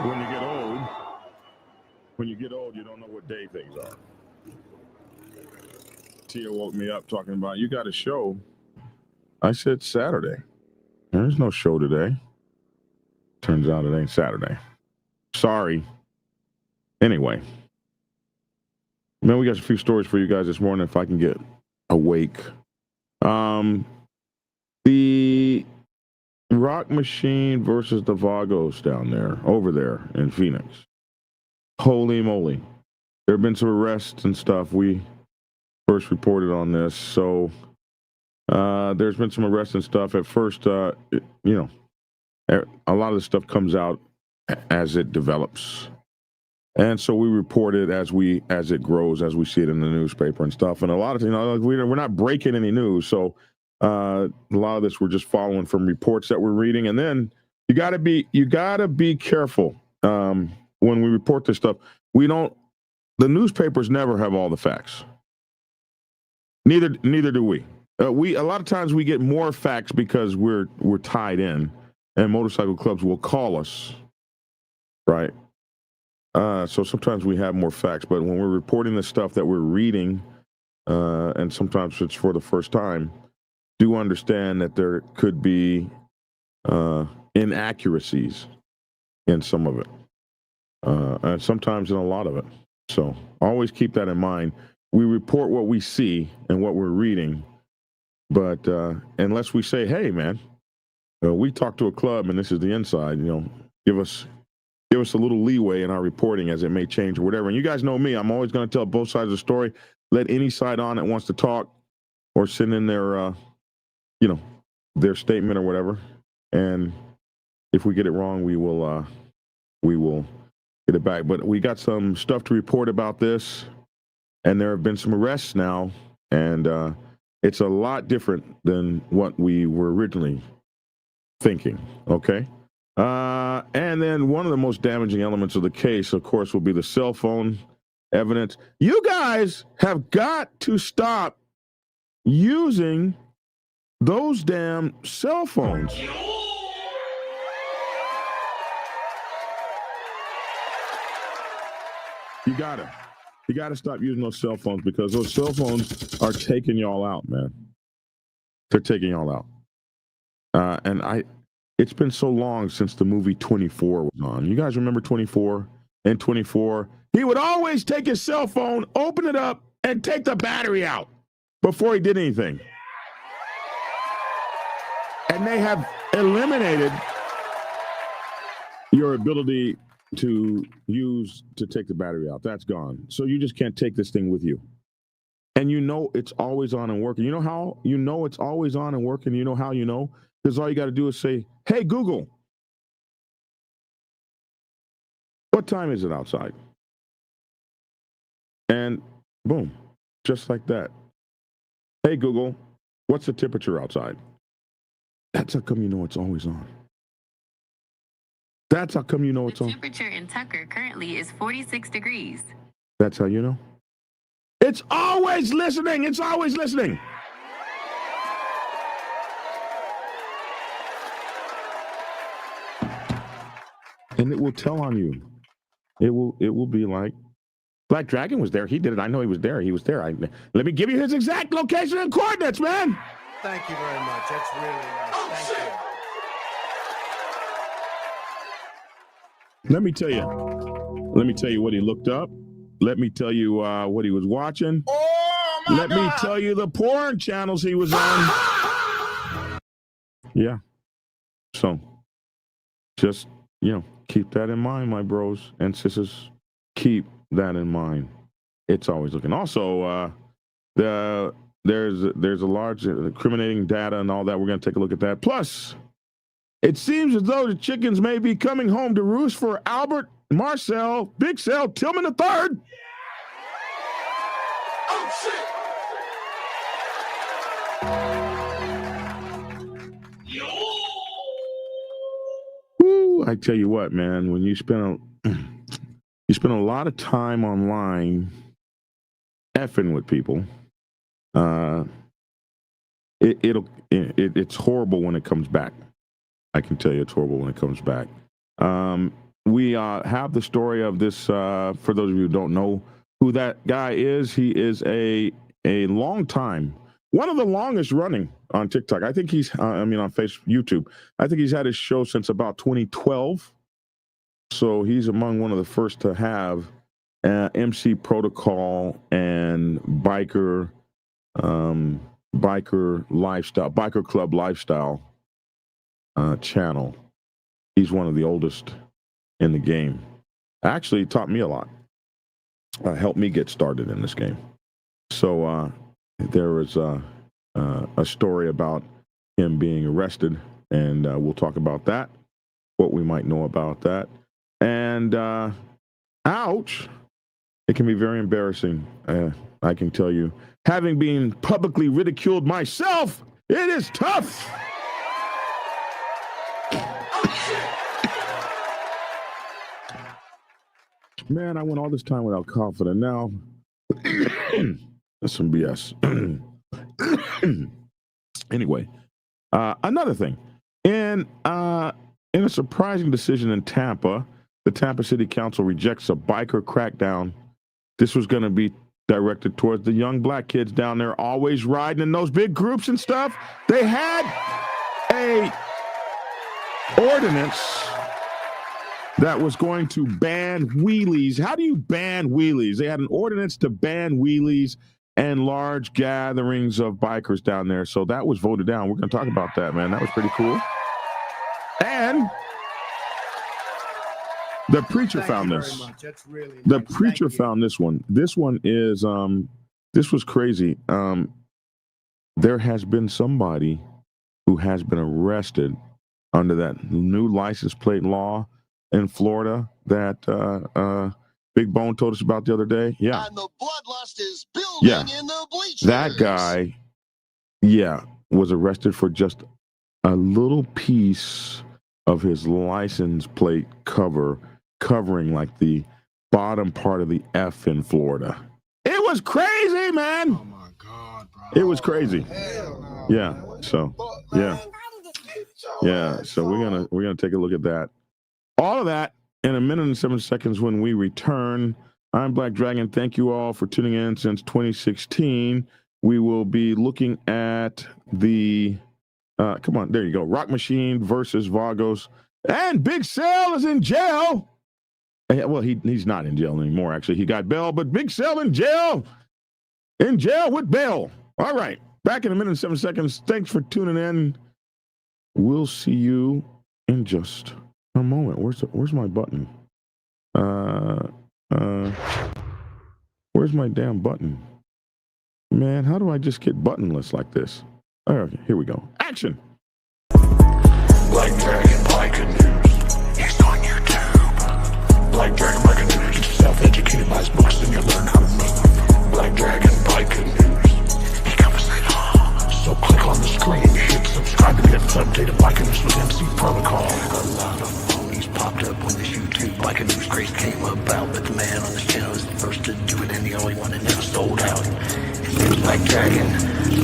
when you get old, you don't know what day things are. Tia woke me up talking about, you got a show. I said Saturday. There's no show today. Turns out it ain't Saturday. Sorry. Anyway. Man, we got a few stories for you guys this morning if I can get awake. The Rock Machine versus the Vagos down there, over there in Phoenix. Holy moly. There have been some arrests and stuff. We first reported on this. So there's been some arrests and stuff. At first, a lot of the stuff comes out as it develops. And so we report it as it grows, as we see it in the newspaper and stuff. And a lot of, we're not breaking any news. So a lot of this we're just following from reports that we're reading. And then you gotta be careful when we report this stuff. The newspapers never have all the facts. Neither do we. A lot of times we get more facts because we're tied in, and motorcycle clubs will call us, right? So sometimes we have more facts, but when we're reporting the stuff that we're reading, and sometimes it's for the first time, do understand that there could be inaccuracies in some of it, and sometimes in a lot of it. So always keep that in mind. We report what we see and what we're reading, but unless we say, hey, man, we talked to a club and this is the inside, give us a little leeway in our reporting as it may change or whatever. And you guys know me, I'm always going to tell both sides of the story. Let any side on that wants to talk or send in their statement or whatever. And if we get it wrong, we will get it back. But we got some stuff to report about this, and there have been some arrests now, and it's a lot different than what we were originally thinking, okay? And then one of the most damaging elements of the case, of course, will be the cell phone evidence. You guys have got to stop using those damn cell phones. You gotta stop using those cell phones, because those cell phones are taking y'all out, man. They're taking y'all out. It's been so long since the movie 24 was on. You guys remember 24? In 24, he would always take his cell phone, open it up, and take the battery out before he did anything. And they have eliminated your ability to take the battery out. That's gone. So you just can't take this thing with you. And it's always on and working. You know how you know it's always on and working? You know how you know? Because all you got to do is say, hey, Google, what time is it outside? And boom, just like that. Hey, Google, what's the temperature outside? That's how come you know it's always on. That's how come you know it's on. The temperature in Tucker currently is 46 degrees. That's how you know? It's always listening. It's always listening. And it will tell on you. It will be like, Black Dragon was there. He did it. I know he was there. He was there. Let me give you his exact location and coordinates, man. Thank you very much. That's really nice. Thank you. Let me tell you what he looked up. Let me tell you what he was watching. Oh, my Let God. me tell you the porn channels he was on. Yeah. So just, keep that in mind, my bros and sisters. Keep that in mind. It's always looking. Also, there's a large incriminating data and all that. We're going to take a look at that. Plus, it seems as though the chickens may be coming home to roost for Albert, Marcel, Big Cell, Tillman III. Oh, shit. Woo, I tell you what, man, when you spend a lot of time online effing with people, it's horrible when it comes back. I can tell you it's horrible when it comes back. We have the story of this. For those of you who don't know who that guy is, he is a long time, one of the longest running on TikTok. I think he's, on YouTube. I think he's had his show since about 2012. So he's among one of the first to have MC protocol and biker club lifestyle channel. He's one of the oldest in the game. Actually taught me a lot. Helped me get started in this game. So there was a story about him being arrested, and we'll talk about that, what we might know about that. And ouch, it can be very embarrassing. I can tell you, having been publicly ridiculed myself, it is tough. Man, I went all this time without coughing, and now that's some BS. Anyway, another thing. In a surprising decision in Tampa, the Tampa City Council rejects a biker crackdown. This was going to be directed towards the young black kids down there, always riding in those big groups and stuff. They had a ordinance that was going to ban wheelies. How do you ban wheelies? They had an ordinance to ban wheelies and large gatherings of bikers down there. So that was voted down. We're going to talk about that, man. That was pretty cool. And the preacher found this. That's really The nice. preacher Thank you. found this one. This one is, this was crazy. There has been somebody who has been arrested under that new license plate law in Florida that Big Bone told us about the other day. Yeah. And the bloodlust is building Yeah. in the bleachers. That guy, was arrested for just a little piece of his license plate covering like the bottom part of the F in Florida. It was crazy, man. Oh my God, bro. It was crazy. Hell no. Yeah. So So we're gonna take a look at that. All of that in a minute and 7 seconds when we return. I'm Black Dragon. Thank you all for tuning in since 2016. We will be looking at the come on, there you go. Rock Machine versus Vagos. And Big Cell is in jail. Well, he's not in jail anymore, actually. He got bail, but Big Cell in jail. In jail with bail. All right. Back in a minute and 7 seconds. Thanks for tuning in. We'll see you in just a moment. Where's my button? Where's my damn button? Man, how do I just get buttonless like this? Okay, here we go. Action. Black Dragon Biker News. He's on YouTube. Black Dragon Biker News. Get yourself educated by his books and you'll learn how to move. Black Dragon Biker News. He covers it all. So click on the screen, hit subscribe to get updated Biker News with MC Protocol. A lot of phonies popped up when this YouTube Biker News craze came about, but the man on this channel is the first to do it and the only one that never sold out. His name's Black Dragon.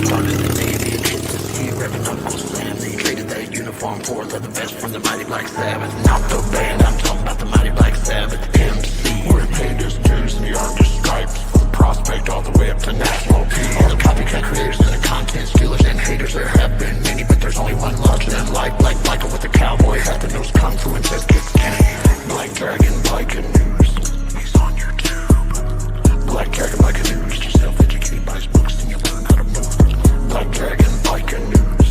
Started the Navy and hit the sea, revving Uncle Sam. They traded that uniform for the best from the mighty Black Sabbath. Not the band, I'm talking about the mighty Black Sabbath. MC, where he paid his dues and he earned his stripes. From prospect all the way up to national peace. All the copycat creators and the content stealers and haters, there have been many, but there's only one larger than life. Like Michael with the cowboy hat that knows kung fu and says kick gang. Black Dragon Biker News. He's on YouTube. Black Dragon Biker News. Just self-educated by his books and you learn how to move. Black Dragon Biker News.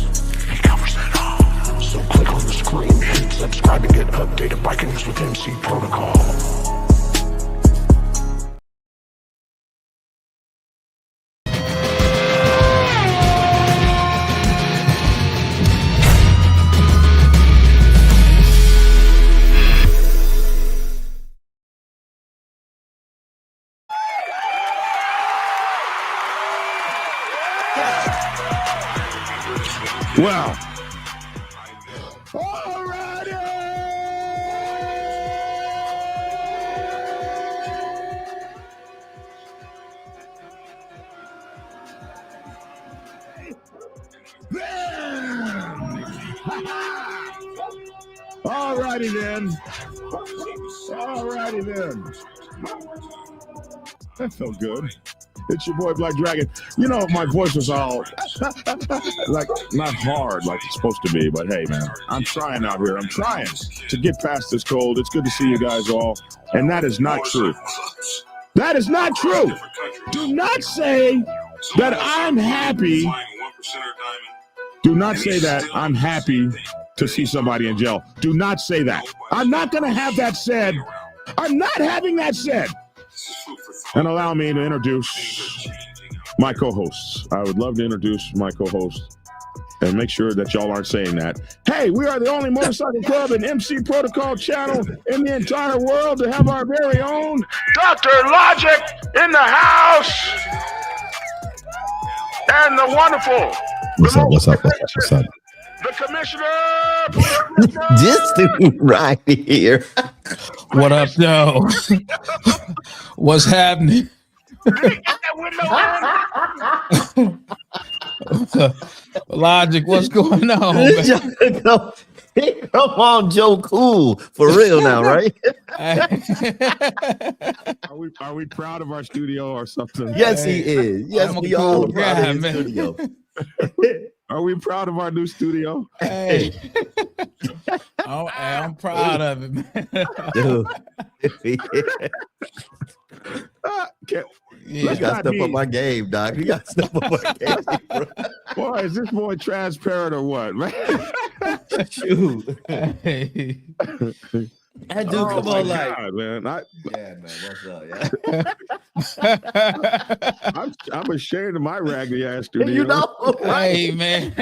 He covers it all. So click on the screen, hit subscribe and get updated Biker News with MC Protocol. Wow. Alrighty. All right. righty then. All righty then. That felt good. It's your boy Black Dragon. You know, my voice was all like not hard like it's supposed to be, but hey, man, I'm trying out here. I'm trying to get past this cold. It's good to see you guys all. And that is not true. That is not true. Do not say that I'm happy. Do not say that I'm happy to see somebody in jail. Do not say that. I'm not going to have that said. I'm not having that said. And allow me to introduce my co-hosts. I would love to introduce my co-hosts and make sure that y'all aren't saying that. Hey, we are the only motorcycle club and MC protocol channel in the entire world to have our very own Dr. Logic in the house. And the wonderful. What's up? The commissioner. This dude right here. What up, though? What's happening? Logic, what's going on? Man? Come on, Joe Cool. For real now, right? Are we proud of our studio or something? Yes, he is. Yes, we all are proud of his studio. Are we proud of our new studio? Hey, I'm proud of it, man. Dude. Yeah. You got to step up my game, Doc. You got to step up my game, bro. Boy, is this boy transparent or what, man? Shoot. Hey. That dude, come on, like, God, man. yeah, man, what's up? Yeah. I'm ashamed of my raggedy ass studio. You know, right? Hey, man.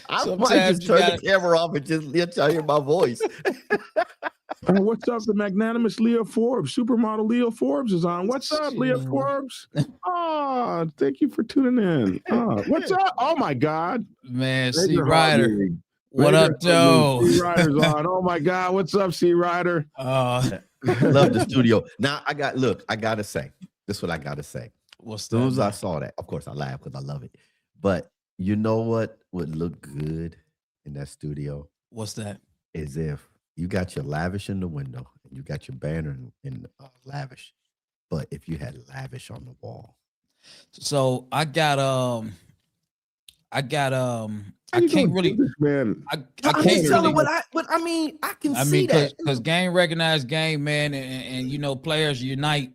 I Sometimes might just you turn gotta- the camera off and just let y'all hear my voice. What's up, the magnanimous Leah Forbes? Supermodel Leah Forbes is on. What's up, Leah Forbes? Oh, thank you for tuning in. What's up? Oh my God, Man, C. Major Ryder. Hartley. What Major up, Joe? Hartley. C. Ryder's on. Oh my God, what's up, C. Ryder? Love the studio. Now I gotta say, this is what I gotta say. What's As soon as that? I saw that, of course I laughed because I love it. But you know what would look good in that studio What's that? is if you got your lavish in the window and you got your banner in lavish, but if you had lavish on the wall. So I can't really, man. I I'm can't just telling really, what I mean. I can I see mean, that. because game recognized game, man, and you know, players unite.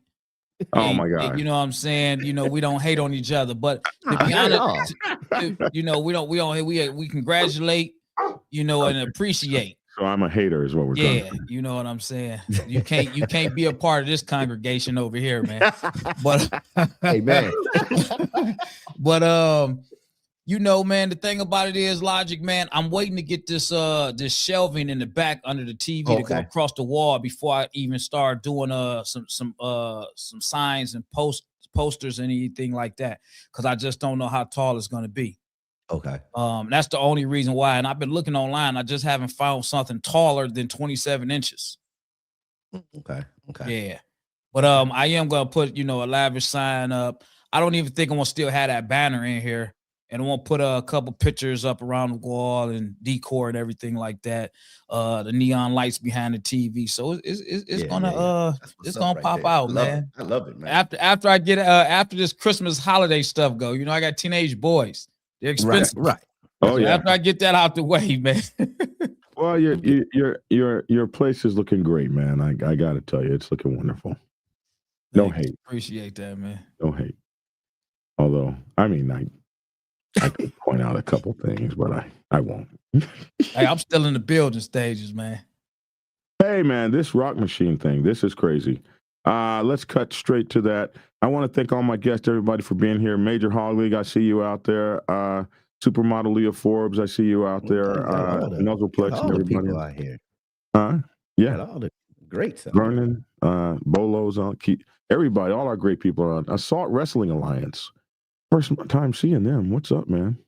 Oh And, my God. you know what I'm saying? You know, we don't hate on each other, but to be honest, you know, we congratulate, you know, and appreciate. So I'm a hater, is what we're Yeah, talking. you know what I'm saying. You can't be a part of this congregation over here, man. But Hey man, but you know, man, the thing about it is, Logic, man, I'm waiting to get this this shelving in the back under the TV to go Okay. across the wall before I even start doing some signs and posters and anything like that, because I just don't know how tall it's gonna be. okay. That's the only reason why. And I've been looking online. I just haven't found something taller than 27 inches. Okay. Yeah. But I am gonna put, you know, a lavish sign up. I don't even think I'm gonna still have that banner in here. And I want to put a couple pictures up around the wall and decor and everything like that. The neon lights behind the TV. So it's Yeah, gonna That's what's it's up gonna right pop there. out, I love man. it. I love it, man. After I get after this Christmas holiday stuff go, you know, I got teenage boys. They're expensive. Right. Oh So yeah. after I get that out the way, man. Well, your place is looking great, man. I got to tell you, it's looking wonderful. No Thanks. hate. Appreciate that, man. No hate. Although, I mean, I could point out a couple things, but I won't. Hey, I'm still in the building stages, man. Hey, man, this rock machine thing, this is crazy. Let's cut straight to that. I want to thank all my guests, everybody, for being here. Major Hog League, I see you out there. Supermodel Leah Forbes, I see you out there. Nuzzleplex all and the everybody. people out here. Yeah. Got all the greats. out Vernon, Bolo's on. Everybody, all our great people are on. Assault Wrestling Alliance. First time seeing them. What's up, man?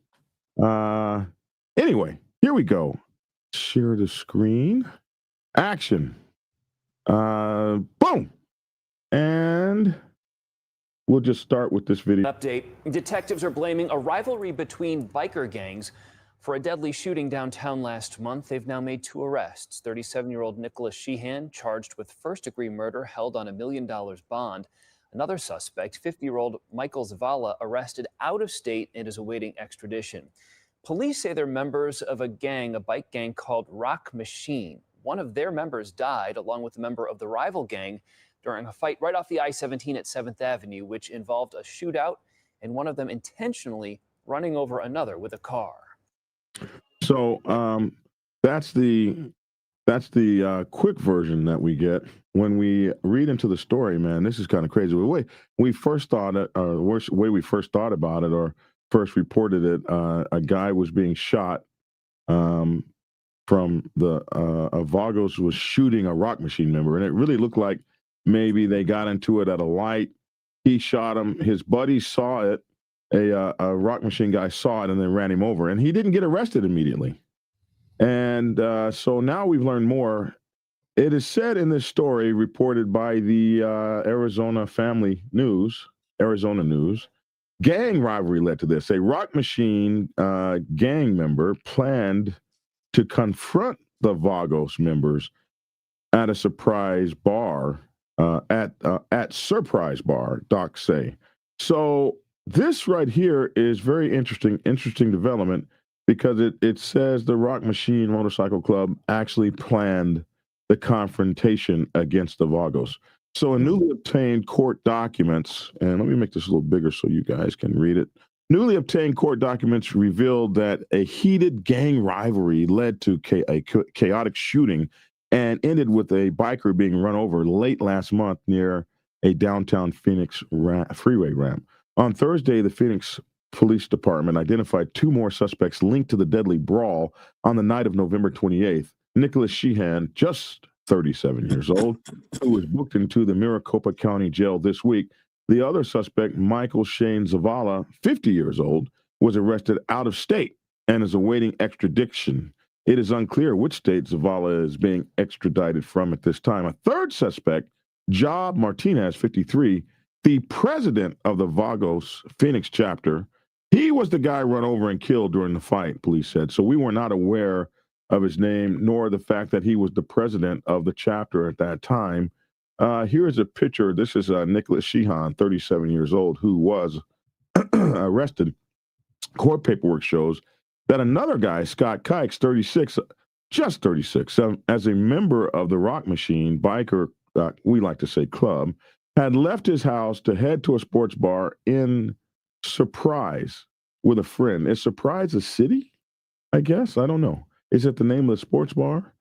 Anyway, here we go. Share the screen. Action. Boom. And we'll just start with this video. Update. Detectives are blaming a rivalry between biker gangs For a deadly shooting downtown last month, they've now made 2 arrests. 37-year-old Nicholas Sheehan, charged with first-degree murder, held on $1 million bond. Another suspect, 50-year-old Michael Zavala, arrested out of state and is awaiting extradition. Police say they're members of a bike gang called Rock Machine. One of their members died, along with a member of the rival gang, during a fight right off the I-17 at 7th Avenue, which involved a shootout and one of them intentionally running over another with a car. So that's the quick version that we get. When we read into the story, man, this is kind of crazy. The way we first thought it, or the way we first thought about it, or first reported it, a guy was being shot from the Vagos was shooting a Rock Machine member, and it really looked like maybe they got into it at a light. He shot him. His buddy saw it. A Rock Machine guy saw it and then ran him over, and he didn't get arrested immediately. And so now we've learned more. It is said in this story, reported by the Arizona News, gang rivalry led to this. A Rock Machine gang member planned to confront the Vagos members at a surprise bar, at Surprise Bar, docs say. So this right here is very interesting development, because it says the Rock Machine Motorcycle Club actually planned the confrontation against the Vagos. So in newly obtained court documents, and let me make this a little bigger so you guys can read it. Newly obtained court documents revealed that a heated gang rivalry led to a chaotic shooting and ended with a biker being run over late last month near a downtown Phoenix freeway ramp. On Thursday, the Phoenix Police Department identified 2 more suspects linked to the deadly brawl on the night of November 28th. Nicholas Sheehan, just 37 years old, who was booked into the Maricopa County Jail this week. The other suspect, Michael Shane Zavala, 50 years old, was arrested out of state and is awaiting extradition. It is unclear which state Zavala is being extradited from at this time. A third suspect, Job Martinez, 53, the president of the Vagos Phoenix chapter, he was the guy run over and killed during the fight, police said. So we were not aware of his name, nor the fact that he was the president of the chapter at that time. Here is a picture. This is Nicholas Sheehan, 37 years old, who was arrested. Court paperwork shows that another guy, Scott Kikes, 36, just 36, as a member of the Rock Machine biker, we like to say club, had left his house to head to a sports bar in Surprise with a friend. Is Surprise a city? I guess. I don't know. Is it the name of the sports bar?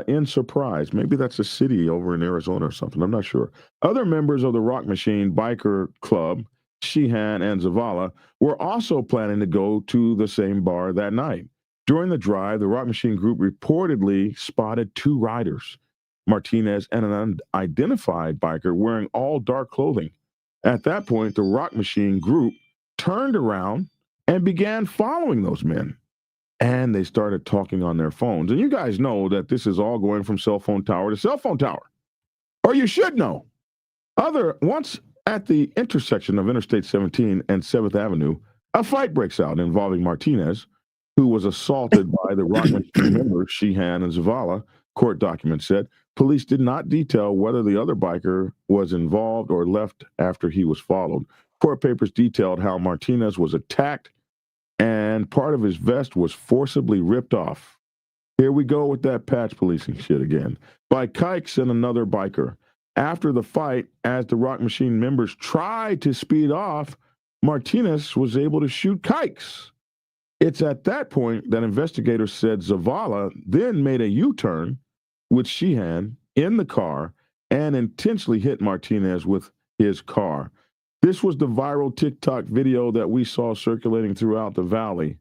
In Surprise. Maybe that's a city over in Arizona or something. I'm not sure. Other members of the Rock Machine biker club, Sheehan and Zavala, were also planning to go to the same bar that night. During the drive, the Rock Machine group reportedly spotted 2 riders, Martinez and an unidentified biker wearing all dark clothing. At that point, the Rock Machine group turned around and began following those men. And they started talking on their phones. And you guys know that this is all going from cell phone tower to cell phone tower. Or you should know. Once at the intersection of Interstate 17 and 7th Avenue, a fight breaks out involving Martinez, who was assaulted by the Rock Machine members, Sheehan and Zavala, court documents said. Police did not detail whether the other biker was involved or left after he was followed. Court papers detailed how Martinez was attacked and part of his vest was forcibly ripped off. Here we go with that patch policing shit again. By Kikes and another biker. After the fight, as the Rock Machine members tried to speed off, Martinez was able to shoot Kikes. It's at that point that investigators said Zavala then made a U-turn with Sheehan in the car and intentionally hit Martinez with his car. This was the viral TikTok video that we saw circulating throughout the valley,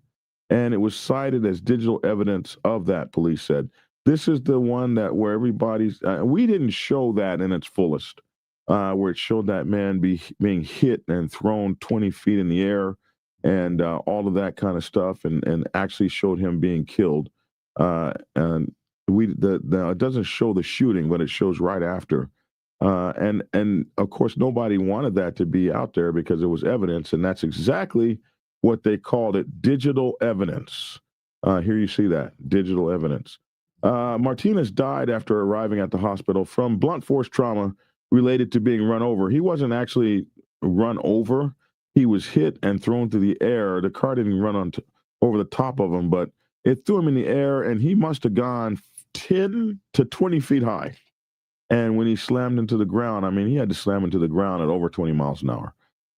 and it was cited as digital evidence of that, police said. This is the one that where everybody's, we didn't show that in its fullest, where it showed that man being hit and thrown 20 feet in the air and all of that kind of stuff, and actually showed him being killed. And it doesn't show the shooting, but it shows right after. And of course, nobody wanted that to be out there because it was evidence, and that's exactly what they called it, digital evidence. Here you see that digital evidence. Martinez died after arriving at the hospital from blunt force trauma related to being run over. He wasn't actually run over. He was hit and thrown through the air. The car didn't run over the top of him, but it threw him in the air, and he must have gone 10 to 20 feet high. And when he slammed into the ground, I mean, he had to slam into the ground at over 20 miles an hour.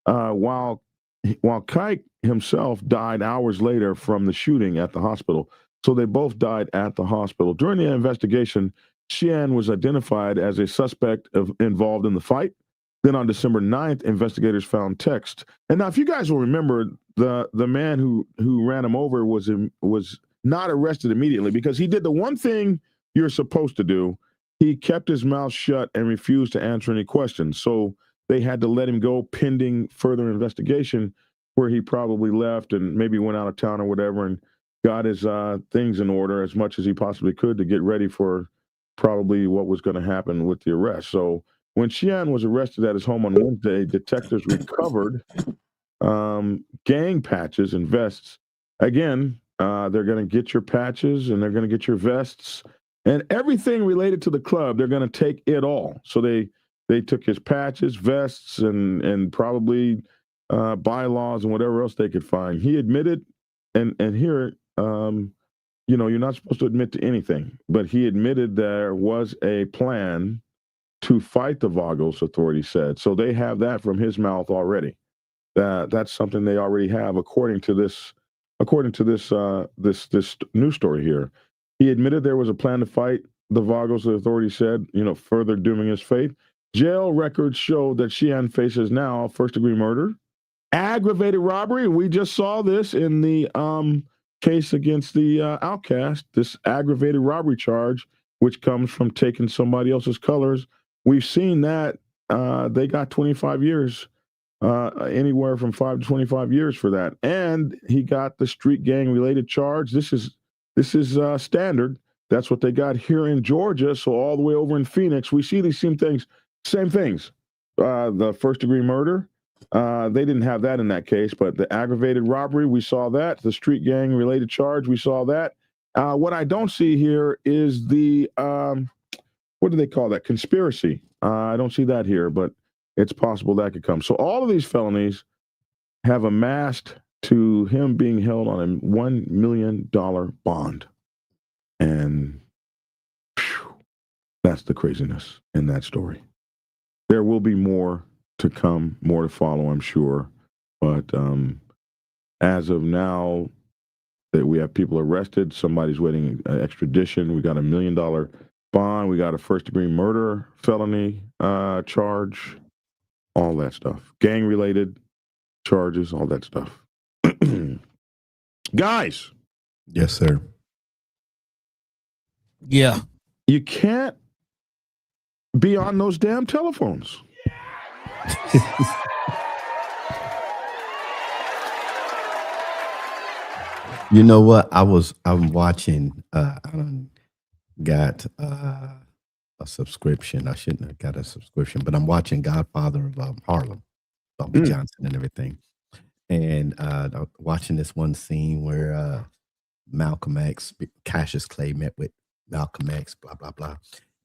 While Kike himself died hours later from the shooting at the hospital. So they both died at the hospital. During the investigation, Sheehan was identified as a suspect involved in the fight. Then on December 9th, investigators found text. And now, if you guys will remember, the man who ran him over was not arrested immediately because he did the one thing you're supposed to do. He kept his mouth shut and refused to answer any questions. So they had to let him go pending further investigation, where he probably left and maybe went out of town or whatever and got his things in order as much as he possibly could to get ready for probably what was going to happen with the arrest. So when Sheehan was arrested at his home on Wednesday, detectives recovered gang patches and vests. Again, they're going to get your patches and they're going to get your vests and everything related to the club. They're going to take it all. So they took his patches, vests, and probably bylaws and whatever else they could find. He admitted, and here, you're not supposed to admit to anything, but he admitted there was a plan to fight the Vagos, authorities said. So they have that from his mouth already. That's something they already have, according to this news story here. He admitted there was a plan to fight the Vagos, the authorities said, further dooming his fate. Jail records show that Sheehan faces now first-degree murder, aggravated robbery. We just saw this in the case against the Outcast, this aggravated robbery charge, which comes from taking somebody else's colors. We've seen that they got 25 years, anywhere from 5 to 25 years for that. And he got the street gang related charge. This is standard. That's what they got here in Georgia. So all the way over in Phoenix, we see these same things. The first degree murder, they didn't have that in that case, but the aggravated robbery, we saw that. The street gang related charge, we saw that. What I don't see here is the, what do they call that? Conspiracy. I don't see that here, but it's possible that could come. So all of these felonies have amassed to him being held on a $1 million bond. And that's the craziness in that story. There will be more to come, more to follow, I'm sure. But as of now, that we have people arrested, somebody's waiting extradition. We got $1 million bond. We got a first-degree murder felony charge, all that stuff. Gang-related charges, all that stuff. Guys. Yes, sir. Yeah. You can't be on those damn telephones. You know what? I'm watching. I got a subscription. I shouldn't have got a subscription, but I'm watching Godfather of Harlem, Bobby Johnson and everything. And watching this one scene where Malcolm X, Cassius Clay met with Malcolm X, blah blah blah,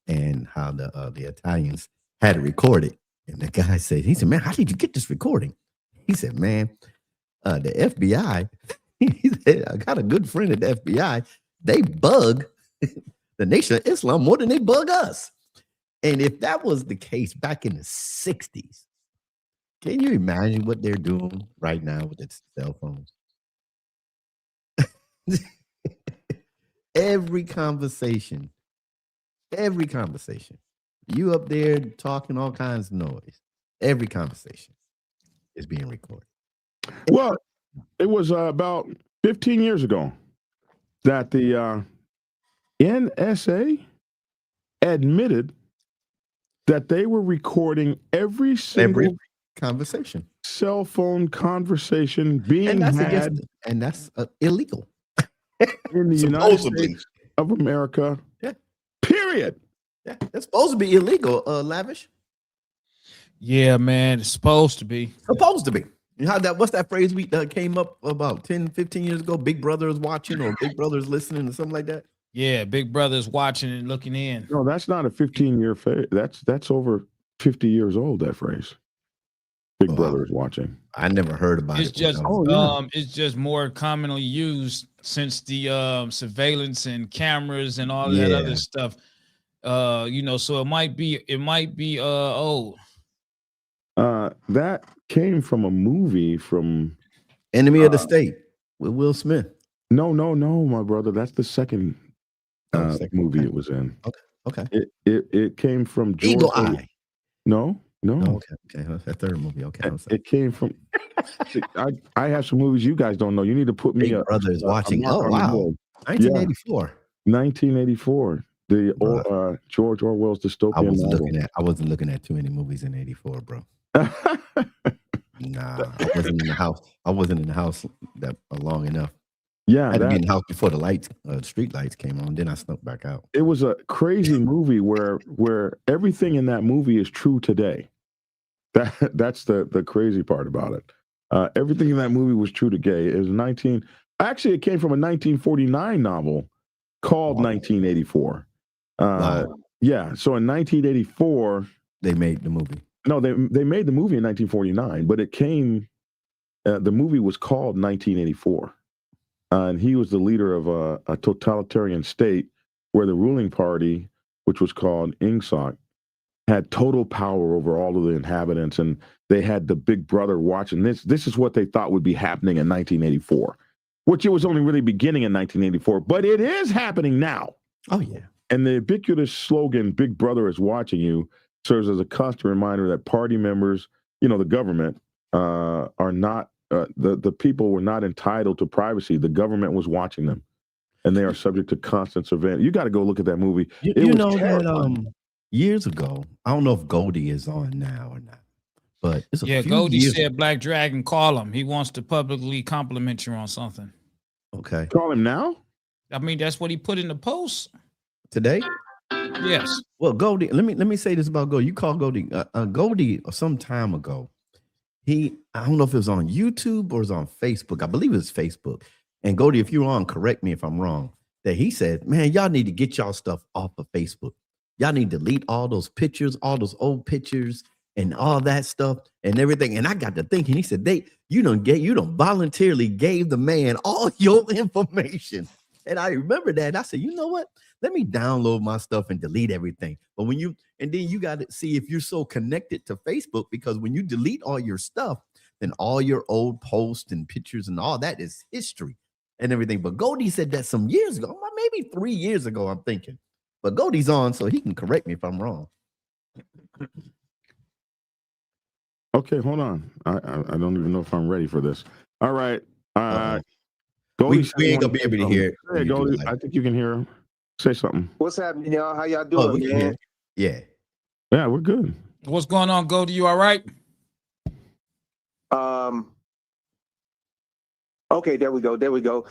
and how the Italians had it recorded. And the guy said, "Man, how did you get this recording?" He said, "Man, the FBI." He said, "I got a good friend at the FBI. They bug the Nation of Islam more than they bug us." And if that was the case back in the 60s, can you imagine what they're doing right now with their cell phones? Every conversation, you up there talking all kinds of noise. Every conversation is being recorded. Well, it was about 15 years ago that the NSA admitted that they were recording every single conversation, cell phone conversation being had, and that's illegal in the United States of America. Yeah. Period. Yeah, it's supposed to be illegal, Lavish. Yeah, man, it's supposed to be. Supposed to be. How that? What's that phrase we came up about 10, 15 years ago? Big Brother is watching, or Big Brother is listening, or something like that. Yeah, Big Brother's watching and looking in. No, that's not a 15-year phase. That's over 50 years old. That phrase. Big Brother is watching. I never heard about It's it. just it's just more commonly used since the surveillance and cameras and all that other stuff. You know, so it might be old. That came from a movie from Enemy of the State with Will Smith. No, my brother. That's the second movie it was in. Okay. It came from George Eagle Eye. No. Okay. That's that third movie. Okay. It came from. I have some movies you guys don't know. You need to put me. Big Brother is watching. Oh wow. 1984. 1984. The George Orwell's dystopian novel. I wasn't looking at too many movies in '84, bro. Nah, I wasn't in the house. I wasn't in the house that long enough. Yeah, I had to be in the house before the lights, street lights came on. Then I snuck back out. It was a crazy movie where everything in that movie is true today. That's the crazy part about it. Everything in that movie was true today. It was Actually, it came from a 1949 novel called 1984. Yeah. So in 1984, they made the movie. No, they made the movie in 1949, but it came. The movie was called 1984, and he was the leader of a totalitarian state where the ruling party, which was called Ingsoc, had total power over all of the inhabitants, and they had the Big Brother watching. This is what they thought would be happening in 1984, which it was only really beginning in 1984, but it is happening now. Oh yeah. And the ubiquitous slogan, Big Brother is watching you, serves as a constant reminder that party members, the government, are not, the people were not entitled to privacy. The government was watching them, and they are subject to constant surveillance. You got to go look at that movie. That years ago, I don't know if Goldie is on now or not, but it's a few Goldie years said Black Dragon, call him. He wants to publicly compliment you on something. Okay. Call him now? I mean, that's what he put in the post. Today? Yes. Well, Goldie, let me say this about Goldie. You called Goldie. Goldie some time ago. I don't know if it was on YouTube or it was on Facebook. I believe it was Facebook. And Goldie, if you're on, correct me if I'm wrong. That he said, man, y'all need to get y'all stuff off of Facebook. Y'all need to delete all those pictures, all those old pictures, and all that stuff and everything. And I got to thinking, he said, you don't voluntarily gave the man all your information. And I remember that. And I said, you know what? Let me download my stuff and delete everything. But then you got to see if you're so connected to Facebook, because when you delete all your stuff, then all your old posts and pictures and all that is history and everything. But Goldie said that some years ago, maybe 3 years ago, I'm thinking. But Goldie's on, so he can correct me if I'm wrong. Okay, hold on. I don't even know if I'm ready for this. All right. We ain't gonna be able to hear it. Hey, Goldie, I think you can hear him. Say something. What's happening, y'all? How y'all doing, man? Yeah, we're good. What's going on, Goldie? You all right? Okay, there we go.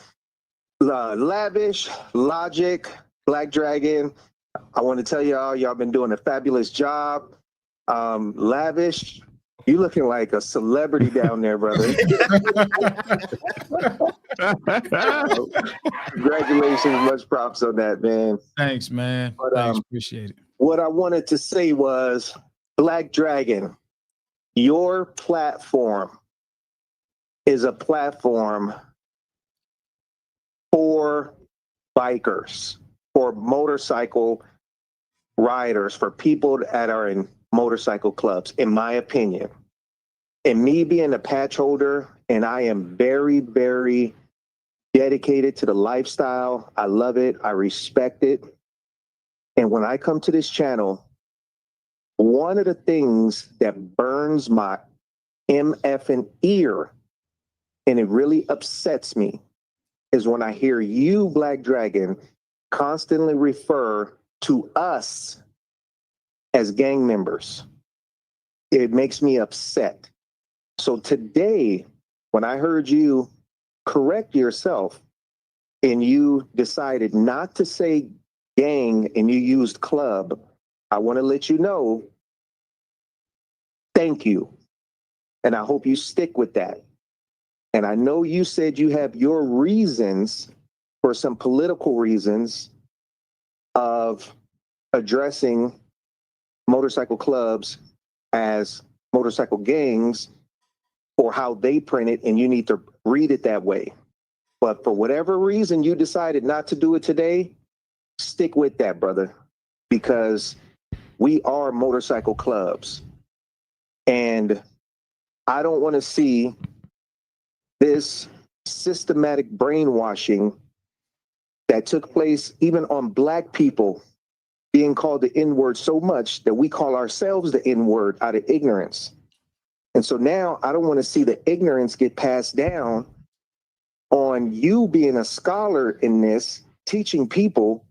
Lavish, Logic, Black Dragon. I want to tell y'all been doing a fabulous job. Lavish, you looking like a celebrity down there, brother. Congratulations, much props on that, man. Thanks, man. But, Thanks, appreciate it. What I wanted to say was, Black Dragon, your platform is a platform for bikers, for motorcycle riders, for people that are in motorcycle clubs, in my opinion. And me being a patch holder, and I am very, very dedicated to the lifestyle. I love it. I respect it. And when I come to this channel, one of the things that burns my MFing ear, and it really upsets me, is when I hear you, Black Dragon, constantly refer to us as gang members. It makes me upset. So today, when I heard you correct yourself and you decided not to say gang and you used club, I want to let you know, thank you. And I hope you stick with that. And I know you said you have your reasons for some political reasons of addressing motorcycle clubs as motorcycle gangs or how they print it, and you need to read it that way. But for whatever reason you decided not to do it today, stick with that, brother, because we are motorcycle clubs. And I don't want to see this systematic brainwashing that took place even on Black people being called the N-word so much that we call ourselves the N-word out of ignorance. And so now I don't want to see the ignorance get passed down on you being a scholar in this, teaching people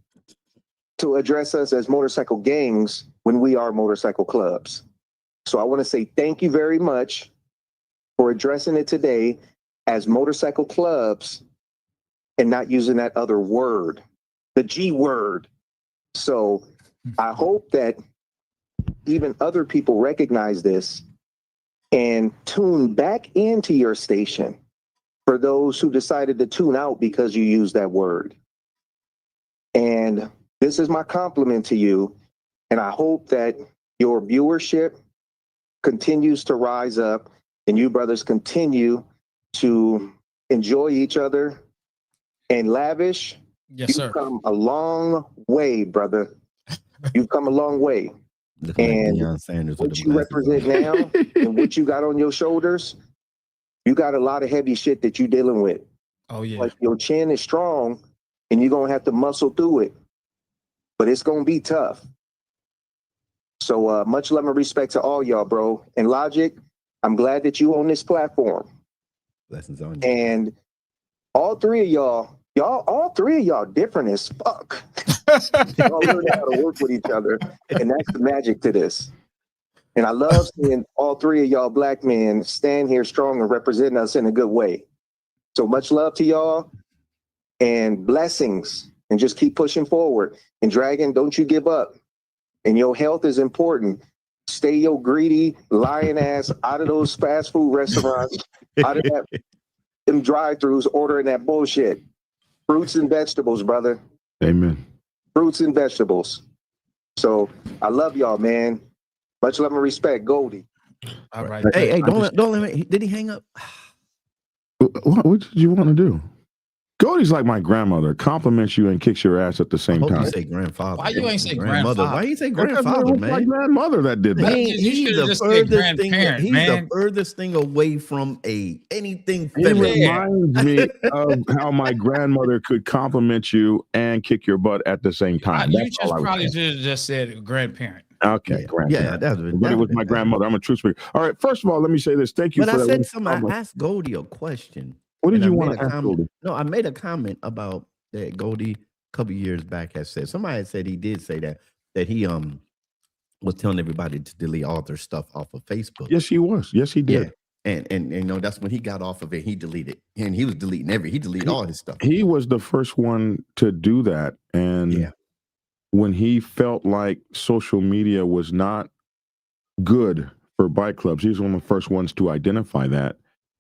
to address us as motorcycle gangs when we are motorcycle clubs. So I want to say thank you very much for addressing it today as motorcycle clubs and not using that other word, the G word. So I hope that even other people recognize this and tune back into your station for those who decided to tune out because you used that word. And this is my compliment to you. And I hope that your viewership continues to rise up and you brothers continue to enjoy each other and lavish. Yes, sir. You've come a long way, brother. You've come a long way. Looking And like Deion Sanders what with the you glasses represent on. now and what you got on your shoulders, you got a lot of heavy shit that you're dealing with. Oh yeah. But your chin is strong and you're going to have to muscle through it. But it's going to be tough. So much love and respect to all y'all, bro. And Logic, I'm glad that you on this platform. Blessings on you. And all three of y'all different as fuck. Y'all learn how to work with each other. And that's the magic to this. And I love seeing all three of y'all Black men stand here strong and represent us in a good way. So much love to y'all and blessings, and just keep pushing forward. And Dragon, don't you give up. And your health is important. Stay your greedy lying ass out of those fast food restaurants, out of them drive-thrus ordering that bullshit. Fruits and vegetables, brother. Amen. Fruits and vegetables. So I love y'all, man. Much love and respect, Goldie. All right. Hey, don't let me. Did he hang up? What did you want to do? Cody's like my grandmother, compliments you and kicks your ass at the I same hope time. you say grandfather. Why you ain't say grandmother? grandfather? Why you say Because grandfather, it was my man? grandmother that did that. Man, He, you he's should've the just said furthest thing. grandparent, He's man. the furthest thing away from anything He feminine. reminds me of how my grandmother could compliment you and kick your butt at the same time. You That's just all I was probably saying. should have just said grandparent. Okay, Yeah, grandparent. that But it was my grandmother. I'm a true speaker. All right, first of all, let me say this. Thank you But for I that. said something. I asked Goldie a question. What did and you I want made to a ask comment. Goldie? No, I made a comment about that Goldie a couple years back had said. Somebody had said he did say that he was telling everybody to delete all their stuff off of Facebook. Yes, he was. Yes, he did. Yeah. And you know, that's when he got off of it. He deleted, and he was deleting he deleted all his stuff. He was the first one to do that. And when he felt like social media was not good for bike clubs, he was one of the first ones to identify that.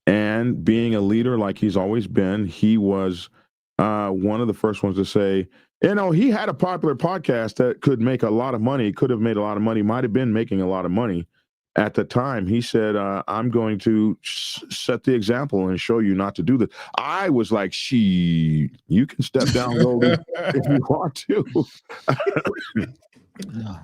And being a leader like he's always been, he was one of the first ones to say, you know, he had a popular podcast that could make a lot of money, could have made a lot of money, might have been making a lot of money at the time. He said, I'm going to set the example and show you not to do this. I was like, you can step down, Goldie, if you want to.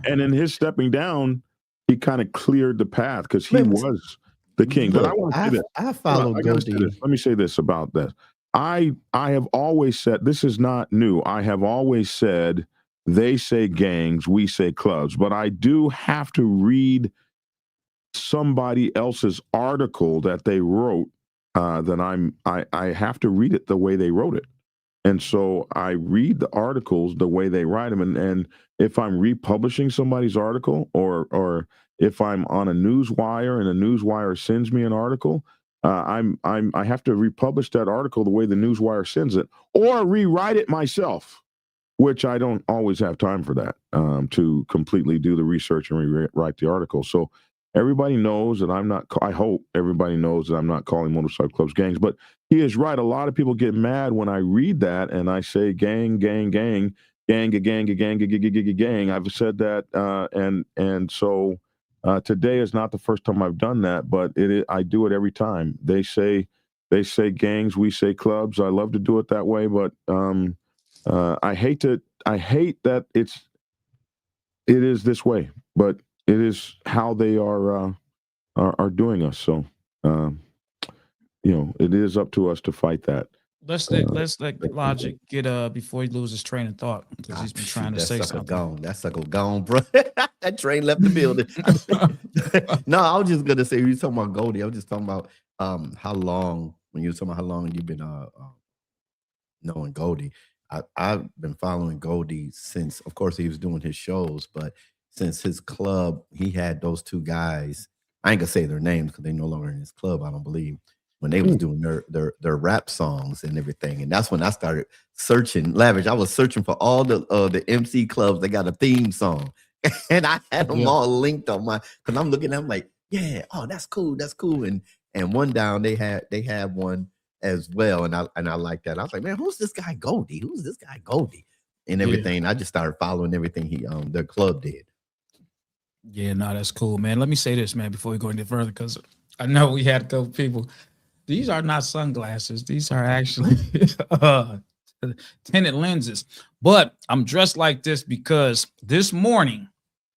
And in his stepping down, he kind of cleared the path because he was the king. Look, but I want to say this. I follow Goldie. Let me say this about this. I have always said, this is not new. I have always said, they say gangs, we say clubs. But I do have to read somebody else's article that they wrote. I have to read it the way they wrote it. And so I read the articles the way they write them. And if I'm republishing somebody's article, or if I'm on a news wire and a news wire sends me an article, I have to republish that article the way the news wire sends it, or rewrite it myself, which I don't always have time for that, to completely do the research and rewrite the article. So everybody knows that I'm not. I hope everybody knows that I'm not calling motorcycle clubs gangs. But he is right. A lot of people get mad when I read that and I say gang, gang, gang, gang, gang, gang, gang, gang. I've said that, and so today is not the first time I've done that, but I do it every time. They say gangs, we say clubs. I love to do it that way, but I hate that it is this way, but it is how they are doing us. So, it is up to us to fight that. Let's let Logic get before he loses train of thought, because he's been trying to say something. That sucker gone, bro. That train left the building. No, I was just gonna say, you talking about Goldie. I was just talking about how long, when you were talking about how long you've been knowing Goldie. I've been following Goldie since, of course, he was doing his shows, but since his club, he had those two guys. I ain't gonna say their names because they no longer in his club, I don't believe. When they was doing their rap songs and everything. And that's when I started searching. Lavish, I was searching for all the MC clubs that got a theme song. And I had them all linked on because I'm looking at them like, yeah, oh, that's cool. And one down, they had one as well. And I like that. I was like, man, who's this guy Goldie? Who's this guy Goldie? And everything. I just started following everything their club did. Yeah, no, that's cool, man. Let me say this, man, before we go any further, because I know we had a couple people. These are not sunglasses. These are actually tinted lenses. But I'm dressed like this because this morning,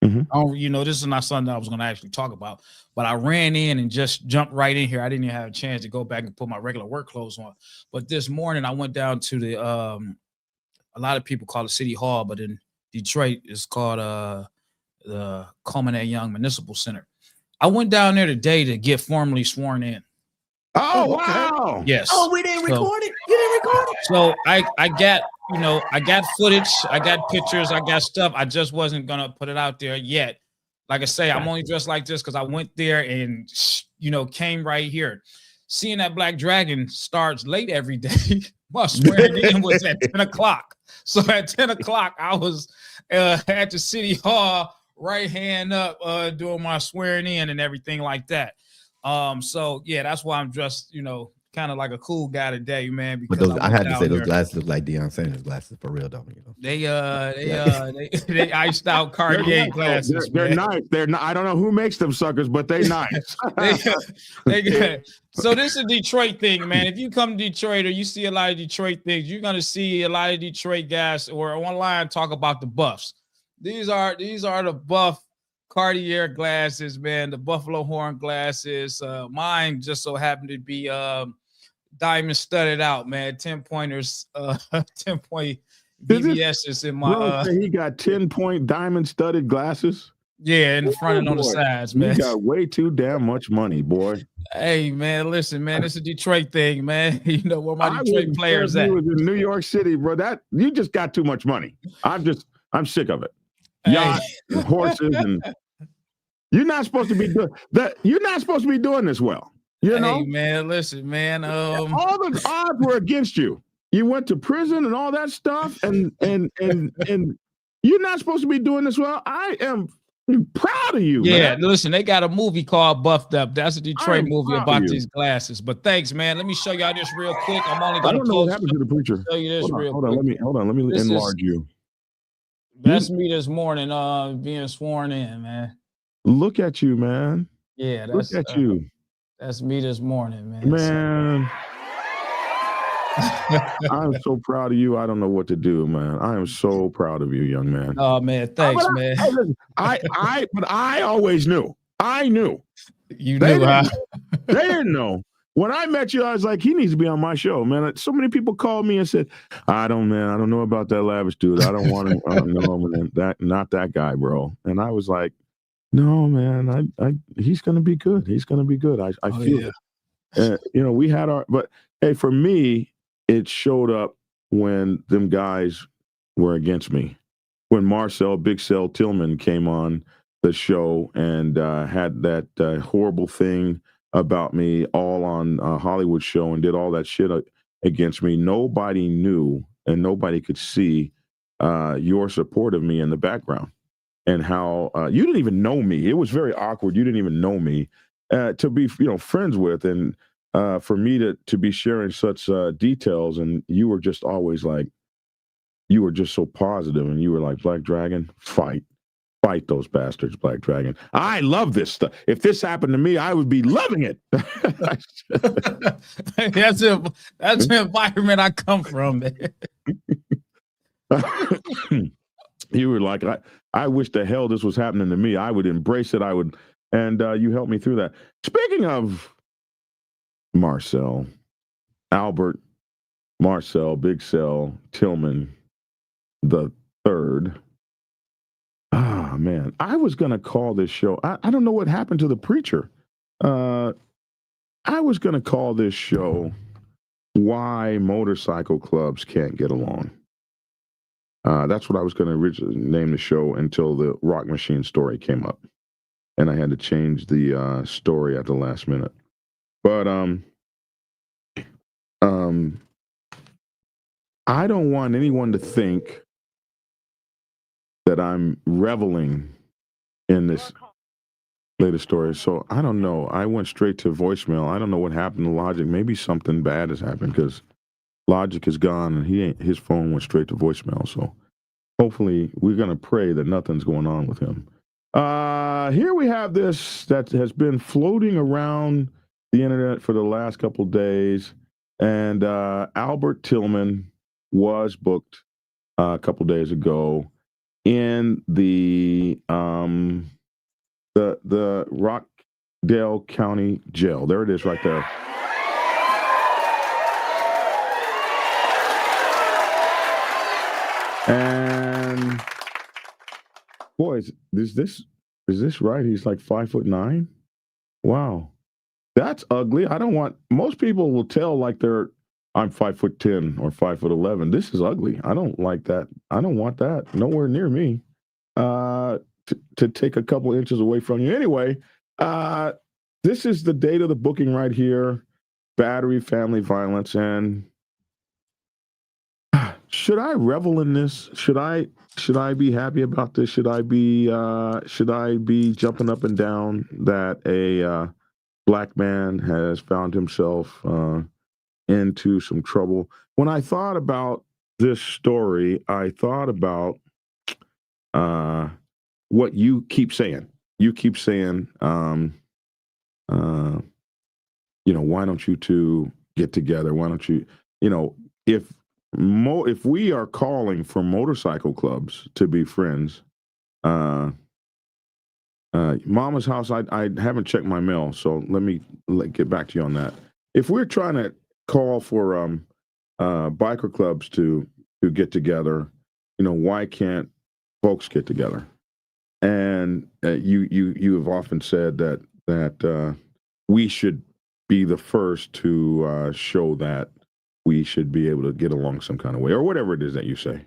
this is not something I was going to actually talk about, but I ran in and just jumped right in here. I didn't even have a chance to go back and put my regular work clothes on. But this morning, I went down to the, a lot of people call it City Hall, but in Detroit, it's called the Coleman Young Municipal Center. I went down there today to get formally sworn in. Oh, wow. Yes. Oh, we didn't record it. You didn't record it. So I got footage, I got pictures, I got stuff. I just wasn't gonna put it out there yet. Like I say, I'm only dressed like this because I went there and came right here. Seeing that Black Dragon starts late every day. My swearing in was at 10 o'clock. So at 10 o'clock, I was at the City Hall, right hand up, doing my swearing in and everything like that. So yeah, that's why I'm dressed, kind of like a cool guy today, man. Because I had to say those glasses look like Deion Sanders glasses for real, though. They iced out Cartier glasses. They're nice. They're not. I don't know who makes them suckers, but they nice. So this is a Detroit thing, man. If you come to Detroit or you see a lot of Detroit things, you're gonna see a lot of Detroit guys or online talk about the buffs. These are the buff Cartier glasses, man, the buffalo horn glasses. Mine just so happened to be diamond studded out, man. 10-pointers, 10-point VVS's in my. He got 10-point diamond studded glasses. Yeah, in the front and on the sides, man. You got way too damn much money, boy. Hey, man, listen, man, it's a Detroit thing, man. You know where my Detroit players at? You was in New York City, bro. That you just got too much money. I'm sick of it. Yachts, and horses, and you're not supposed to be doing that. You're not supposed to be doing this well. You know, hey, man. Listen, man. All the odds were against you. You went to prison and all that stuff, and you're not supposed to be doing this well. I am proud of you. Yeah, man. Listen, they got a movie called Buffed Up. That's a Detroit movie about these glasses. But thanks, man. Let me show y'all this real quick. I'm only gonna know what happened to the preacher. Show you this real quick. Hold on. Let me enlarge you. That's me this morning, being sworn in, man. Look at you, man. Yeah, look at you. That's me this morning, man. Man. I'm so proud of you. I don't know what to do, man. I am so proud of you, young man. Oh man, thanks, man. But I always knew. I knew. You knew, huh? They didn't know. When I met you, I was like, he needs to be on my show, man. So many people called me and said, I don't know about that Lavish dude. I don't want him. No, man, not that guy, bro. And I was like, no, man, he's gonna be good. He's gonna be good. I feel it. We had but hey, for me, it showed up when them guys were against me. When Marcel Big Cell Tillman came on the show and had that horrible thing about me all on a Hollywood show and did all that shit against me. Nobody knew and nobody could see your support of me in the background. and how you didn't even know me. It was very awkward. You didn't even know me to be, friends with, and for me to be sharing such details. And you were just always like, you were just so positive, and you were like, Black Dragon, fight those bastards, Black Dragon. I love this stuff. If this happened to me, I would be loving it. That's the environment I come from, man. You were like, I wish the hell this was happening to me. I would embrace it. And you helped me through that. Speaking of Marcel, Albert, Marcel, Big Cell, Tillman, the third. Ah, man, I was going to call this show. I don't know what happened to the preacher. I was going to call this show Why Motorcycle Clubs Can't Get Along. That's what I was going to originally name the show until the Rock Machine story came up. And I had to change the story at the last minute. But I don't want anyone to think that I'm reveling in this latest story. So I don't know. I went straight to voicemail. I don't know what happened to Logic. Maybe something bad has happened because Logic is gone and his phone went straight to voicemail. So hopefully we're going to pray that nothing's going on with him. Here we have this that has been floating around the internet for the last couple of days. And Albert Tillman was booked a couple days ago in the Rockdale County Jail. There it is right there. And boys, is this right? He's like 5'9". Wow. That's ugly. I don't want, most people will tell like I'm 5'10" or 5'11". This is ugly. I don't like that. I don't want that. Nowhere near me. To take a couple inches away from you. Anyway, this is the date of the booking right here. Battery, family violence, and should I revel in this? Should I be happy about this? Should I be jumping up and down that a Black man has found himself into some trouble? When I thought about this story, I thought about what you keep saying. You keep saying, why don't you two get together? Why don't you, if we are calling for motorcycle clubs to be friends, Mama's house, I haven't checked my mail, so let me get back to you on that. If we're trying to call for biker clubs to get together, why can't folks get together? And you have often said that we should be the first to show that we should be able to get along some kind of way, or whatever it is that you say.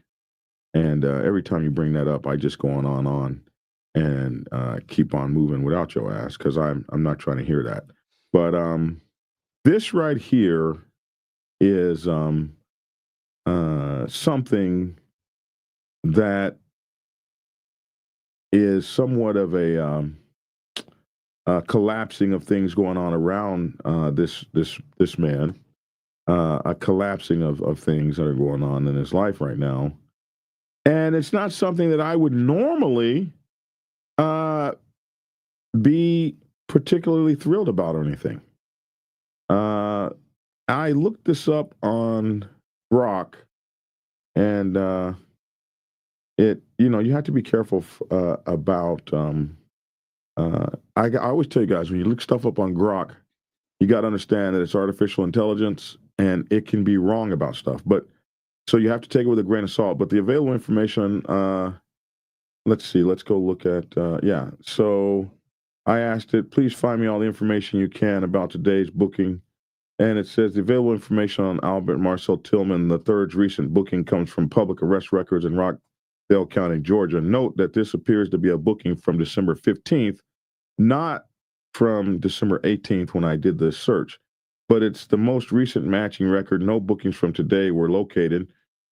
And every time you bring that up, I just go on and keep on moving without your ass, because I'm not trying to hear that. But this right here is something that is somewhat of a collapsing of things going on around this man, a collapsing of things that are going on in his life right now. And it's not something that I would normally be particularly thrilled about or anything. I looked this up on Grok, and you have to be careful about. I always tell you guys, when you look stuff up on Grok, you got to understand that it's artificial intelligence and it can be wrong about stuff. But so you have to take it with a grain of salt. But the available information, let's see, let's go look at, So I asked it, please find me all the information you can about today's booking. And it says the available information on Albert Marcel Tillman, the third's recent booking, comes from public arrest records in Rockdale County, Georgia. Note that this appears to be a booking from December 15th, not from December 18th when I did the search, but it's the most recent matching record. No bookings from today were located.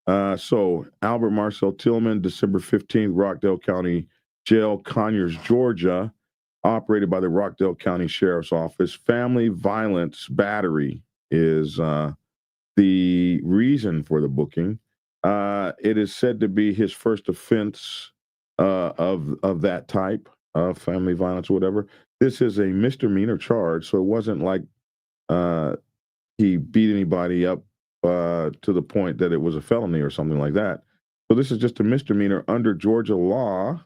So Albert Marcel Tillman, December 15th, Rockdale County, Jail, Conyers, Georgia, operated by the Rockdale County Sheriff's Office. Family violence battery is the reason for the booking. It is said to be his first offense of that type of family violence or whatever. This is a misdemeanor charge, so it wasn't like he beat anybody up to the point that it was a felony or something like that. So this is just a misdemeanor under Georgia law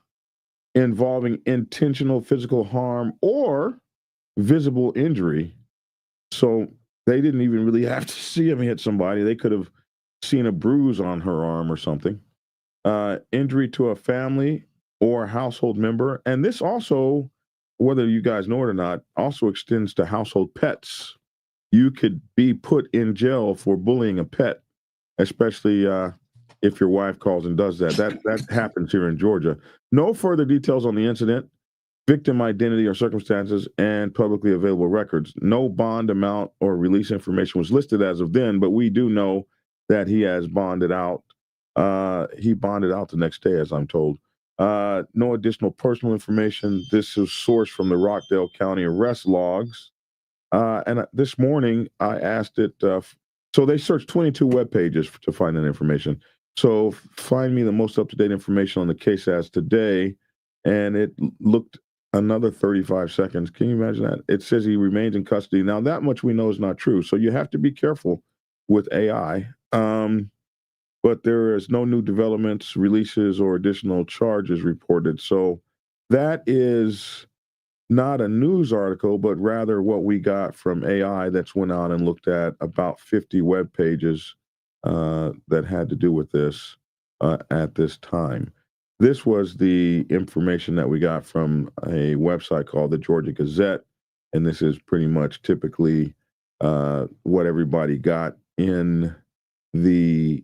involving intentional physical harm or visible injury. So they didn't even really have to see him hit somebody. They could have seen a bruise on her arm or something. Injury to a family or household member. And this also, whether you guys know it or not, also extends to household pets. You could be put in jail for bullying a pet, especially if your wife calls and does that. That happens here in Georgia. No further details on the incident, victim identity or circumstances, and publicly available records. No bond amount or release information was listed as of then, but we do know that he has bonded out. He bonded out the next day, as I'm told. No additional personal information. This is sourced from the Rockdale County arrest logs. And this morning I asked it, so they searched 22 web pages to find that information. So find me the most up-to-date information on the case as today. And it looked another 35 seconds. Can you imagine that? It says he remains in custody. Now, that much we know is not true. So you have to be careful with AI. But there is no new developments, releases, or additional charges reported. So that is not a news article, but rather what we got from AI that's went out and looked at about 50 web pages that had to do with this at this time. This was the information that we got from a website called the Georgia Gazette, and this is pretty much typically what everybody got in the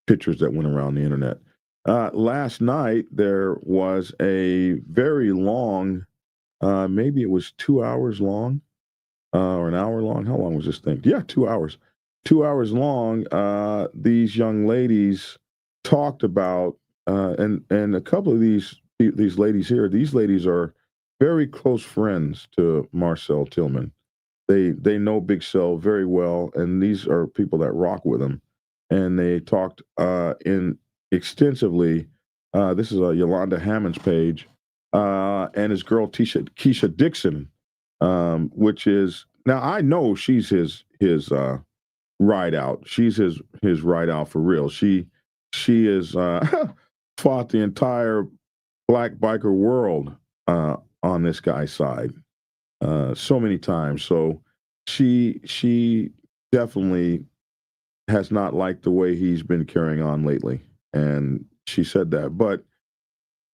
pictures that went around the internet. Last night there was a very long, maybe it was 2 hours long, or an hour long. How long was this thing? Yeah, 2 hours. 2 hours long. These young ladies talked about, and a couple of these ladies here. These ladies are very close friends to Marcel Tillman. They know Big Cell very well, and these are people that rock with him. And they talked extensively. This is Yolanda Hammond's page, and his girl Keisha Dixon, which is, now I know she's his ride out. She's his ride out for real. She is fought the entire black biker world on this guy's side so many times. So she definitely has not liked the way he's been carrying on lately. And she said that, but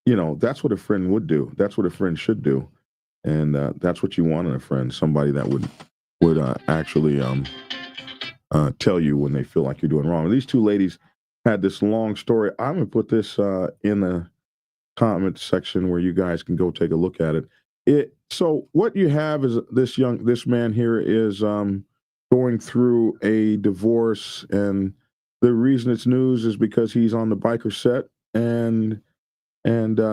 you know, that's what a friend would do. That's what a friend should do. And that's what you want in a friend, somebody that would actually tell you when they feel like you're doing wrong. These two ladies had this long story. I'm going to put this in the comment section where you guys can go take a look at it. So what you have is this man here is going through a divorce, and the reason it's news is because he's on the biker set, and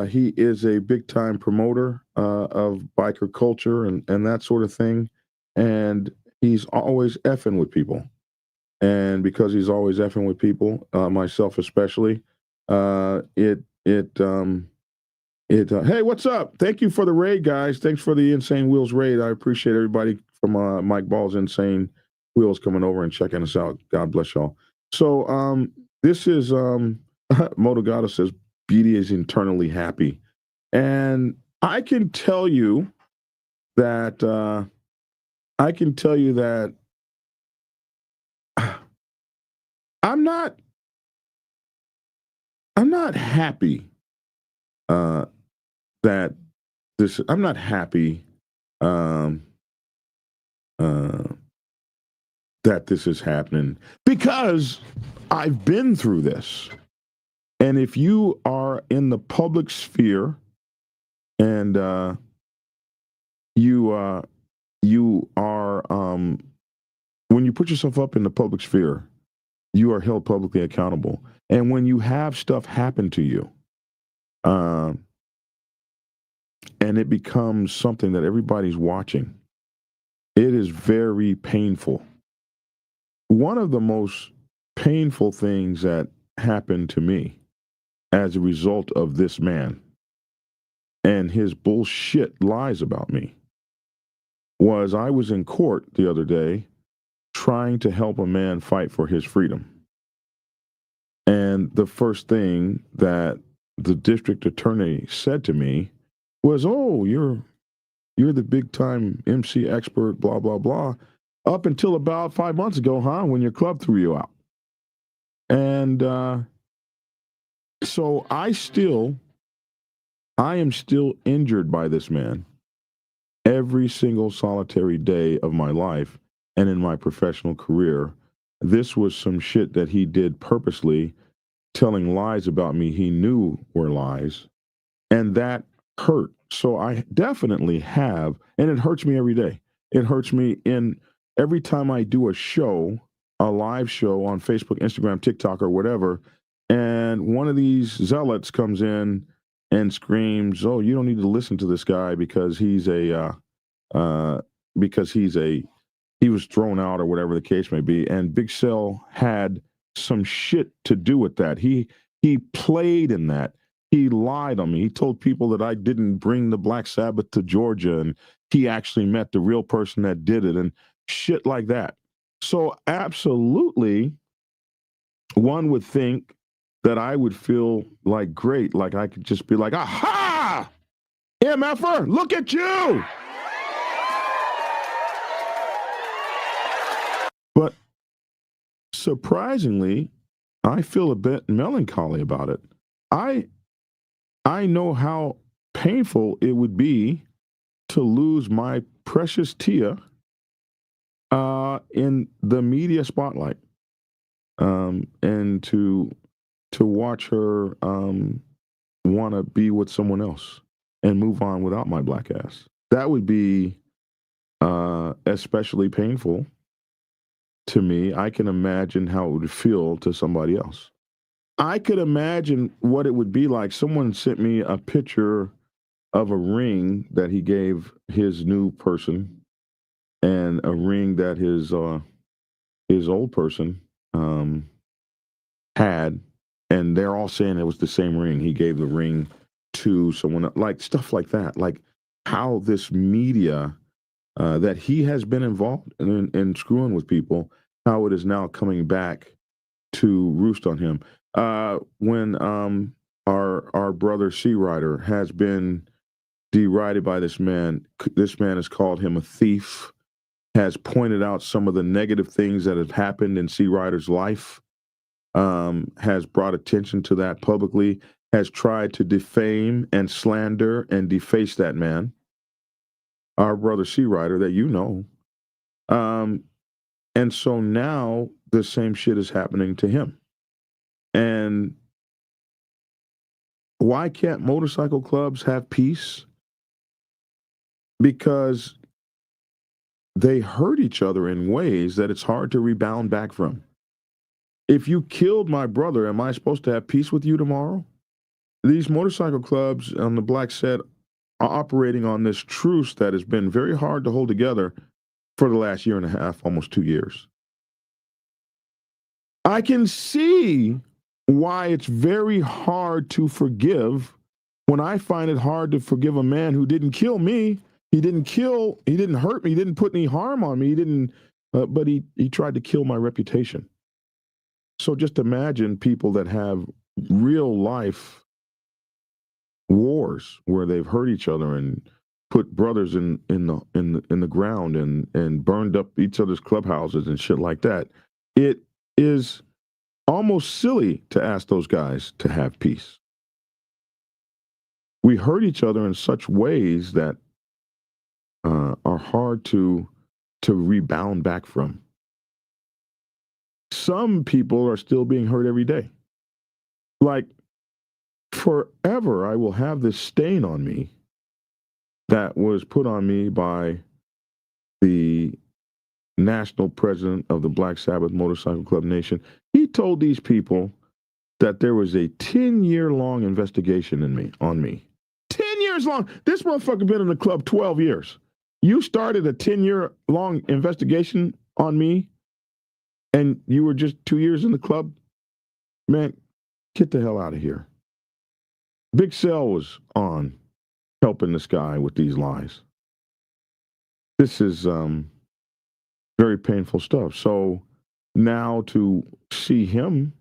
he is a big time promoter of biker culture and that sort of thing, and he's always effing with people. And because he's always effing with people, myself especially, hey, what's up? Thank you for the raid, guys. Thanks for the Insane Wheels raid. I appreciate everybody from Mike Ball's Insane Wheels coming over and checking us out. God bless y'all. So this is Motogata says Beatty is internally happy, and I can tell you that I'm not happy that this. I'm not happy that this is happening, because I've been through this. And if you are in the public sphere and you are when you put yourself up in the public sphere, you are held publicly accountable. And when you have stuff happen to you, and it becomes something that everybody's watching, it is very painful. One of the most painful things that happened to me as a result of this man and his bullshit lies about me was I was in court the other day trying to help a man fight for his freedom. And the first thing that the district attorney said to me was, "Oh, you're the big time MC expert, blah, blah, blah. Up until about 5 months ago, huh? When your club threw you out." And so I am still injured by this man every single solitary day of my life and in my professional career. This was some shit that he did purposely, telling lies about me he knew were lies, and that hurt. So I definitely have, and it hurts me every day. It hurts me in every time I do a show, a live show on Facebook, Instagram, TikTok, or whatever, and one of these zealots comes in and screams, "Oh, you don't need to listen to this guy because he was thrown out," or whatever the case may be. And Big Cell had some shit to do with that. He played in that. He lied on me. He told people that I didn't bring the Black Sabbath to Georgia, and he actually met the real person that did it, and shit like that. So absolutely, one would think that I would feel like great, like I could just be like, "Aha! MFer, look at you!" But surprisingly, I feel a bit melancholy about it. I know how painful it would be to lose my precious Tia in the media spotlight, and to watch her want to be with someone else and move on without my black ass. That would be especially painful to me. I can imagine how it would feel to somebody else. I could imagine what it would be like. Someone sent me a picture of a ring that he gave his new person and a ring that his old person had, and they're all saying it was the same ring. He gave the ring to someone else, like stuff like that. Like how this media that he has been involved in screwing with people, how it is now coming back to roost on him. When our brother C Rider has been derided by this man has called him a thief, has pointed out some of the negative things that have happened in C Rider's life, has brought attention to that publicly, has tried to defame and slander and deface that man, our brother C Rider that you know. And so now the same shit is happening to him. And why can't motorcycle clubs have peace? Because they hurt each other in ways that it's hard to rebound back from. If you killed my brother, am I supposed to have peace with you tomorrow? These motorcycle clubs on the black set are operating on this truce that has been very hard to hold together for the last year and a half, almost 2 years. I can see why it's very hard to forgive when I find it hard to forgive a man who didn't kill me. He didn't hurt me, he didn't put any harm on me, but he tried to kill my reputation. So just imagine people that have real life wars where they've hurt each other and put brothers in the ground and burned up each other's clubhouses and shit like that. It is almost silly to ask those guys to have peace. We hurt each other in such ways that are hard to rebound back from. Some people are still being hurt every day. Like, forever, I will have this stain on me that was put on me by the national president of the Black Sabbath Motorcycle Club Nation. He told these people that there was a 10-year-long investigation on me. 10 years long. This motherfucker been in the club 12 years. You started a 10-year-long investigation on me, and you were just 2 years in the club? Man, get the hell out of here. Big Cell was on helping this guy with these lies. This is very painful stuff. So now to see him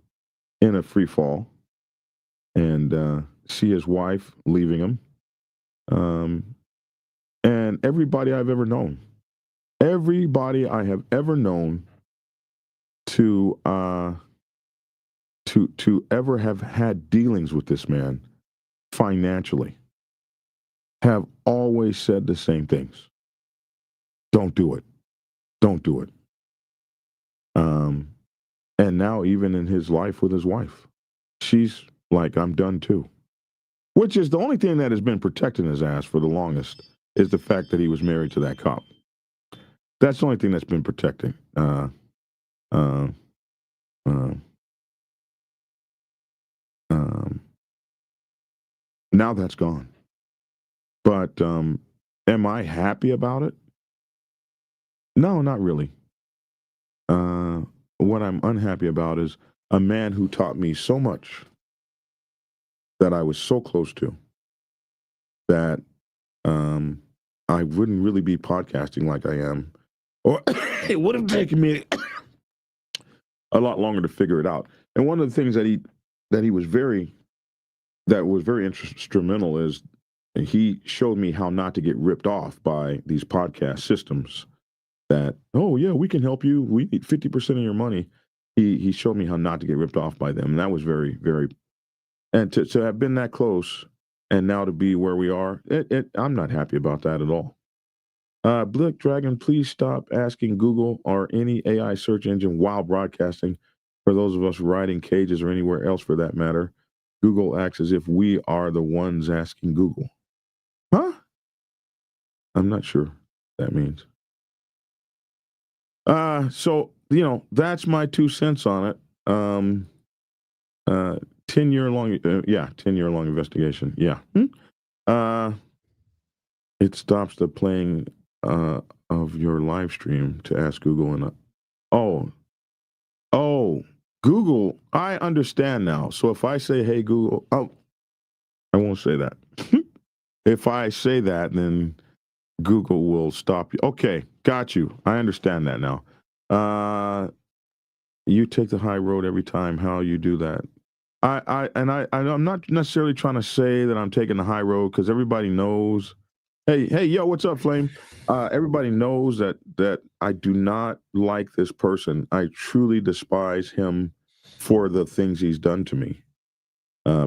in a free fall and see his wife leaving him, and everybody I've ever known to ever have had dealings with this man financially have always said the same things. Don't do it. Don't do it. And now even in his life with his wife, she's like, I'm done too. Which is the only thing that has been protecting his ass for the longest is the fact that he was married to that cop. That's the only thing that's been protecting. Now that's gone. But am I happy about it? No, not really. What I'm unhappy about is a man who taught me so much, that I was so close to, that I wouldn't really be podcasting like I am. Or it would have taken me a lot longer to figure it out. And one of the things that was very instrumental is he showed me how not to get ripped off by these podcast systems that, oh yeah, we can help you. We need 50% of your money. He showed me how not to get ripped off by them. And that was very, very, and to have been that close and now to be where we are, I'm not happy about that at all. Blick Dragon, please stop asking Google or any AI search engine while broadcasting. For those of us riding cages or anywhere else for that matter, Google acts as if we are the ones asking Google. Huh? I'm not sure what that means. So, that's my 2 cents on it. 10-year long, 10-year long investigation. Yeah. It stops the playing of your live stream to ask Google and Google, I understand now. So if I say, hey, Google, I won't say that. If I say that, then Google will stop you. Okay, got you. I understand that now. You take the high road every time. How you do that? I'm not necessarily trying to say that I'm taking the high road because everybody knows. Hey, yo, what's up, Flame? Everybody knows that I do not like this person. I truly despise him for the things he's done to me.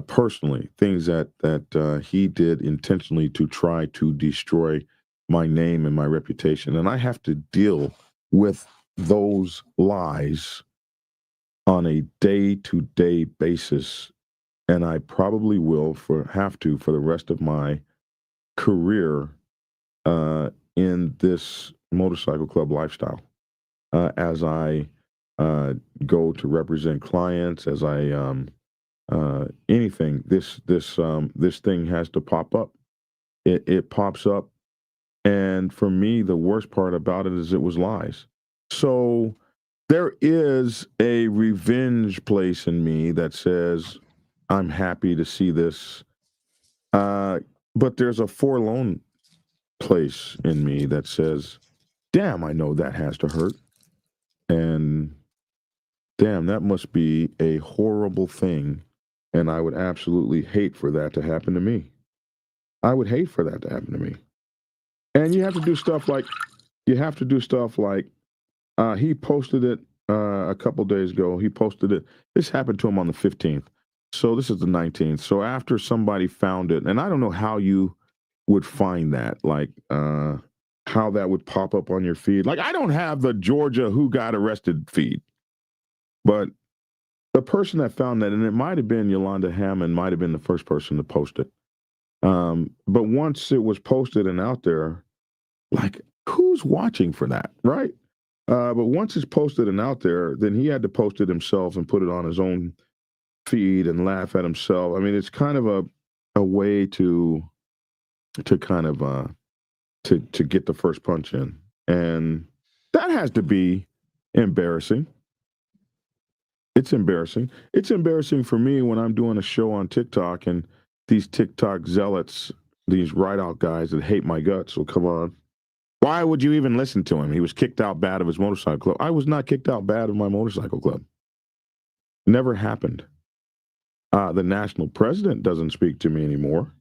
Personally, things that he did intentionally to try to destroy my name and my reputation. And I have to deal with those lies on a day-to-day basis. And I probably will have to for the rest of my career in this motorcycle club lifestyle. As I go to represent clients, as I anything, this thing has to pop up. It pops up, and for me, the worst part about it is it was lies. So there is a revenge place in me that says I'm happy to see this, but there's a forlorn place in me that says, damn, I know that has to hurt, and damn, that must be a horrible thing. And I would absolutely hate for that to happen to me. I would hate for that to happen to me. And you have to do stuff like, he posted it a couple days ago. He posted it. This happened to him on the 15th. So this is the 19th. So after somebody found it, and I don't know how you would find that, like how that would pop up on your feed. Like, I don't have the Georgia who got arrested feed, but the person that found that, and it might have been Yolanda Hammond, might have been the first person to post it. But once it was posted and out there, like, who's watching for that, right? But once it's posted and out there, then he had to post it himself and put it on his own feed and laugh at himself. I mean, it's kind of a way to kind of to get the first punch in, and that has to be embarrassing. It's embarrassing. It's embarrassing for me when I'm doing a show on TikTok and these TikTok zealots, these write-out guys that hate my guts will come on. Why would you even listen to him? He was kicked out bad of his motorcycle club. I was not kicked out bad of my motorcycle club. Never happened. The national president doesn't speak to me anymore.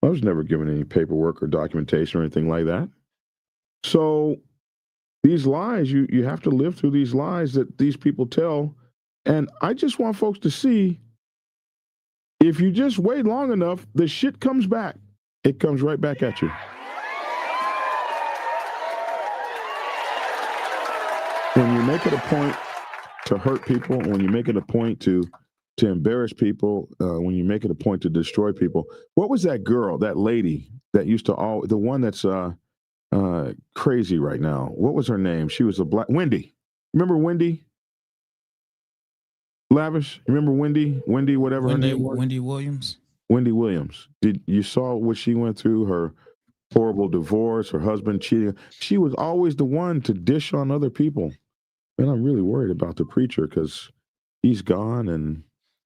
I was never given any paperwork or documentation or anything like that. So these lies, you have to live through these lies that these people tell. And I just want folks to see, if you just wait long enough, the shit comes back. It comes right back at you. When you make it a point to hurt people, when you make it a point to embarrass people, when you make it a point to destroy people. What was that girl, that lady that used to the one that's crazy right now? What was her name? She was a black Wendy. Remember Wendy? Lavish. Remember Wendy? Wendy, whatever her name was. Wendy Williams. Wendy Williams. Did you saw what she went through? Her horrible divorce, her husband cheating. She was always the one to dish on other people. And I'm really worried about the preacher because he's gone and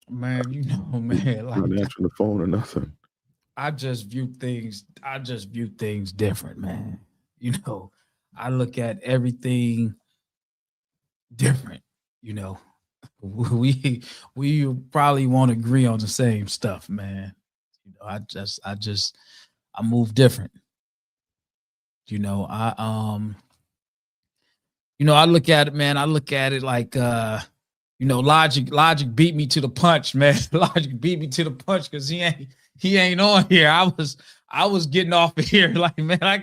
man, you know, man, like not answering the phone or nothing. I just view things different, man. You know, I look at everything different, you know. We probably won't agree on the same stuff, man. You know, I move different. You know, I look at it, man. I look at it like you know, Logic beat me to the punch, man. Logic beat me to the punch because he ain't on here. I was getting off of here like, man, I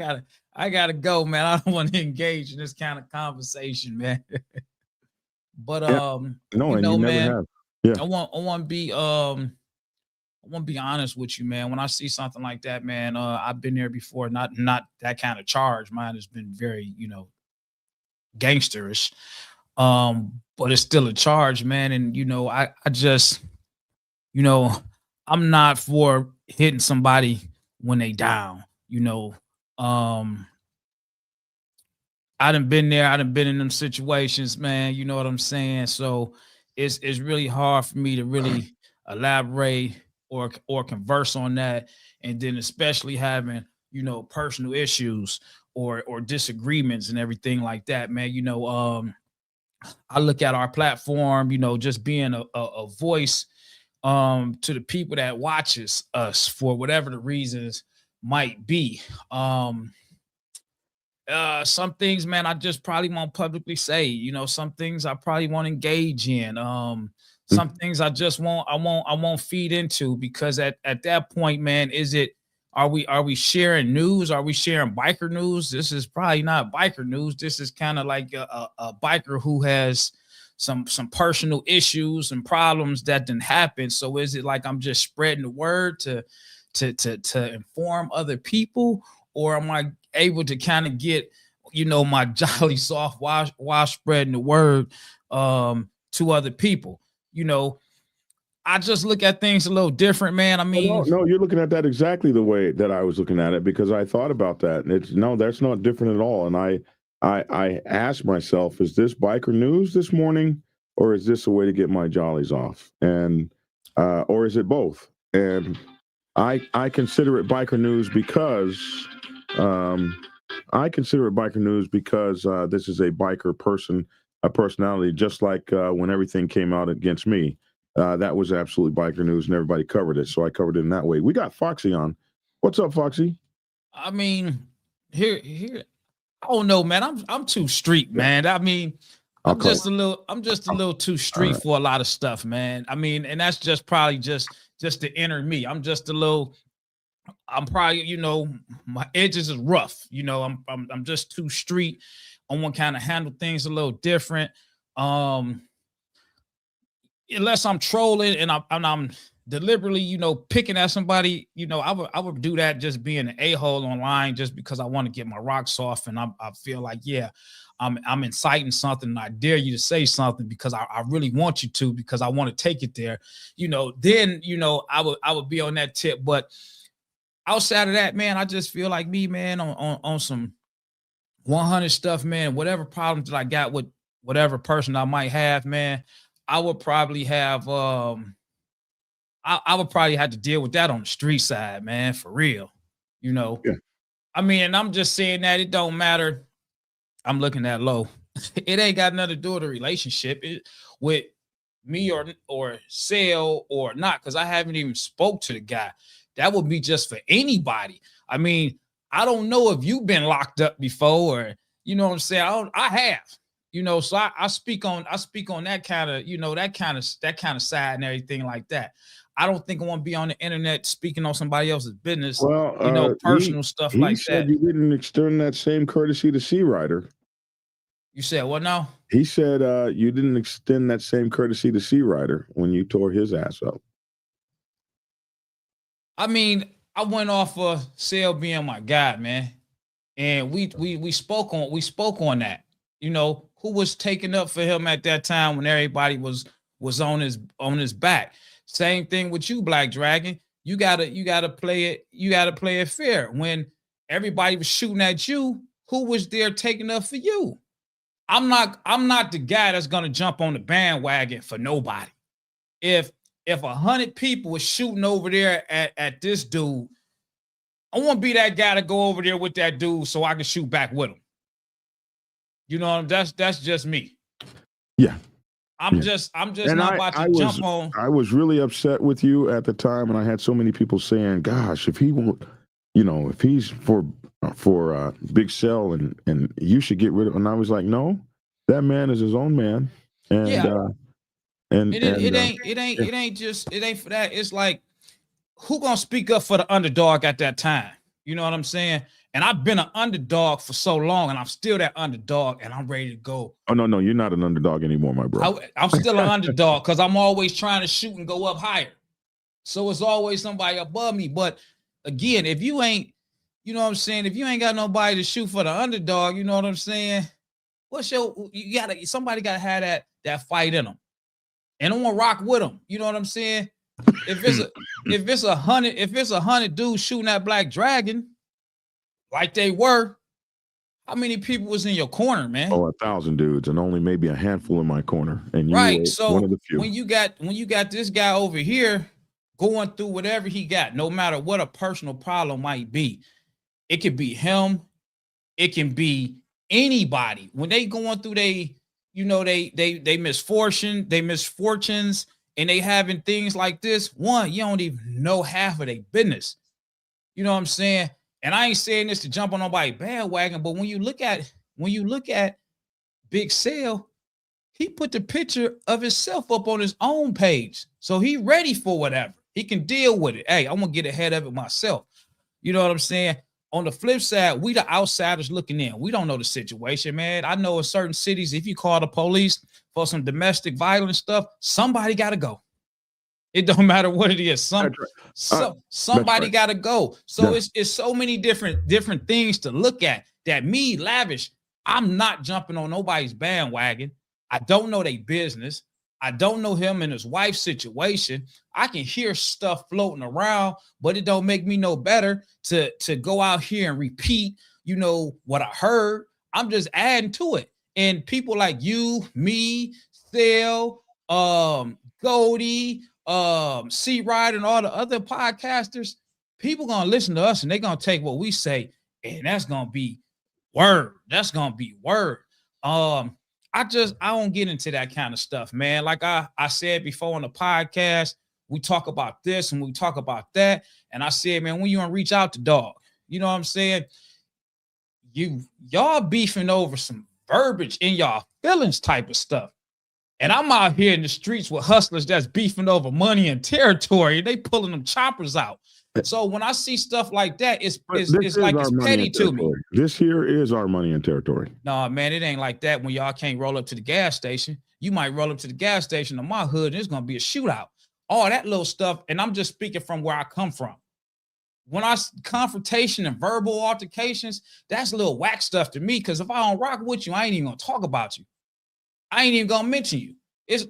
gotta go, man. I don't want to engage in this kind of conversation, man. But no, you and know, you never man, have. Yeah. I want to be honest with you, man. When I see something like that, man, I've been there before. Not that kind of charge. Mine has been very, you know, gangsterish. But it's still a charge, man. And you know, I just, you know, I'm not for hitting somebody when they down, you know. I done been there, I done been in them situations, man. You know what I'm saying? So it's really hard for me to really elaborate or converse on that. And then especially having, you know, personal issues or disagreements and everything like that, man. You know, I look at our platform, you know, just being a voice to the people that watches us for whatever the reasons might be. Some things, man, I just probably won't publicly say. You know, some things I probably won't engage in. Some things I just won't feed into, because at that point, man, are we sharing news? Are we sharing biker news? This is probably not biker news. This is kind of like a biker who has some personal issues and problems that didn't happen. So is it like I'm just spreading the word to inform other people, or am I able to kind of get, you know, my jolly soft while spreading the word to other people? You know, I just look at things a little different, man. I mean, no, you're looking at that exactly the way that I was looking at it, because I thought about that. And that's not different at all. And I asked myself, is this biker news this morning, or is this a way to get my jollies off? And or is it both? And I consider it biker news because this is a biker personality, just like when everything came out against me. That was absolutely biker news and everybody covered it. So I covered it in that way. We got Foxy on. What's up, Foxy? I mean, here, I don't know, man. I'm too street, man. I mean, I'm just a little too street for a lot of stuff, man. I mean, and that's just probably just the inner me. I'm probably, you know, my edges is rough. You know, I'm just too street. I want to kind of handle things a little different. Unless I'm trolling and I'm deliberately, you know, picking at somebody, you know, I would do that just being an a-hole online, just because I want to get my rocks off, and I feel like, yeah, I'm inciting something, and I dare you to say something because I really want you to, because I want to take it there, then I would be on that tip. But outside of that, man, I just feel like me, man, on some 100 stuff, man. Whatever problems that I got with whatever person I might have, man, I would probably have I would probably have to deal with that on the street side, man, for real. Yeah. I mean, and I'm just saying that it don't matter. I'm looking at low. It ain't got nothing to do with a relationship with me or sale or not, because I haven't even spoke to the guy. That would be just for anybody. I mean, I don't know if you've been locked up before, or you know what I'm saying. I have, so I speak on that kind of, that kind of side and everything like that. I don't think I want to be on the internet speaking on somebody else's business, personal stuff like that. He said you didn't extend that same courtesy to C Rider. You said what now? He said you didn't extend that same courtesy to C Rider when you tore his ass up. I mean, I went off of Sale being my guy, man, and we spoke on that. Who was taking up for him at that time when everybody was on his back. Same thing with you, Black Dragon. You gotta play it. You gotta play it fair. When everybody was shooting at you, who was there taking up for you? I'm not the guy that's gonna jump on the bandwagon for nobody. If 100 people was shooting over there at this dude, I want to be that guy to go over there with that dude so I can shoot back with him. That's just me. Yeah. I'm just and not about to jump on. I was really upset with you at the time, and I had so many people saying, "Gosh, if he won't, if he's for Big Cell, and you should get rid of." And I was like, "No, that man is his own man." And it ain't for that. It's like, who gonna speak up for the underdog at that time? You know what I'm saying? And I've been an underdog for so long, and I'm still that underdog, and I'm ready to go. Oh, no, you're not an underdog anymore, my bro. I'm still an underdog because I'm always trying to shoot and go up higher. So it's always somebody above me. But again, if you ain't, you know what I'm saying, if you ain't got nobody to shoot for the underdog, you know what I'm saying, somebody gotta have that fight in them. And I want to rock with them. You know what I'm saying? If it's 100 dudes shooting at Black Dragon, like they were, how many people was in your corner, man? Oh, 1,000 dudes, and only maybe a handful in my corner. And you right, were so one of the few. when you got this guy over here going through whatever he got, no matter what a personal problem might be, it could be him, it can be anybody. When they going through they misfortunes, and they having things like this, you don't even know half of their business. You know what I'm saying? And I ain't saying this to jump on nobody's bandwagon, but when you look at Big Sale, he put the picture of himself up on his own page. So he ready for whatever. He can deal with it. Hey, I'm gonna get ahead of it myself. You know what I'm saying? On the flip side, we the outsiders looking in. We don't know the situation, man. I know in certain cities, if you call the police for some domestic violence stuff, somebody got to go. It don't matter what it is. Somebody got to go. So it's so many different things to look at that me, Lavish, I'm not jumping on nobody's bandwagon. I don't know their business. I don't know him and his wife's situation. I can hear stuff floating around, but it don't make me no better to go out here and repeat, what I heard. I'm just adding to it. And people like you, me, Sale, Goldie, C Ride, and all the other podcasters, people gonna listen to us and they're gonna take what we say, and that's gonna be word. That's gonna be word. I don't get into that kind of stuff, man. Like I said before on the podcast, we talk about this and we talk about that. And I said, man, when you want to reach out to dog, you know what I'm saying? Y'all beefing over some verbiage in y'all feelings type of stuff. And I'm out here in the streets with hustlers that's beefing over money and territory. They pulling them choppers out. So when I see stuff like that, it's like it's petty to me. This here is our money and territory. No, man, it ain't like that when y'all can't roll up to the gas station. You might roll up to the gas station in my hood, and it's going to be a shootout. All that little stuff, and I'm just speaking from where I come from. confrontation and verbal altercations, that's a little whack stuff to me. Because if I don't rock with you, I ain't even gonna talk about you. I ain't even gonna mention you.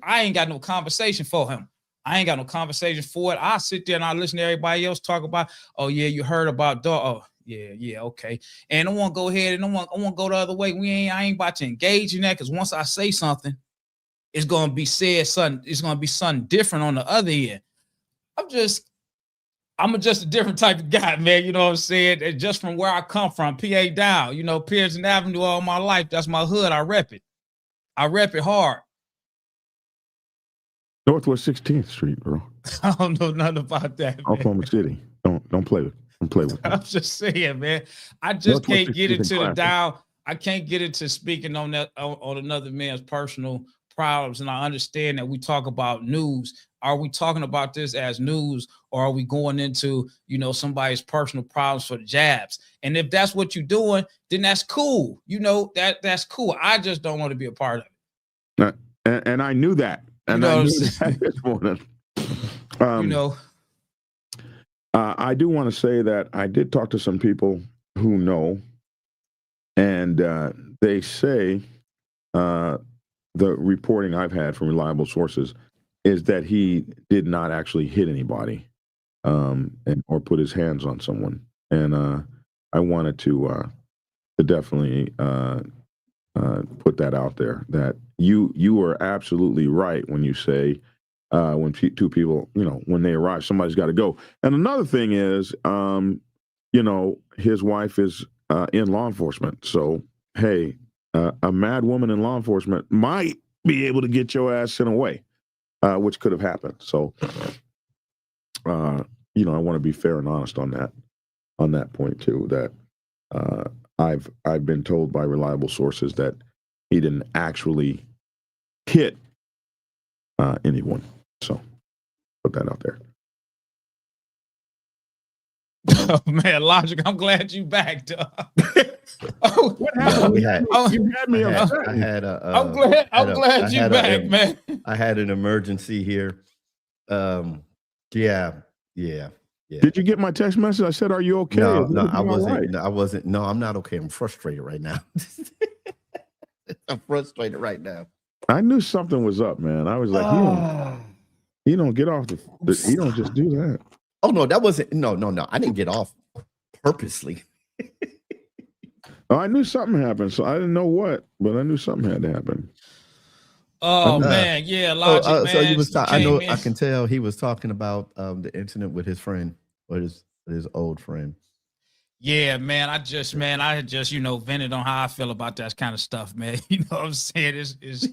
I ain't got no conversation for him. I ain't got no conversation for it. I sit there and I listen to everybody else talk about, oh yeah, you heard about dog. Oh yeah, okay. And I want to go ahead and I want to go the other way. I ain't about to engage in that, because once I say something, it's gonna be said something. It's gonna be something different on the other end. I'm just a different type of guy, man. You know what I'm saying? And just from where I come from, PA down, Pearson Avenue all my life. That's my hood. I rep it. I rep it hard. Northwest 16th Street, bro. I don't know nothing about that, man. Oklahoma City. Don't play with. Don't play with. I'm just saying, man. I just can't get into the down. I can't get into speaking on that on another man's personal problems. And I understand that we talk about news. Are we talking about this as news, or are we going into, somebody's personal problems for the jabs? And if that's what you're doing, then that's cool. That's cool. I just don't want to be a part of it. And I knew that. And I knew that this morning. I do want to say that I did talk to some people who know, and they say the reporting I've had from reliable sources is that he did not actually hit anybody or put his hands on someone. And I wanted to definitely put that out there, that you are absolutely right when you say when two people, when they arrive, somebody's got to go. And another thing is, his wife is in law enforcement. So, hey, a mad woman in law enforcement might be able to get your ass sent away, which could have happened. So, I want to be fair and honest on that point too, that I've been told by reliable sources that he didn't actually hit anyone. So put that out there. Oh man, Logic, I'm glad you back, dog. Oh, what happened? You had me. I'm glad you back, man. I had an emergency here. Yeah. Did you get my text message? I said, "Are you okay?" No, I wasn't. Right? No, I wasn't. No, I'm not okay. I'm frustrated right now. I'm frustrated right now. I knew something was up, man. I was like, he don't get off he don't just do that. Oh no, that wasn't. No. I didn't get off purposely. Oh, I knew something happened, so I didn't know what, but I knew something had to happen. Oh man, yeah, Logic, man. So you was I know. I can tell he was talking about the incident with his friend, or his old friend. Yeah, man. I just vented on how I feel about that kind of stuff, man. You know what I'm saying? It's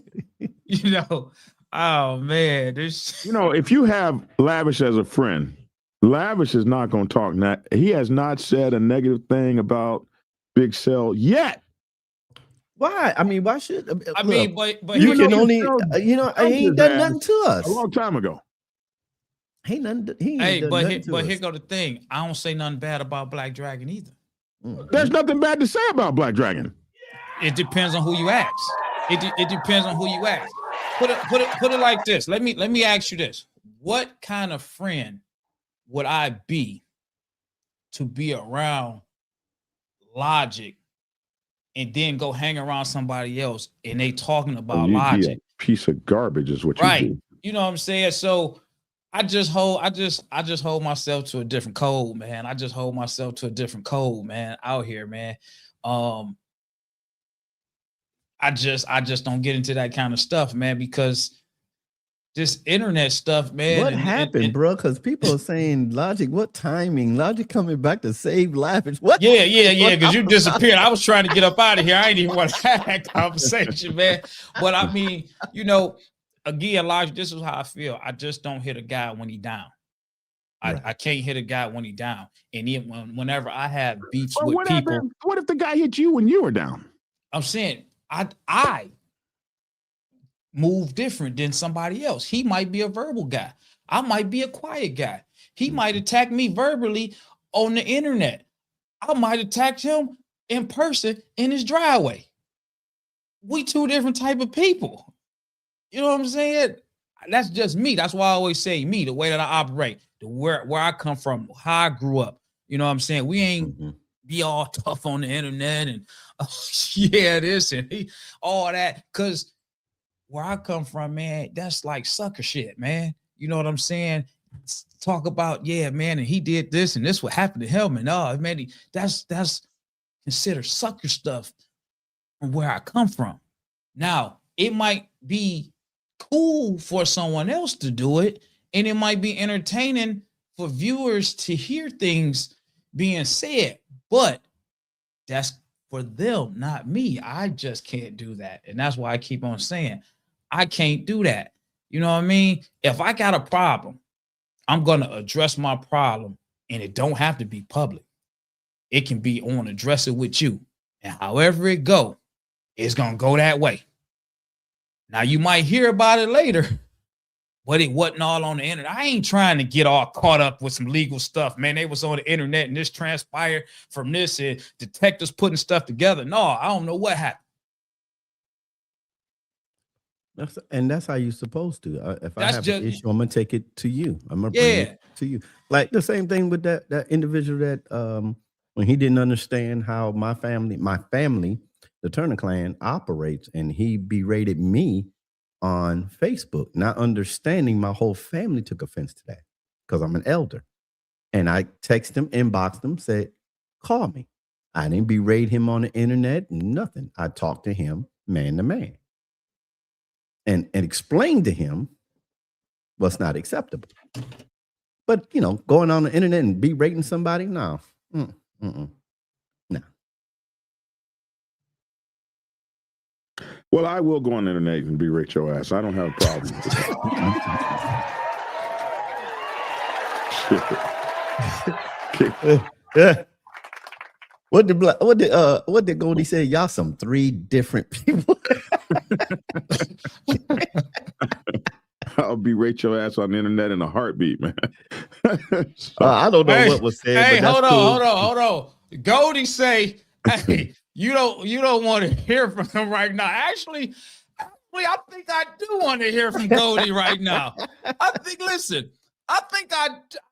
oh man, this. If you have Lavish as a friend, Lavish is not going to talk. He has not said a negative thing about Big Cell yet. Why? I mean, why should? I mean, but you can only, he ain't done nothing to us a long time ago. Ain't nothing. But here go the thing. I don't say nothing bad about Black Dragon either. There's nothing bad to say about Black Dragon. It depends on who you ask. It depends on who you ask. Put it like this. Let me ask you this. What kind of friend would I be to be around Logic and then go hang around somebody else and they talking about Logic? A piece of garbage is what you do. You know what I'm saying? So I just hold myself to a different code, man. I just hold myself to a different code, man, out here, man. I just don't get into that kind of stuff, man, because this internet stuff, man. What happened, bro? Because people are saying, Logic, what timing? Logic coming back to save Lavish. What? Yeah, because you disappeared. I was trying to get up out of here. I ain't even want to have that conversation, man. But I mean, again, Logic, this is how I feel. I just don't hit a guy when he down. I can't hit a guy when he down. And even whenever I have beefs with people. What if the guy hit you when you were down? I'm saying I move different than somebody else. He might be a verbal guy. I might be a quiet guy. He might attack me verbally on the internet. I might attack him in person in his driveway. We two different type of people. You know what I'm saying? That's just me. That's why I always say me, the way that I operate, where I come from, how I grew up. You know what I'm saying? We ain't be all tough on the internet and yeah, this and all that. Cause where I come from, man, that's like sucker shit, man. You know what I'm saying? Talk about, yeah, man, and he did this and this what happened to him. And man, that's considered sucker stuff from where I come from. Now, it might be cool for someone else to do it, and it might be entertaining for viewers to hear things being said, but that's for them, not me. I just can't do that. And that's why I keep on saying I can't do that. You know what I mean? If I got a problem, I'm going to address my problem, and it don't have to be public. It can be on address it with you. And however it go, it's going to go that way. Now, you might hear about it later, but it wasn't all on the internet. I ain't trying to get all caught up with some legal stuff, man. They was on the internet and this transpired from this and detectives putting stuff together. No, I don't know what happened. That's how you're supposed to. If I have an issue, I'm gonna take it to you. I'm gonna bring it to you. Like the same thing with that individual that when he didn't understand how my family, the Turner clan operates, and he berated me on Facebook, not understanding my whole family took offense to that because I'm an elder. And I texted him, inboxed him, said, call me. I didn't berate him on the internet, nothing. I talked to him man to man. And explain to him what's not acceptable. But, you know, going on the internet and berating somebody, no. No. Well, I will go on the internet and berate your ass. I don't have a problem with that. What did Goldie say? Y'all some 3 different people. I'll berate your ass on the internet in a heartbeat, man. I don't know what was said. Hey, but hold on. Goldie say, hey, you don't want to hear from him right now. Actually, I think I do want to hear from Goldie right now. I think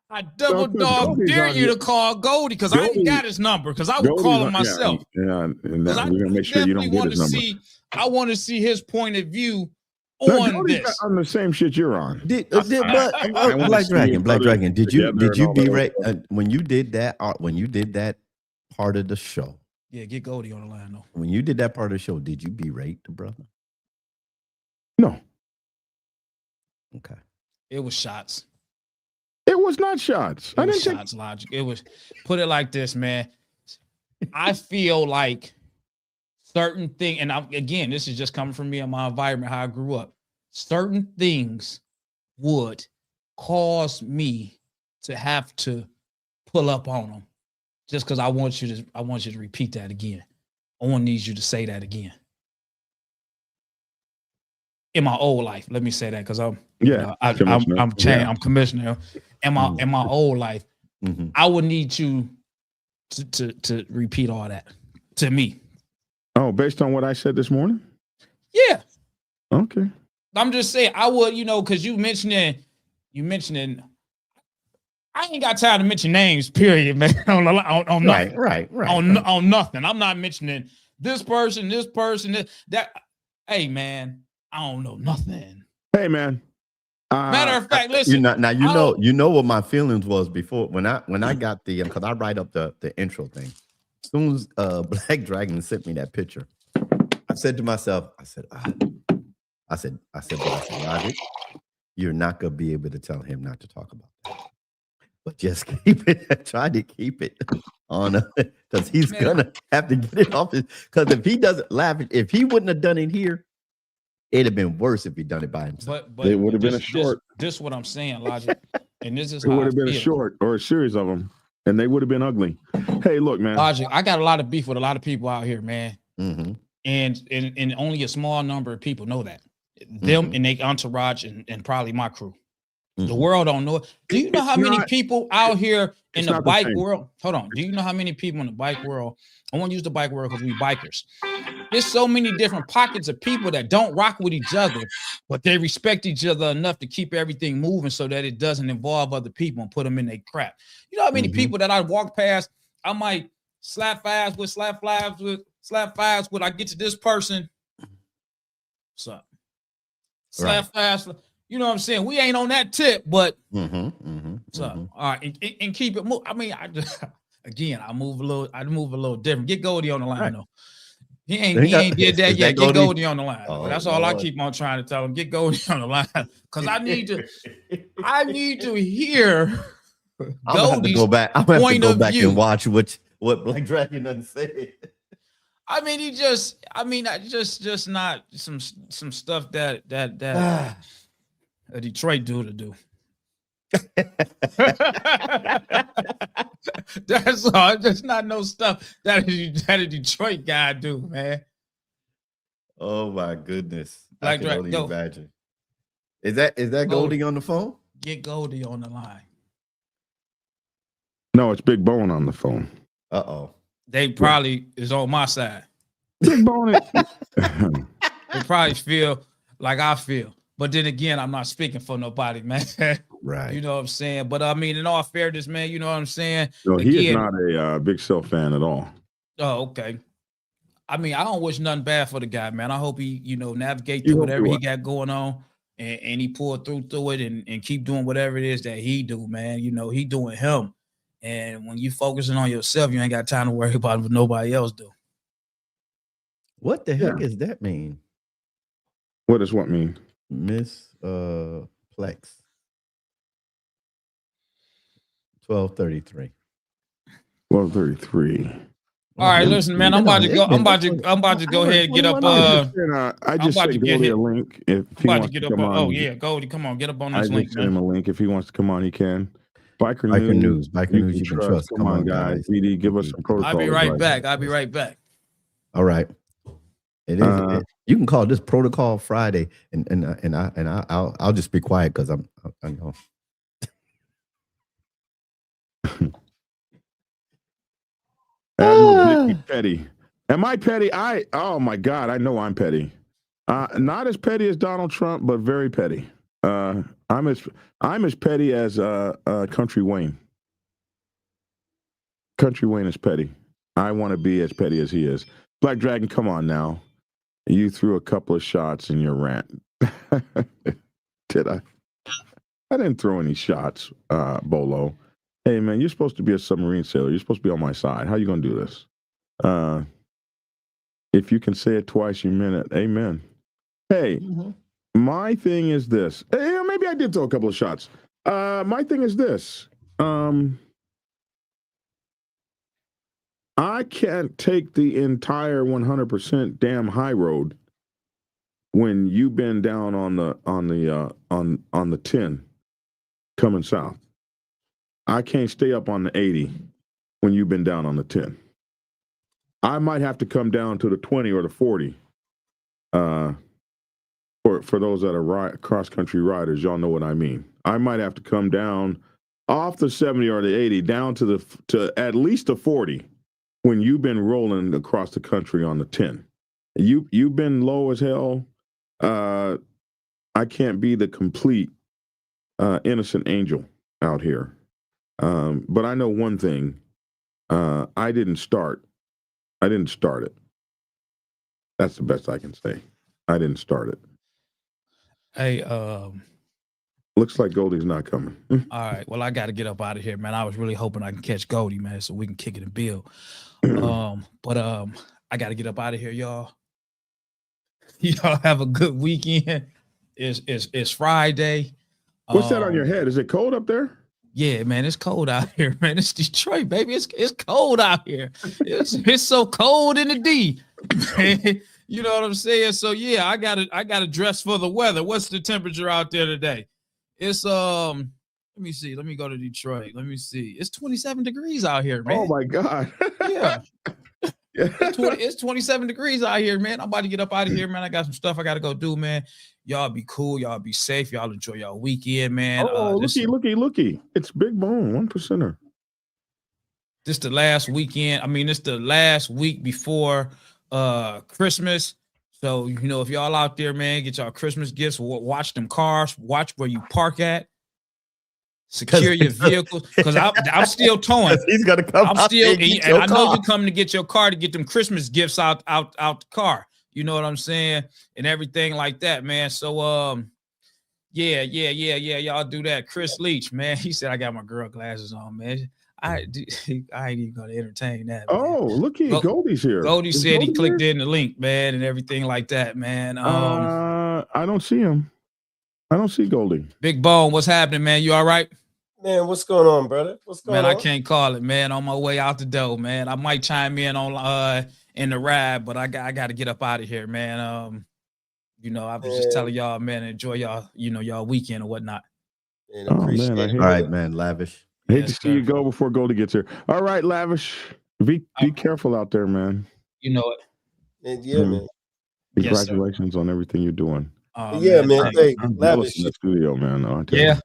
I double dog dare you to call Goldie because I ain't got his number because I would call him myself. Yeah, and we're gonna make sure you don't get his number. I want to see his point of view on this. On the same shit you're on. Black Dragon, did you berate when you did that part of the show? Yeah, get Goldie on the line though. When you did that part of the show, did you berate the brother? No. Okay. It was shots. It was not shots. I didn't shots, Logic. It was, put it like this, man. I feel like certain things, and again, this is just coming from me and my environment, how I grew up. Certain things would cause me to have to pull up on them, just because I want you to repeat that again. I want need you to say that again. In my old life, let me say that because I'm commissioner. In my old life, I would need you to repeat all that to me. Oh, based on what I said this morning? Yeah. Okay. I'm just saying I would, because you mentioning I ain't got time to mention names, period, man. On nothing. Right. On nothing. I'm not mentioning this person, that. Hey, man, I don't know nothing. Hey, man. Matter of fact, listen. You know what my feelings was before when I got the because I write up the intro thing. As soon as Black Dragon sent me that picture, I said to myself, Logic, you're not gonna be able to tell him not to talk about that. But just keep it. Try to keep it on because he's gonna have to get it off his. Because if he doesn't laugh, if he wouldn't have done it here, it'd have been worse if he'd done it by himself. But it would have been a short. This is what I'm saying, Logic, and this is it would have been a short or a series of them, and they would have been ugly. Hey, look, man. Logic, I got a lot of beef with a lot of people out here, man, and only a small number of people know that. Them and their entourage and probably my crew. The world don't know it. Do you know how many people out here in the bike world? Hold on. Do you know how many people in the bike world? I want to use the bike world because we bikers. There's so many different pockets of people that don't rock with each other, but they respect each other enough to keep everything moving so that it doesn't involve other people and put them in their crap. You know how many people that I walk past, I might slap fives with, I get to this person. What's up? Slap fives. You know what I'm saying? We ain't on that tip, but what's up? All right, and keep it move. I mean, I move a little different. Get Goldie on the line though. He ain't did that yet. Get Goldie on the line. That's all I keep on trying to tell him. Get Goldie on the line because I need to hear Goldie's point of view. I'm gonna have to go back and watch what Black Dragon doesn't say. I mean, just not some stuff that a Detroit dude to do. That's all. Just not no stuff that a Detroit guy do, man. Oh my goodness! Like, I can only imagine. Is that Goldie on the phone? Get Goldie on the line. No, it's Big Bone on the phone. They probably is on my side. Big Bone. They probably feel like I feel. But then again, I'm not speaking for nobody, man. Right. You know what I'm saying? But I mean, in all fairness, man, you know what I'm saying? No, he is not a Big Self fan at all. Oh, okay. I mean, I don't wish nothing bad for the guy, man. I hope he, navigate through whatever he got going on and he pull through it and keep doing whatever it is that he do, man. He doing him. And when you focusing on yourself, you ain't got time to worry about what nobody else do. What the heck does that mean? What does what mean? Miss Plex 1233. 1233. All right, listen, man. I'm about to go ahead and get up. I just sent Goldie a link. If he wants to come on. Oh yeah, Goldie, come on, get up on this link, man. I sent him a link. If he wants to come on, he can. Biker News. You can trust. Come on, guys. BD, give us some protocol. I'll be right back. All right. It is. You can call this Protocol Friday, and I'll just be quiet because I know. Admiral Dicky Petty. Am I petty? Oh my God, I know I'm petty. Not as petty as Donald Trump, but very petty. I'm as petty as Country Wayne. Country Wayne is petty. I want to be as petty as he is. Black Dragon, come on now. You threw a couple of shots in your rant. Did I? I didn't throw any shots, Bolo. Hey, man, you're supposed to be a submarine sailor. You're supposed to be on my side. How you going to do this? If you can say it twice, you meant it. Amen. Hey, my thing is this. Hey, maybe I did throw a couple of shots. My thing is this. I can't take the entire 100% damn high road when you've been down on the 10 coming south. I can't stay up on the 80 when you've been down on the 10. I might have to come down to the 20 or the 40. For those that are cross-country riders, y'all know what I mean. I might have to come down off the 70 or the 80 down to at least the 40 when you've been rolling across the country on the 10. You've been low as hell. I can't be the complete innocent angel out here. But I know one thing. I didn't start it. That's the best I can say. I didn't start it. Hey, looks like Goldie's not coming. All right. Well, I got to get up out of here, man. I was really hoping I can catch Goldie, man, so we can kick it and build. But I got to get up out of here, y'all. Y'all have a good weekend. It's Friday. What's that on your head? Is it cold up there? Yeah, man, it's cold out here, man. It's Detroit, baby. It's cold out here. It's so cold in the D. You know what I'm saying? So yeah, I gotta dress for the weather. What's the temperature out there today? It's let me see. Let me go to Detroit. Let me see. It's 27 degrees out here, man. Oh my God. Yeah. It's 27 degrees out here, man. I'm about to get up out of here, man. I got some stuff I got to go do, man. Y'all be cool. Y'all be safe. Y'all enjoy y'all weekend, man. Looky. It's Big Bone, 1%er. This the last weekend. I mean, it's the last week before Christmas. So, you know, if y'all out there, man, get y'all Christmas gifts, watch them cars, watch where you park at, secure your vehicles. Because I'm still towing. He's gonna come. I'm still, and I know you coming to get your car to get them Christmas gifts out the car. You know what I'm saying? And everything like that, man. So yeah. Y'all do that. Chris Leach, man. He said I got my girl glasses on, man. I ain't even gonna entertain that. Man. Oh, look here, Goldie's here. Goldie said he clicked in the link, man, and everything like that, man. I don't see him. I don't see Goldie. Big Bone, what's happening, man? You all right? Man, what's going on, brother? What's going on? Man, I can't call it, man. On my way out the door, man. I might chime in on in the ride, but I got to get up out of here, man. You know, I was just telling y'all, man, enjoy y'all, you know, y'all weekend or whatnot. Man, appreciate it. All right, man, Lavish. Hate to see you go before Goldie gets here. All right, Lavish. Be careful out there, man. You know it. And yeah, man. Congratulations on everything you're doing. Yeah, man. Hey, I'm Lavish. in the studio, man. Yeah.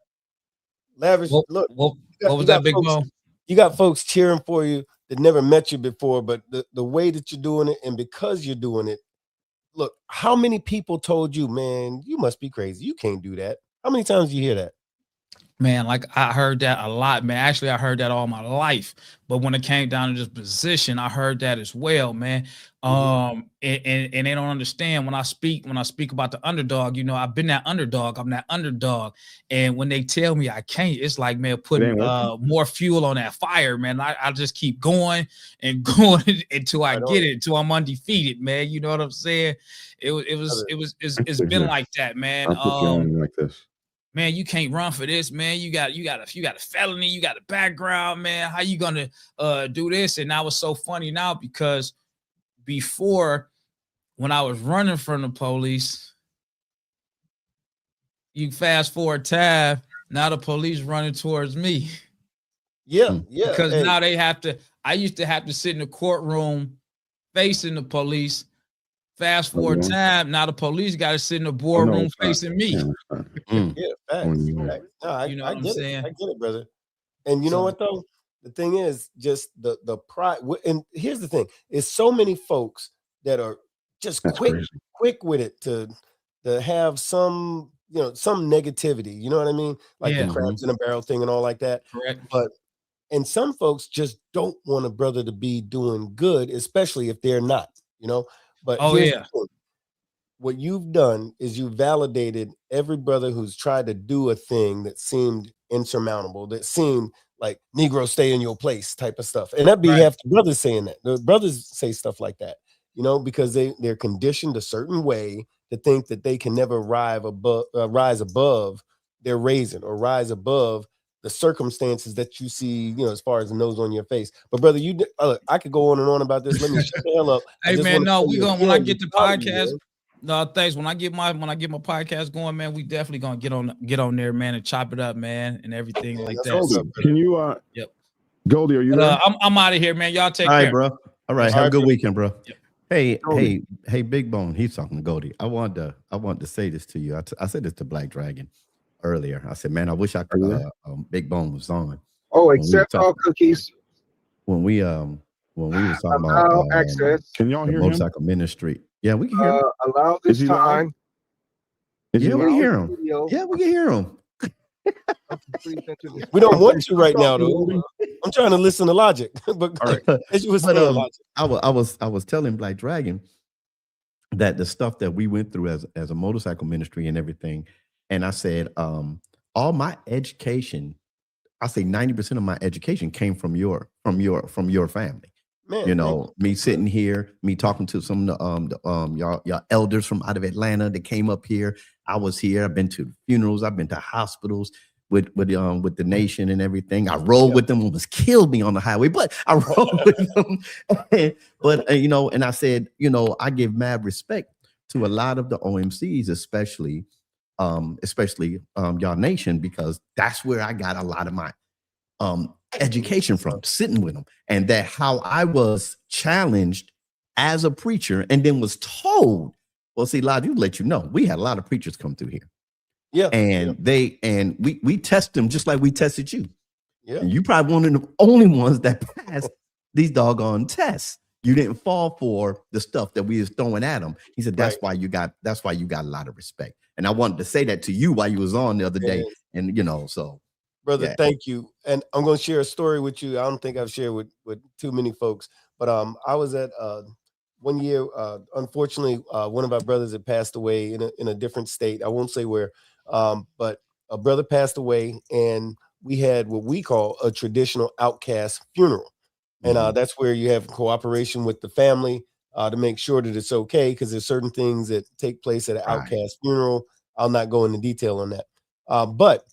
Lavish, What look. what was that, Big Bone? You got folks cheering for you that never met you before, but the way that you're doing it and because you're doing it, look, how many people told you, man, you must be crazy. You can't do that. How many times do you hear that? Man, like I heard that a lot, man. Actually, I heard that all my life. But when it came down to this position, I heard that as well, man. And they don't understand when I speak about the underdog, you know, I've been that underdog. I'm that underdog. And when they tell me I can't, it's like, man, putting more fuel on that fire, man. I just keep going and going until I get it, until I'm undefeated, man. You know what I'm saying? It's been like that, man. Like this. Man, you can't run for this, man. You got a felony, you got a background, man. How you gonna do this? And that was so funny now because before, when I was running from the police, you fast forward time, now the police running towards me. Yeah. Because now I used to have to sit in the courtroom facing the police. Fast forward time, now the police got to sit in the boardroom facing me. Yeah, facts. No, I You know what I'm saying? I get it, brother. And you know what though? The thing is just the pride. And here's the thing: is so many folks that are just quick with it to have some, you know, some negativity. You know what I mean? Like the crabs in a barrel thing and all like that. Correct. And some folks just don't want a brother to be doing good, especially if they're not. You know. But what you've done is you validated every brother who's tried to do a thing that seemed insurmountable, that seemed like Negro stay in your place type of stuff. And that'd be half the brothers saying that. The brothers say stuff like that, you know, because they're conditioned a certain way to think that they can never rise above their raising or rise above the circumstances that you see, you know, as far as the nose on your face. But brother, I could go on and on about this. Let me shut the hell up. Hey man, no, we gonna when I get the podcast. No, thanks. When I get my podcast going, man, we definitely gonna get on there, man, and chop it up, man, and everything like that. Can you Goldie, are you there? I'm out of here, man. Y'all take care. All right, bro. All right, have a good weekend, bro. Yep. Hey, Big Bone. He's talking to Goldie. I want to say this to you. I said this to Black Dragon earlier. I said, man, I wish I could. Big Bone was on. Oh, accept all cookies. When we was talking about access. Can y'all hear motorcycle ministry? Yeah, we can hear him. Allow this time. Yeah, we can hear him. Yeah, we can hear him. We don't want to right now, though. I'm trying to listen to Logic, but as you was Logic. I was telling Black Dragon that the stuff that we went through as a motorcycle ministry and everything. And I said, all my education, I say 90% of my education came from your family. Man, you know, me sitting here, me talking to some of y'all elders from out of Atlanta that came up here. I was here. I've been to funerals. I've been to hospitals with the nation and everything. I rode with them. Almost killed me on the highway, but I rode with them. But you know, and I said, you know, I give mad respect to a lot of the OMCs, especially y'all nation, because that's where I got a lot of my education from, sitting with them. And that how I was challenged as a preacher and then was told, well, see, Lodge, you let you know, we had a lot of preachers come through here. Yeah. And we test them just like we tested you. Yeah. And you probably one of the only ones that passed these doggone tests. You didn't fall for the stuff that we was throwing at them. He said, that's why you got a lot of respect. And I wanted to say that to you while you was on the other day. And so brother, thank you. And I'm going to share a story with you. I don't think I've shared with too many folks, but I was at one year, unfortunately, one of our brothers had passed away in a different state. I won't say where, but a brother passed away, and we had what we call a traditional outcast funeral. And that's where you have cooperation with the family to make sure that it's okay, because there's certain things that take place at an outcast funeral. I'll not go into detail on that. But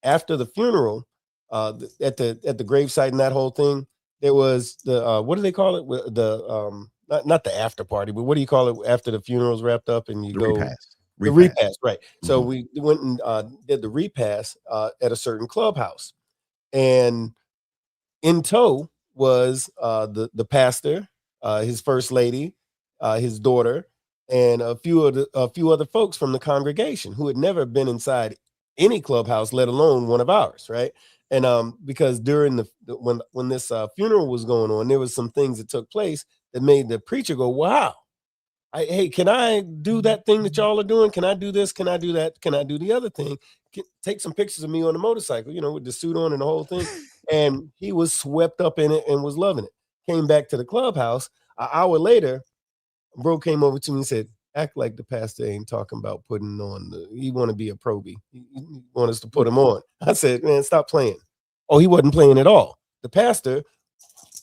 after the funeral, at the gravesite and that whole thing, there was the what do they call it? The not the after party, but what do you call it after the funeral's wrapped up and you go repast. The repast, right? So we went and did the repast at a certain clubhouse, and in tow was the pastor, his first lady, his daughter, and a few other folks from the congregation who had never been inside any clubhouse, let alone one of ours, right? And because during when this funeral was going on, there was some things that took place that made the preacher go, "Wow, hey, can I do that thing that y'all are doing? Can I do this? Can I do that? Can I do the other thing? Take some pictures of me on the motorcycle, with the suit on and the whole thing." And he was swept up in it and was loving it. Came back to the clubhouse. An hour later, bro came over to me and said, "Act like the pastor ain't talking about putting on he want to be a probie. He want us to put him on." I said, "Man, stop playing." Oh, he wasn't playing at all. The pastor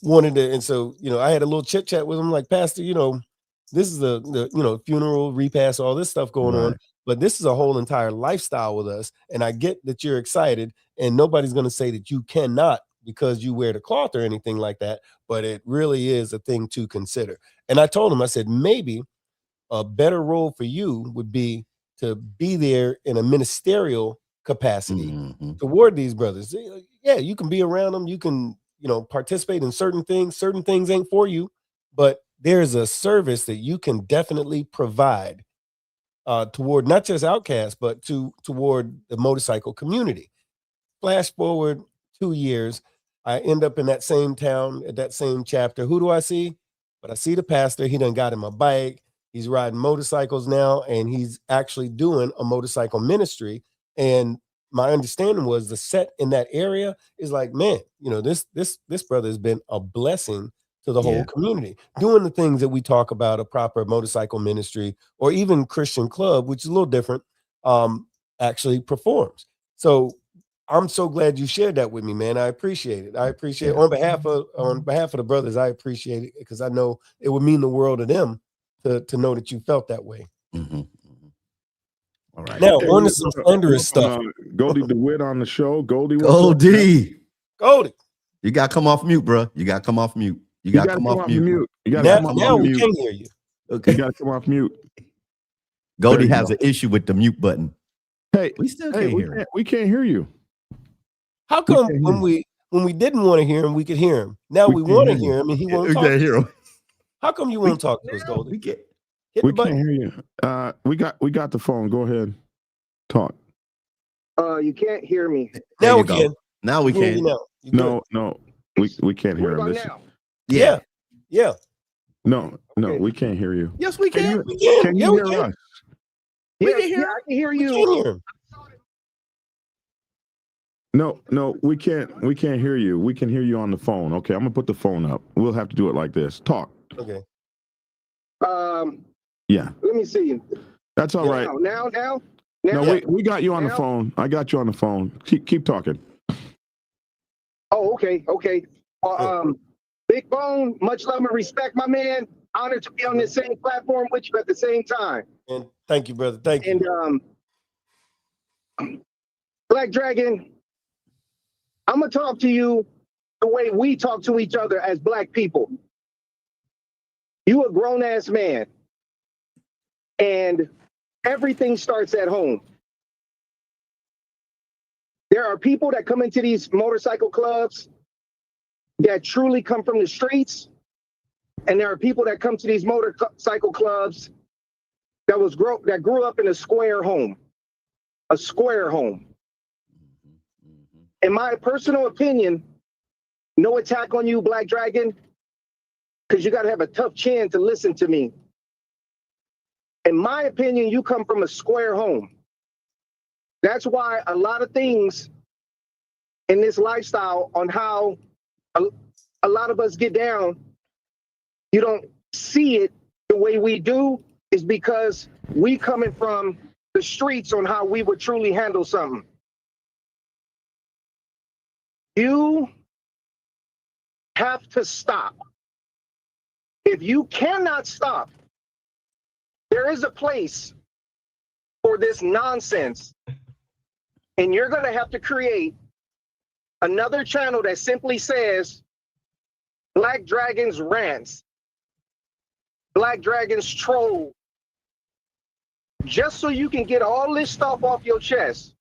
wanted to, and so, I had a little chit chat with him, like, "Pastor, this is the funeral, repast, all this stuff going on, but this is a whole entire lifestyle with us. And I get that you're excited, and nobody's going to say that you cannot because you wear the cloth or anything like that, but it really is a thing to consider." And I told him, I said, maybe a better role for you would be to be there in a ministerial capacity toward these brothers. Yeah, you can be around them. You can, participate in certain things. Certain things ain't for you, but there's a service that you can definitely provide toward not just outcasts, but toward the motorcycle community. Flash forward 2 years, I end up in that same town at that same chapter. Who do I see? But I see the pastor. He done got him a bike. He's riding motorcycles now, and he's actually doing a motorcycle ministry. And my understanding was the set in that area is like, man, this brother has been a blessing to the whole community, doing the things that we talk about, a proper motorcycle ministry or even Christian club, which is a little different, actually performs. So I'm so glad you shared that with me, man. I appreciate it. I appreciate it. On behalf of the brothers, I appreciate it, because I know it would mean the world to them to know that you felt that way. All right. Now, on to some thunderous stuff. Goldie DeWitt on the show. Goldie. Goldie. You got to come off mute, bro. You got to come off mute. You got to come off mute. You got to come off now mute. We can't hear you. Okay. You got to come off mute. Goldie has an issue with the mute button. Hey, we still can't hear him. We can't hear you. How come when we didn't want to hear him, we could hear him? Now we want to hear him, and he won't talk. Can't hear him. How come you won't talk to us, Goldie? We can't hear you. We got the phone. Go ahead. Talk. You can't hear me. Now we can. Now we can. No. We can't hear him. Now? Yeah. No, we can't hear you. Yes, we can. Can you hear us? Yeah, I can hear you. No, we can't. We can't hear you. We can hear you on the phone. Okay, I'm gonna put the phone up. We'll have to do it like this. Talk. Okay. Yeah. Let me see. That's all right. Now. No, we got you on the phone. I got you on the phone. Keep talking. Oh, okay. Big Bone, much love and respect, my man. Honored to be on the same platform with you at the same time. And thank you, brother. Thank you. And Black Dragon, I'm gonna talk to you the way we talk to each other as Black people. You a grown-ass man, and everything starts at home. There are people that come into these motorcycle clubs that truly come from the streets, And there are people that come to these motorcycle clubs that grew up in a square home. A square home. In my personal opinion, no attack on you, Black Dragon, because you got to have a tough chin to listen to me. In my opinion, you come from a square home. That's why a lot of things in this lifestyle on how a lot of us get down, you don't see it the way we do, is because we coming from the streets on how we would truly handle something. You have to stop. If you cannot stop, there is a place for this nonsense. And you're going to have to create another channel that simply says Black Dragons rants, Black Dragons troll, just so you can get all this stuff off your chest.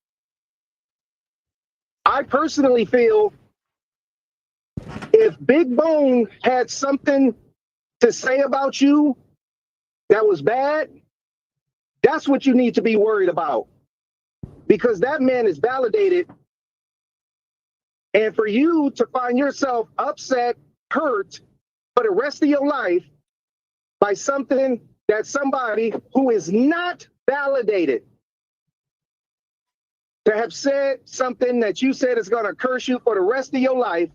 I personally feel if Big Bone had something to say about you that was bad, that's what you need to be worried about. Because that man is validated. And for you to find yourself upset, hurt for the rest of your life by something that somebody who is not validated to have said something that you said is going to curse you for the rest of your life,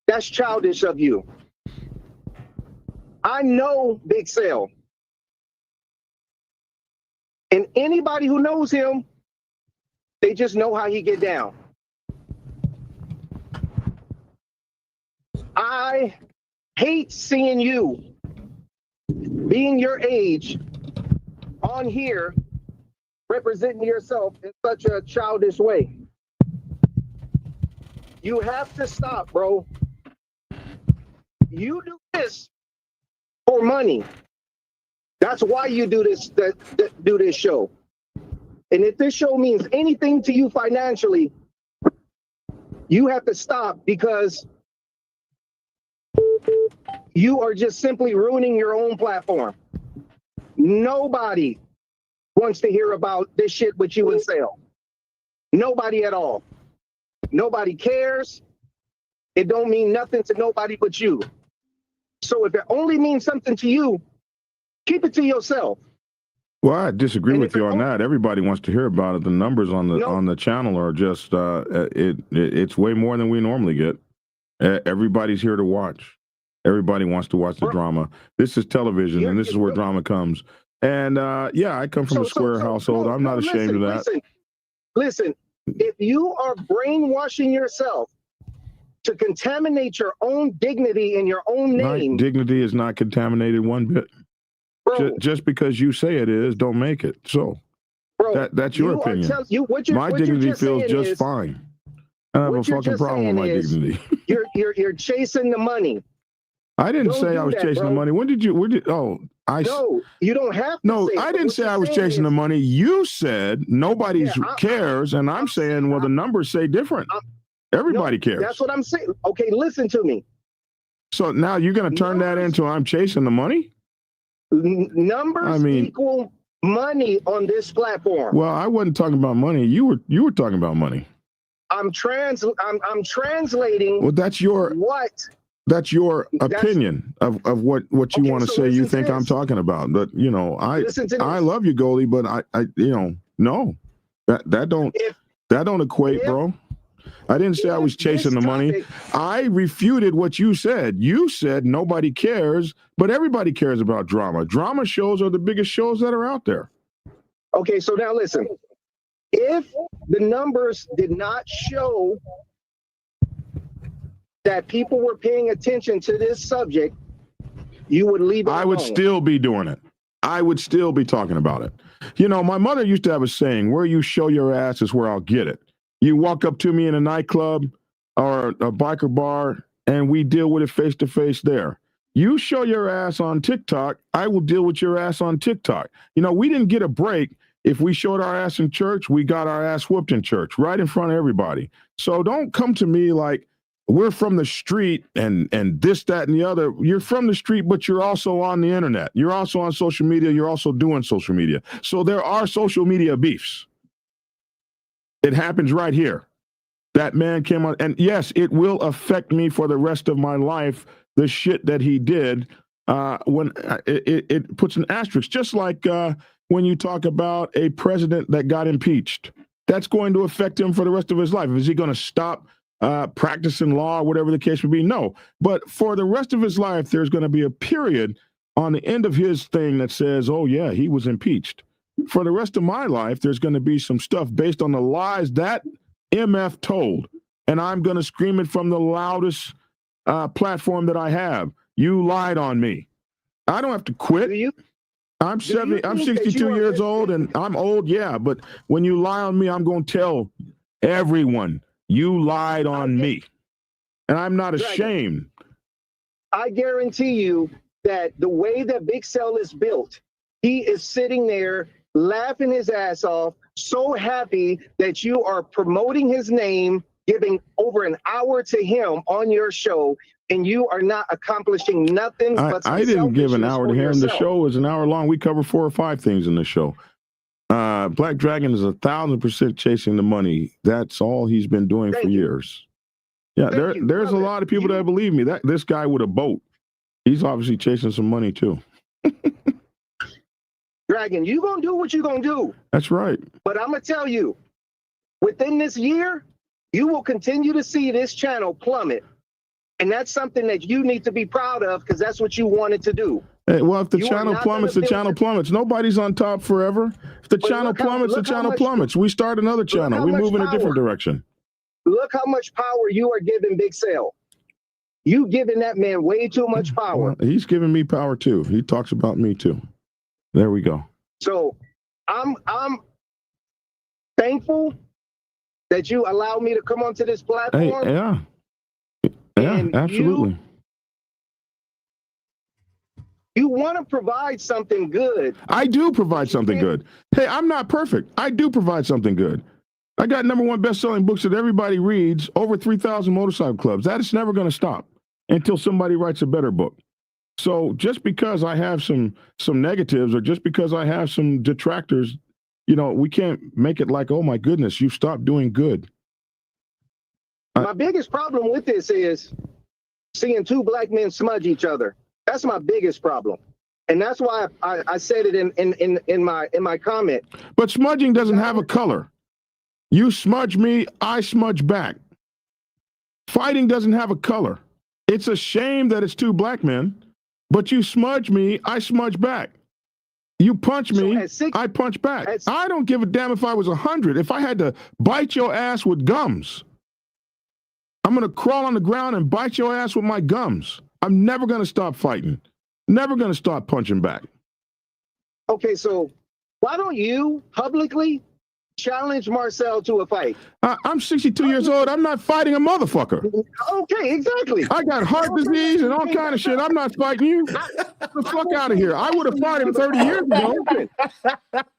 that's childish of you. I know Big Sale. And anybody who knows him, they just know how he get down. I hate seeing you, being your age, on here, representing yourself in such a childish way. You have to stop, bro. You do this for money. That's why you do this, do this show. And if this show means anything to you financially, you have to stop, because you are just simply ruining your own platform. Nobody wants to hear about this shit with you and Sale. Nobody at all. Nobody cares. It don't mean nothing to nobody but you. So if it only means something to you, keep it to yourself. Well, I disagree with you on that. Everybody wants to hear about it. The numbers on the channel are just it's way more than we normally get. Everybody's here to watch. Everybody wants to watch the drama. This is television, and this is where drama comes. And yeah, I come from a square household. I'm not ashamed of that. Listen, if you are brainwashing yourself to contaminate your own dignity and your own name, my dignity is not contaminated one bit. Bro, just because you say it is, don't make it. So bro, that's your opinion. My dignity feels just fine. I have a fucking problem with my dignity. You're chasing the money. I didn't say I was chasing the money. When did you? No, you don't have to. No, I didn't say I was chasing the money. You said nobody cares, and I'm saying, well, the numbers say different. Everybody cares. That's what I'm saying. Okay, listen to me. So now you're going to turn that into I'm chasing the money? Numbers equal money on this platform. Well, I wasn't talking about money. You were talking about money. I'm translating. Well, that's your opinion of what you want to say. You think I'm talking about, but you know, I love you, Goldie, but I no, that don't equate, bro. I didn't say I was chasing the money. I refuted what you said. You said nobody cares, but everybody cares about drama. Drama shows are the biggest shows that are out there. Okay, so now listen. If the numbers did not show that people were paying attention to this subject, you would leave it alone. I would still be doing it. I would still be talking about it. You know, my mother used to have a saying, where you show your ass is where I'll get it. You walk up to me in a nightclub or a biker bar, and we deal with it face to face there. You show your ass on TikTok, I will deal with your ass on TikTok. You know, we didn't get a break. If we showed our ass in church, we got our ass whooped in church, right in front of everybody. So don't come to me like, we're from the street and this, that, and the other. You're from the street, but you're also on the internet. You're also on social media. You're also doing social media. So there are social media beefs. It happens right here. That man came on, and yes, it will affect me for the rest of my life. The shit that he did, when it puts an asterisk, just like when you talk about a president that got impeached, that's going to affect him for the rest of his life. Is he going to stop practicing law, whatever the case would be? No. But for the rest of his life, there's going to be a period on the end of his thing that says, oh, yeah, he was impeached. For the rest of my life, there's going to be some stuff based on the lies that MF told. And I'm going to scream it from the loudest platform that I have. You lied on me. I don't have to quit. I'm 62 years old, and I'm old, yeah. But when you lie on me, I'm going to tell everyone you lied on me. And I'm not ashamed. I guarantee you that the way that Big Cell is built, he is sitting there laughing his ass off, so happy that you are promoting his name, giving over an hour to him on your show, and you are not accomplishing nothing but I didn't give an hour to him. The show is an hour long. We cover 4 or 5 things in the show. Black Dragon is 1,000% chasing the money. That's all he's been doing for years. Yeah, there's a lot of people that believe me. That this guy with a boat, he's obviously chasing some money too. Dragon, you gonna do what you gonna do. That's right. But I'm gonna tell you, within this year, you will continue to see this channel plummet. And that's something that you need to be proud of, because that's what you wanted to do. Hey, well, if the channel plummets, the channel plummets. Nobody's on top forever. If the channel plummets, the channel plummets. We start another channel. We move in a different direction. Look how much power you are giving Big Cell. You giving that man way too much power. Well, he's giving me power too. He talks about me too. There we go. So I'm thankful that you allowed me to come onto this platform. Hey, yeah. Yeah, absolutely. You want to provide something good. I do provide something good. Hey, I'm not perfect. I do provide something good. I got #1 best-selling books that everybody reads, over 3,000 motorcycle clubs. That is never going to stop until somebody writes a better book. So just because I have some negatives, or just because I have some detractors, you know, we can't make it like, oh my goodness, you stopped doing good. My biggest problem with this is seeing 2 black men smudge each other. That's my biggest problem. And that's why I said it in my comment. But smudging doesn't have a color. You smudge me, I smudge back. Fighting doesn't have a color. It's a shame that it's 2 black men, but you smudge me, I smudge back. You punch me, I punch back. I don't give a damn if I was 100. If I had to bite your ass with gums, I'm going to crawl on the ground and bite your ass with my gums. I'm never going to stop fighting. Never going to stop punching back. Okay, so why don't you publicly challenge Marcel to a fight? I'm 62 years old. I'm not fighting a motherfucker. Okay, exactly. I got heart disease and all kind of shit. I'm not fighting you. Get the fuck out of here. I would have fought him 30 years ago.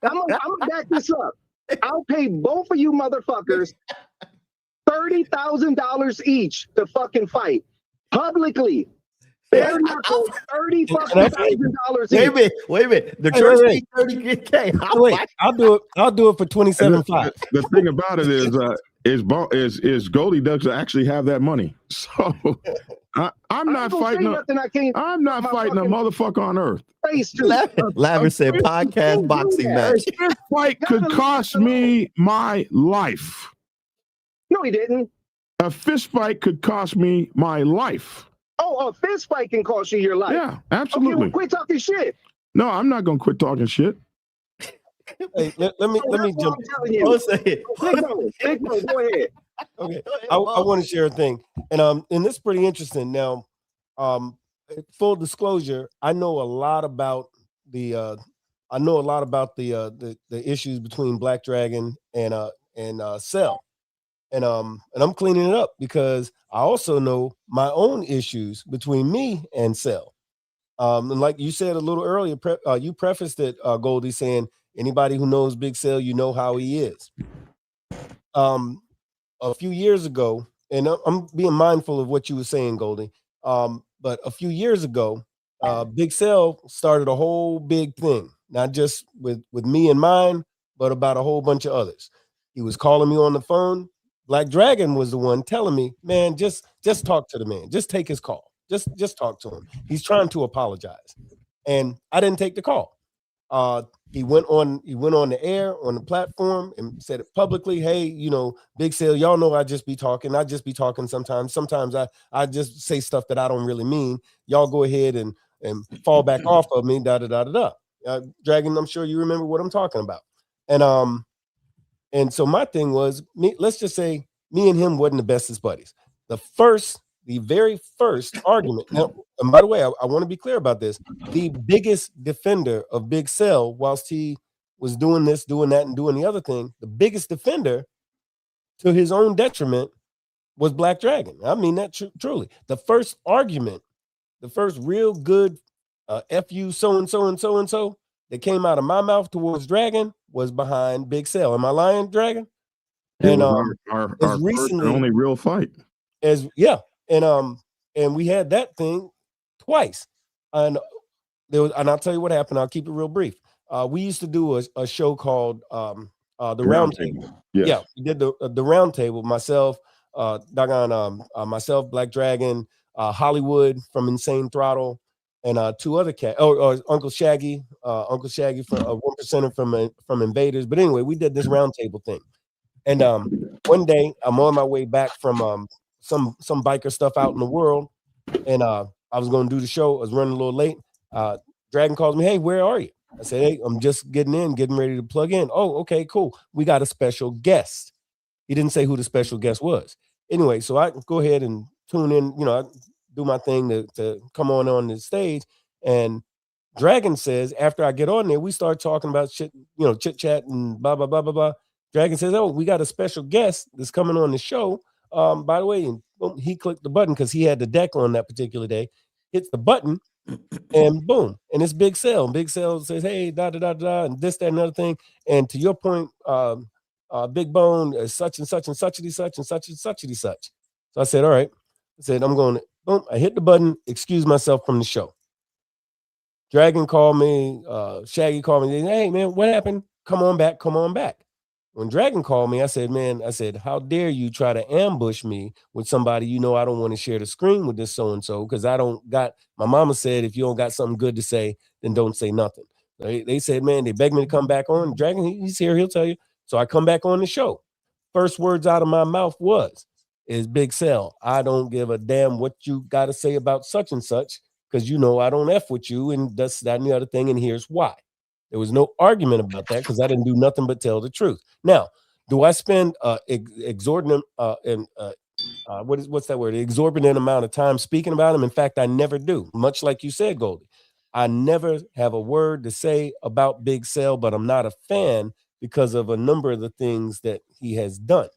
I'm gonna back this up. I'll pay both of you motherfuckers $30,000 each to fucking fight publicly. Bare knuckle, $30,000 each. Wait a minute. The church paid $30K. Wait, I'll do it for $27,500. The thing about it is Goldie does actually have that money. So I'm not fighting. I'm not fighting a motherfucker on earth. Lavin said podcast boxing match. This fight could cost me my life. No, he didn't. A fist fight could cost me my life. Oh, a fist fight can cost you your life. Yeah, absolutely. Okay, well, quit talking shit. No, I'm not gonna quit talking shit. Hey, let me jump. Go ahead. Okay, I want to share a thing, and this is pretty interesting. Now, full disclosure, I know a lot about the issues between Black Dragon and Cell. And I'm cleaning it up because I also know my own issues between me and Cell. And like you said a little earlier, you prefaced it, Goldie, saying anybody who knows Big Cell, you know how he is. A few years ago, and I'm being mindful of what you were saying, Goldie. But a few years ago, Big Cell started a whole big thing, not just with me and mine, but about a whole bunch of others. He was calling me on the phone. Black Dragon was the one telling me, man, just talk to the man. Just take his call. Just talk to him. He's trying to apologize. And I didn't take the call. He went on the air on the platform and said it publicly. Hey, Big Cell, y'all know I just be talking. I just be talking sometimes. Sometimes I just say stuff that I don't really mean. Y'all go ahead and fall back off of me. Dragon, I'm sure you remember what I'm talking about. And so my thing was, let's just say me and him wasn't the bestest buddies. The very first argument. Now, and by the way, I want to be clear about this. The biggest defender of Big Cell, whilst he was doing this, doing that, and doing the other thing, the biggest defender to his own detriment was Black Dragon. I mean that truly. The first argument, the first real good FU so-and-so and so-and-so that came out of my mouth towards Dragon was behind Big Cell. Am I lying, Dragon? And our first and only real fight. And we had that thing twice. And I'll tell you what happened. I'll keep it real brief. We used to do a show called the Round Table. Yes. Yeah, we did the Round Table. Myself, myself, Black Dragon, Hollywood from Insane Throttle, and two other cats. Uncle Shaggy from 1% from Invaders. But anyway, we did this Round Table thing. And one day I'm on my way back from some biker stuff out in the world, and I was going to do the show. I was running a little late. Dragon calls me, hey, where are you? I said, hey, I'm just getting ready to plug in. Oh, okay, cool. We got a special guest. He didn't say who the special guest was. Anyway, so I go ahead and tune in, I do my thing to come on the stage. And Dragon says, after I get on there, we start talking about shit, chit chat and blah, blah, blah, blah, blah. Dragon says, oh, we got a special guest that's coming on the show. By the way, and boom, he clicked the button because he had the deck on that particular day, hits the button, and boom, and it's Big Cell. Big Cell says, hey, da da da da, and this, that, and another thing. And to your point, Big Bone, such and such and such and such and such and such and such. So I said, all right. I said, I'm going to, boom, I hit the button, excuse myself from the show. Dragon called me, Shaggy called me, hey, man, what happened? Come on back. When Dragon called me, I said, how dare you try to ambush me with somebody I don't want to share the screen with this so-and-so because my mama said, if you don't got something good to say, then don't say nothing. They said, man, they begged me to come back on. Dragon, he's here, he'll tell you. So I come back on the show. First words out of my mouth is Big Cell, I don't give a damn what you got to say about such and such because I don't F with you and that's that and the other thing, and here's why. There was no argument about that because I didn't do nothing but tell the truth. Now, do I spend exorbitant exorbitant amount of time speaking about him? In fact, I never do. Much like you said, Goldie, I never have a word to say about Big Cell, but I'm not a fan because of a number of the things that he has done.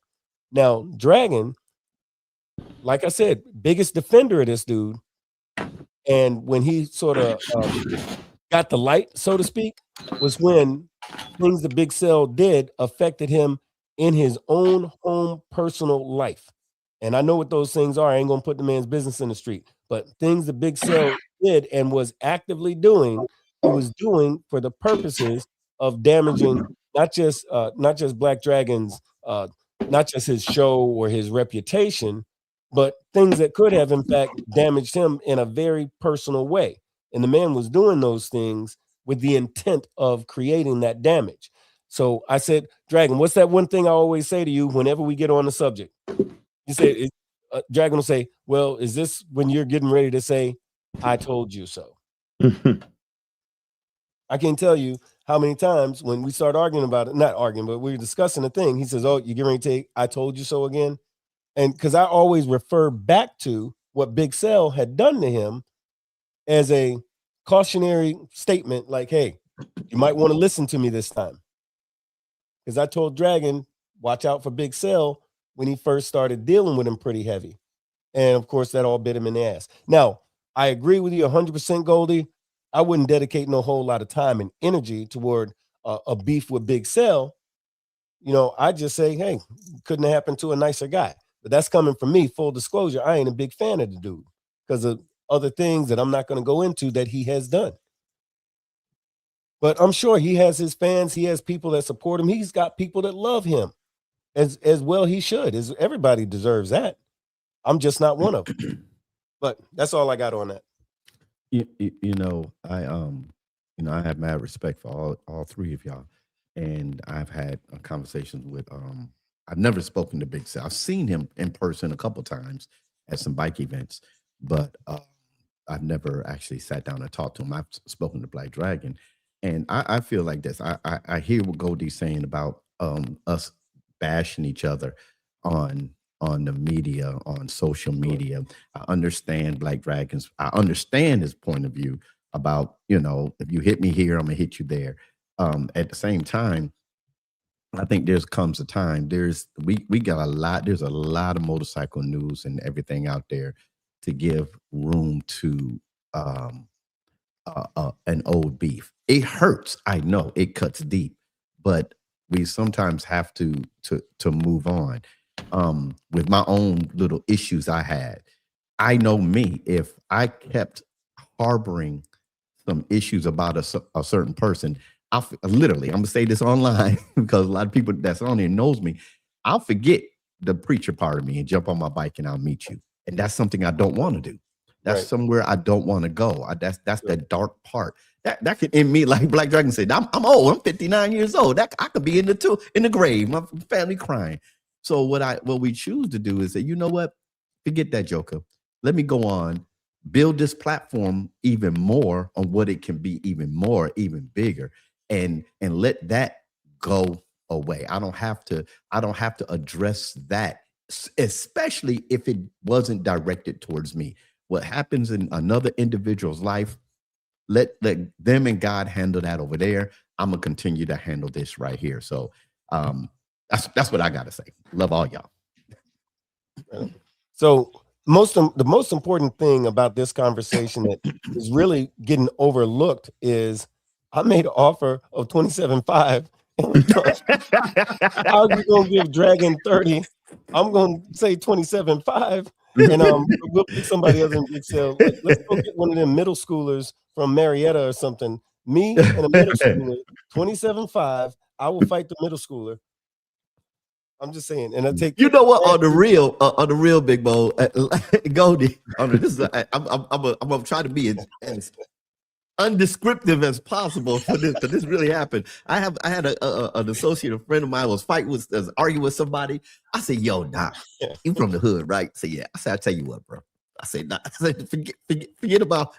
Now, Dragon, like I said, biggest defender of this dude, and when he sort of got the light, so to speak, was when things that Big Cell did affected him in his own home personal life. And I know what those things are. I ain't gonna put the man's business in the street, but things that Big Cell did and was actively doing, he was doing for the purposes of damaging not just Black Dragon's, not just his show or his reputation, but things that could have in fact damaged him in a very personal way. And the man was doing those things with the intent of creating that damage. So I said, Dragon, what's that one thing I always say to you whenever we get on the subject? You say, Dragon will say, well, is this when you're getting ready to say, I told you so? I can't tell you how many times when we start arguing about it, not arguing, but we're discussing a thing. He says, oh, you're getting ready to take, I told you so again. And because I always refer back to what Big Cell had done to him as a cautionary statement, like, hey, you might want to listen to me this time. Because I told Dragon, watch out for Big Cell when he first started dealing with him pretty heavy. And of course, that all bit him in the ass. Now, I agree with you 100%, Goldie. I wouldn't dedicate no whole lot of time and energy toward a beef with Big Cell. I just say, hey, couldn't have happened to a nicer guy. But that's coming from me. Full disclosure, I ain't a big fan of the dude because of other things that I'm not going to go into that he has done. But I'm sure he has his fans. He has people that support him. He's got people that love him as well. He should. Everybody deserves that. I'm just not one of them. But that's all I got on that. I have mad respect for all three of y'all, and I've had conversations with. I've never spoken to Big Sal. I've seen him in person a couple times at some bike events, but I've never actually sat down and talked to him. I've spoken to Black Dragon, and I feel like this. I hear what Goldie's saying about us bashing each other on the media, on social media. I understand Black Dragon's. I understand his point of view about, if you hit me here, I'm gonna hit you there. At the same time, I think comes a time. We got a lot. There's a lot of motorcycle news and everything out there to give room to an old beef. It hurts. I know it cuts deep, but we sometimes have to move on. With my own little issues I had, I know me. If I kept harboring some issues about a certain person, I'm gonna say this online because a lot of people that's on there knows me. I'll forget the preacher part of me and jump on my bike and I'll meet you. And that's something I don't want to do. That's somewhere I don't want to go. That's that dark part. That could in me, like Black Dragon said, I'm old. I'm 59 years old. That I could be in the grave. My family crying. So what we choose to do is say, you know what? Forget that, Joker. Let me go on, build this platform even more on what it can be, even bigger, and let that go away. I don't have to address that, especially if it wasn't directed towards me. What happens in another individual's life, let them and God handle that over there. I'm gonna continue to handle this right here. So that's what I gotta say. Love all y'all. So the most important thing about this conversation that is really getting overlooked is I made an offer of 27.5. How are you gonna give Dragon 30? I'm gonna say 27.5, and we'll pick somebody else in Big Sale. Let's go get one of them middle schoolers from Marietta or something. Me and a middle schooler, 27.5. I will fight the middle schooler. I'm just saying, and I take. You know what? On the real, Big Bo, Goldie. I'm gonna try to be as undescriptive as possible for this, because this really happened. I had an associate, a friend of mine was arguing with somebody. I said, "Yo, Doc, you from the hood, right?" I said, "Yeah." I said, "I'll tell you what, bro." I said, "Nah." I said, forget about.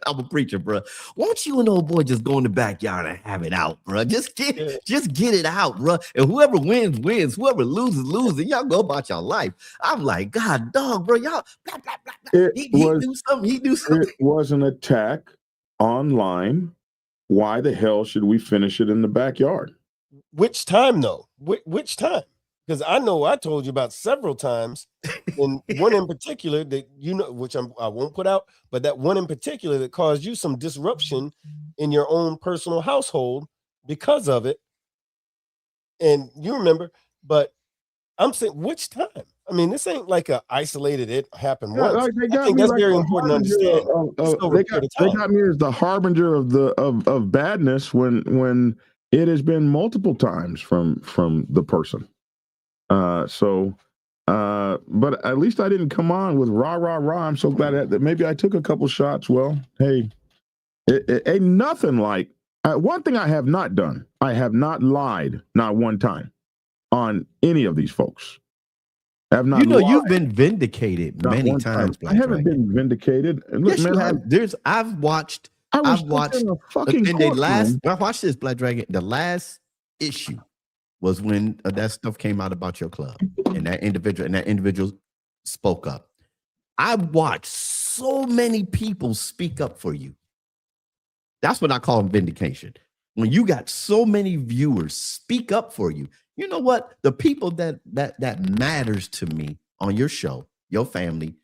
I'm a preacher, bro. Why don't you and old boy just go in the backyard and have it out, bro? Just get it out, bro. And whoever wins, wins. Whoever loses, loses. Y'all go about your life. I'm like, God, dog, bro. Y'all, blah, blah, blah, blah. He do something. He do something. It was an attack online. Why the hell should we finish it in the backyard? Which time though? Which time? Because I know I told you about several times, and one in particular that which I won't put out, but that one in particular that caused you some disruption in your own personal household because of it. And you remember, but I'm saying which time? I mean, this ain't like a isolated, it happened once. Like I think that's very important to understand. They got me as the harbinger of badness when it has been multiple times from the person. But at least I didn't come on with rah, rah, rah. I'm so glad that maybe I took a couple shots. Well, hey, it ain't nothing like one thing I have not done. I have not lied, not one time, on any of these folks. I have not. You've been vindicated many times. I haven't been vindicated. Look, yes, man, you have. I've watched. I watched this, Black Dragon. The last issue was when that stuff came out about your club, and that individual spoke up. I watched so many people speak up for you. That's what I call vindication. When you got so many viewers speak up for you, you know what? The people that matters to me on your show, your family,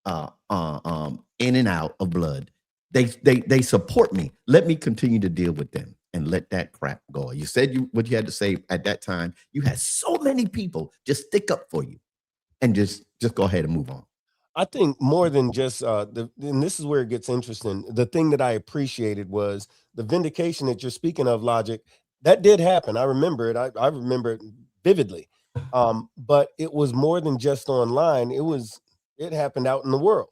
in and out of blood, they support me. Let me continue to deal with them and let that crap go. You said what you had to say at that time. You had so many people just stick up for you. and just go ahead and move on? I think more than just and this is where it gets interesting. The thing that I appreciated was the vindication that you're speaking of, Logic. That did happen. I remember it. I remember it vividly. But it was more than just online. It happened out in the world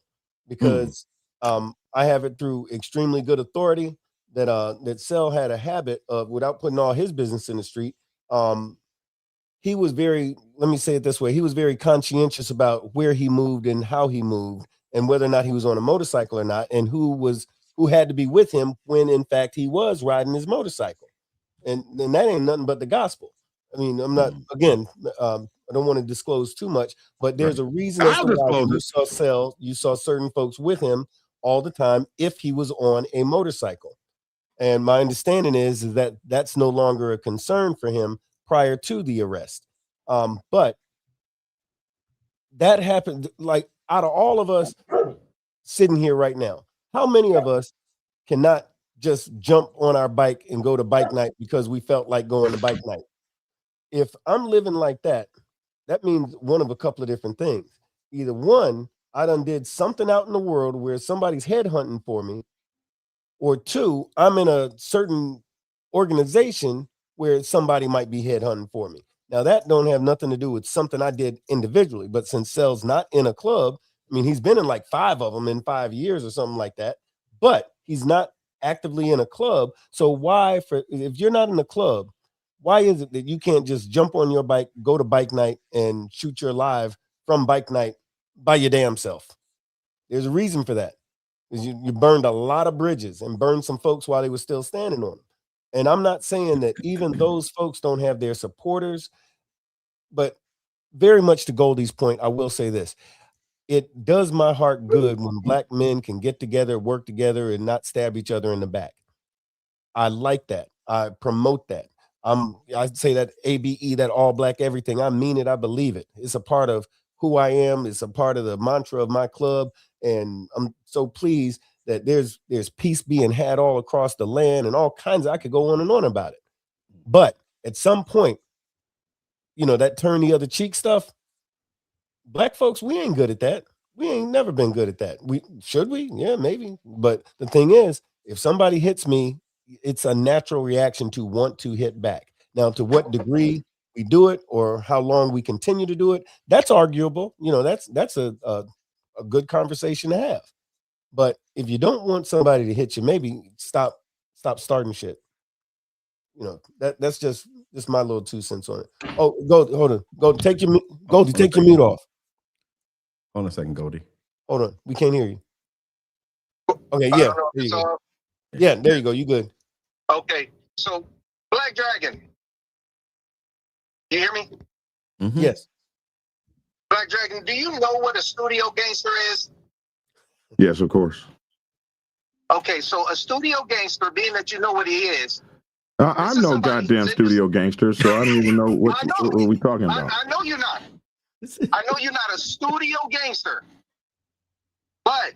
because I have it through extremely good authority that Cell had a habit of, without putting all his business in the street. He was very, let me say it this way, he was very conscientious about where he moved and how he moved and whether or not he was on a motorcycle or not, and who had to be with him when in fact he was riding his motorcycle. And that ain't nothing but the gospel. I mean, I'm not, again, I don't want to disclose too much, but there's a reason as to why you saw Cell, you saw certain folks with him all the time if he was on a motorcycle. And my understanding is that that's no longer a concern for him prior to the arrest. But that happened, like, out of all of us sitting here right now, how many of us cannot just jump on our bike and go to bike night because we felt like going to bike night? If I'm living like that, that means one of a couple of different things. Either one, I done did something out in the world where somebody's headhunting for me, or two, I'm in a certain organization where somebody might be headhunting for me. Now, that don't have nothing to do with something I did individually, but since Cell's not in a club, I mean, he's been in like 5 of them in 5 years or something like that, but he's not actively in a club. So why, if you're not in a club, why is it that you can't just jump on your bike, go to bike night, and shoot your live from bike night by your damn self? There's a reason for that. You burned a lot of bridges and burned some folks while they were still standing on them. And I'm not saying that even those folks don't have their supporters, but very much to Goldie's point, I will say this. It does my heart good when Black men can get together, work together, and not stab each other in the back. I like that. I promote that. I say that ABE, that all Black everything. I mean it. I believe it. It's a part of who I am. It's a part of the mantra of my club. And I'm so pleased that there's peace being had all across the land and all kinds of, I could go on and on about it. But at some point, you know, that turn the other cheek stuff, Black folks, we ain't good at that. We ain't never been good at that. Should we? Yeah, maybe. But the thing is, if somebody hits me, it's a natural reaction to want to hit back. Now, to what degree we do it or how long we continue to do it, that's arguable. You know, that's a good conversation to have. But if you don't want somebody to hit you, maybe stop starting shit. You know, that's just my little 2 cents on it. Oh, hold on. Goldie, take your mute off. Hold on a second, Goldie. Hold on. We can't hear you. Okay, yeah. There you go. Yeah, there you go. You good. Okay. So, Black Dragon. You hear me? Mm-hmm. Yes. Black Dragon, do you know what a studio gangster is? Yes, of course. Okay, so a studio gangster, being that you know what he is. I'm no goddamn studio gangster, so I don't even know what we're talking about. I know you're not. I know you're not a studio gangster. But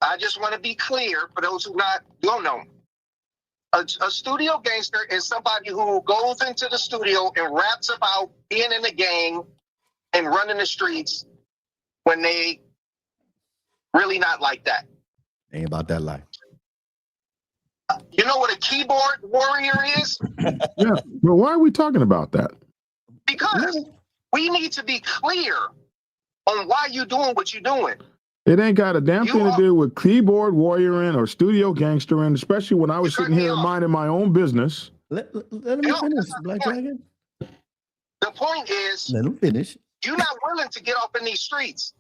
I just want to be clear for those who don't know. A studio gangster is somebody who goes into the studio and raps about being in the gang and running the streets when they really not like that. Ain't about that life. You know what a keyboard warrior is? Yeah, but why are we talking about that? Because we need to be clear on why you're doing what you're doing. It ain't got a damn thing to do with keyboard warrioring or studio gangstering, especially when I was sitting here minding my own business. Let me finish, Black Dragon. The point is, let him finish. You're not willing to get off in these streets.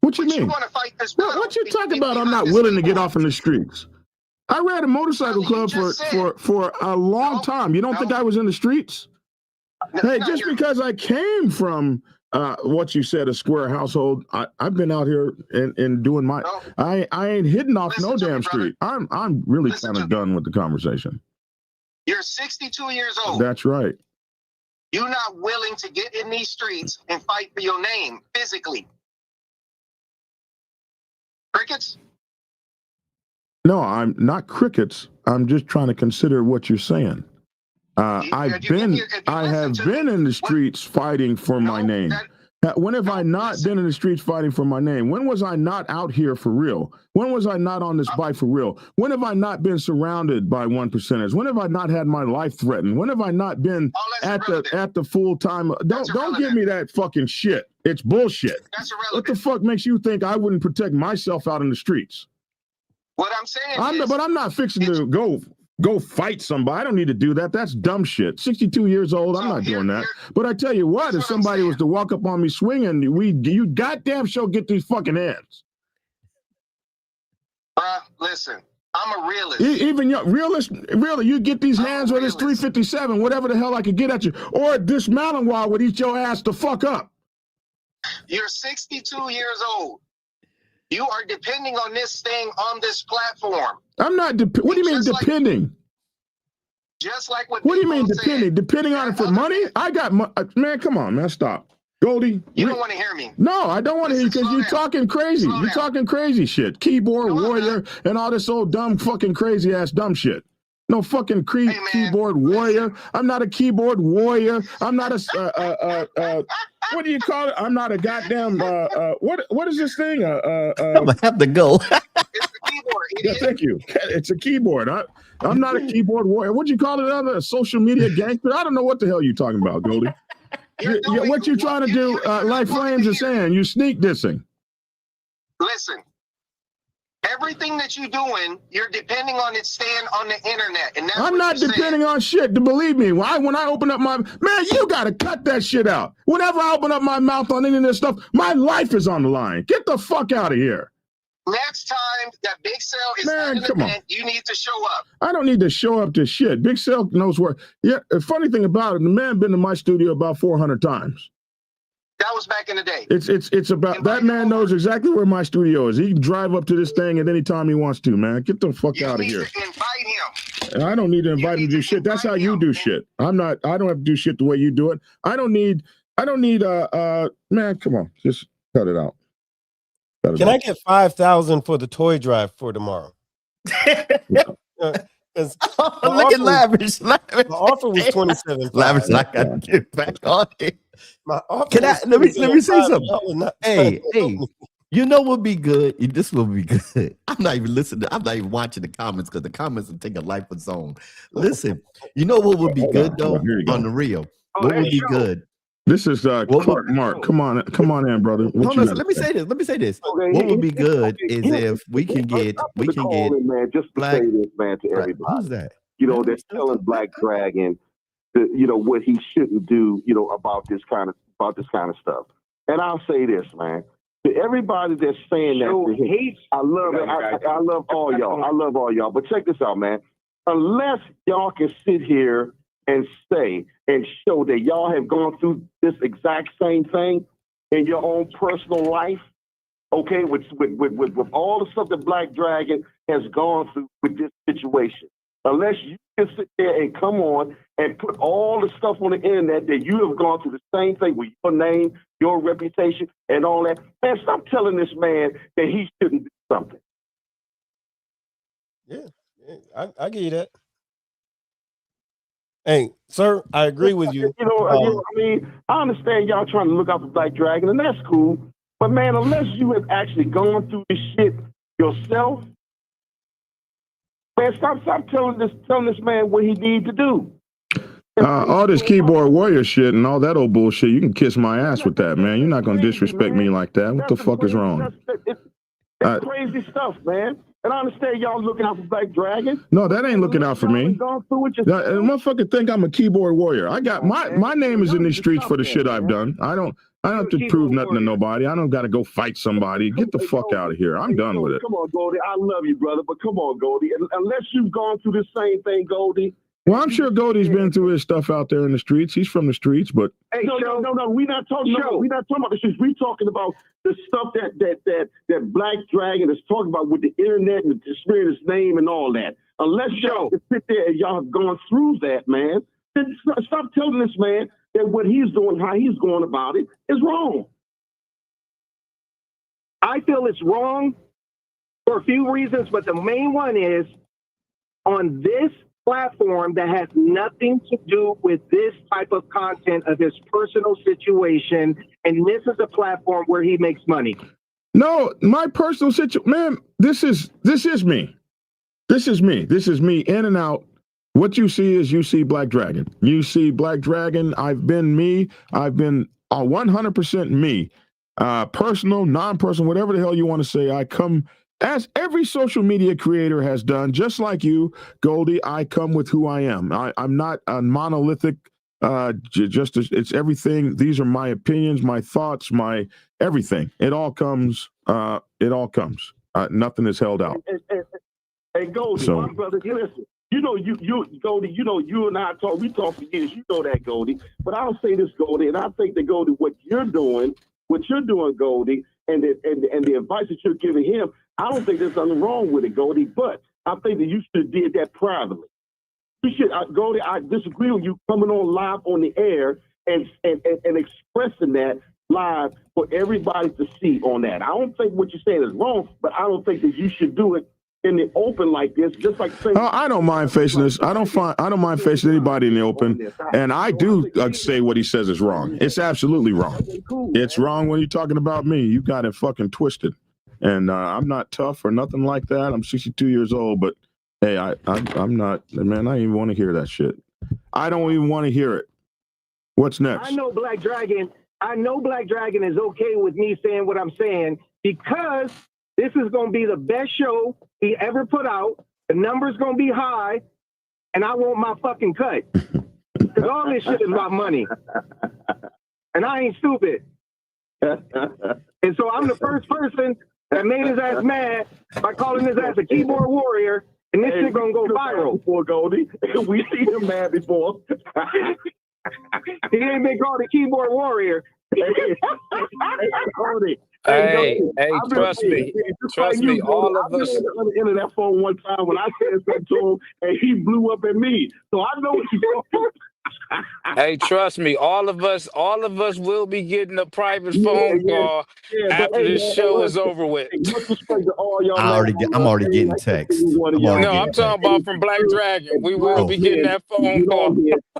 What you mean? You want to fight this? What you talking about? I'm not willing to get off in the streets. I ran a motorcycle club for a long time. You don't think I was in the streets? Hey, just because I came from what you said, a square household, I've been out here and doing my. I ain't hitting off no damn street. I'm really kind of done with the conversation. You're 62 years old. That's right. You're not willing to get in these streets and fight for your name physically. Crickets? No, I'm not crickets. I'm just trying to consider what you're saying. I have been in the streets fighting for my name. When have I not been in the streets fighting for my name? When was I not out here for real? When was I not on this bike for real? When have I not been surrounded by 1%ers? When have I not had my life threatened? When have I not been at the full time? Don't give me that fucking shit. It's bullshit. That's irrelevant. What the fuck makes you think I wouldn't protect myself out in the streets? What I'm saying but I'm not fixing to go fight somebody. I don't need to do that. That's dumb shit. 62 years old, I'm not doing that. But I tell you what, if somebody was to walk up on me swinging, you goddamn sure get these fucking hands. Listen, I'm a realist. Even really, you get these hands with this 357, whatever the hell I could get at you, or this mountain wall would eat your ass the fuck up. You're 62 years old. You are depending on this thing on this platform. I'm not. What do you mean depending? Just like what do you mean depending? Said. Depending on it for money? I got man. Come on, man. Stop, Goldie. You don't want to hear me. No, I don't want to hear you because you're talking crazy. You're talking crazy shit. Keyboard warrior and all this old dumb fucking crazy ass dumb shit. No fucking keyboard warrior. I'm not a keyboard warrior. I'm not a what do you call it? I'm not a goddamn what is this thing? I'm gonna have to go. It's a keyboard. Yeah, thank you. It's a keyboard. I'm not a keyboard warrior. What'd you call it? A social media gangster? I don't know what the hell you're talking about, Goldie. What you trying to do? Like Flames is saying, you sneak dissing. Listen. Everything that you're doing, you're depending on it staying on the internet. And that's I'm not depending on shit, to believe me. When I open up man, you got to cut that shit out. Whenever I open up my mouth on any of this stuff, my life is on the line. Get the fuck out of here. Next time that Big Cell is at an event, you need to show up. I don't need to show up to shit. Big Cell knows where. Yeah, the funny thing about it, the man been to my studio about 400 times. That was back in the day. It's about that man knows exactly where my studio is. He can drive up to this thing at any time he wants to, man. Get the fuck out of here. Invite him. I don't need to invite him to do shit. That's how you do shit. I don't have to do shit the way you do it. I don't need man, come on. Just cut it out. Can I get 5,000 for the toy drive for tomorrow? Look at Lavish. The offer was 27. Lavish, I gotta get back on it. Let me say something. Hey, you know what would be good? This will be good. I'm not even listening. I'm not even watching the comments because the comments will take a life of its own. Listen, you know what would be good though? On the real, what would be good? This is Mark. Come on in, brother. Let me say this. Okay, what would be good is if we can get man, just to say this, man, to everybody. Who's that? You know, they're telling Black Dragon what he shouldn't do, about this kind of stuff. And I'll say this, man. To everybody that's saying that to him, I love it. I love all y'all. I love all y'all. But check this out, man. Unless y'all can sit here and say and show that y'all have gone through this exact same thing in your own personal life, okay, with all the stuff that Black Dragon has gone through with this situation. Unless you can sit there and come on and put all the stuff on the internet that you have gone through the same thing with your name, your reputation, and all that, man, stop telling this man that he shouldn't do something. Yeah, I get you that. Hey, sir, I agree with you. I mean, I understand y'all trying to look out for Black Dragon, and that's cool. But man, unless you have actually gone through this shit yourself, man, stop telling this man what he needs to do. All this keyboard warrior shit and all that old bullshit, you can kiss my ass with that, man. You're not gonna disrespect me like that. What the fuck is wrong? That's crazy stuff, man. And I understand y'all looking out for Black Dragon. No, that ain't looking out for me. Motherfucker think I'm a keyboard warrior. I got my name is in these streets for the shit I've done. I don't have to prove nothing to nobody. I don't got to go fight somebody. Get the fuck out of here. I'm done with it. Come on, Goldie. I love you, brother, but come on, Goldie. Unless you've gone through the same thing, Goldie. Well, I'm sure Goldie's been through his stuff out there in the streets. He's from the streets, but hey, no. We're not talking about the streets. We're talking about the stuff that Black Dragon is talking about with the internet and the smearing his name and all that. Unless y'all can sit there and y'all have gone through that, man, then stop telling this man that what he's doing, how he's going about it, is wrong. I feel it's wrong for a few reasons, but the main one is on this platform that has nothing to do with this type of content of his personal situation and this is a platform where he makes money. No, my personal situation, man, this is me. This is me. This is me in and out. What you see is you see Black Dragon. You see Black Dragon. I've been me. I've been 100% me. Personal, non-personal, whatever the hell you want to say. I come as every social media creator has done, just like you, Goldie. I come with who I am. I'm not a monolithic. It's everything. These are my opinions, my thoughts, my everything. It all comes. Nothing is held out. Hey, Goldie, So- my brother, listen. You Goldie, you and I talk. We talk for years. You know that, Goldie. But I'll say this, Goldie, and I think that Goldie, what you're doing, Goldie, and the advice that you're giving him, I don't think there's nothing wrong with it, Goldie. But I think that you should have did that privately. You should, Goldie. I disagree with you coming on live on the air and expressing that live for everybody to see on that. I don't think what you're saying is wrong, but I don't think that you should do it in the open like this, just like saying, I don't mind facing this. I don't mind facing anybody in the open, and I do say what he says is wrong. It's absolutely wrong. It's wrong when you're talking about me. You got it fucking twisted, and I'm not tough or nothing like that. I'm 62 years old, but hey, I'm not, man. I don't even want to hear that shit. I don't even want to hear it. What's next? I know Black Dragon is okay with me saying what I'm saying because this is going to be the best show he ever put out. The number's going to be high, and I want my fucking cut. Because all this shit is about money. And I ain't stupid. And so I'm the first person that made his ass mad by calling his ass a keyboard warrior, and this shit going to go viral. Before Goldie, we see him mad before. He ain't been called a keyboard warrior. Hey, trust me, all of us. On the end of that phone one time when I said something to him, and he blew up at me. So I know what you're doing. Hey, trust me, all of us will be getting a private phone call after this show is over with. I'm already getting texts. I'm talking about from Black Dragon. We will be getting that phone call.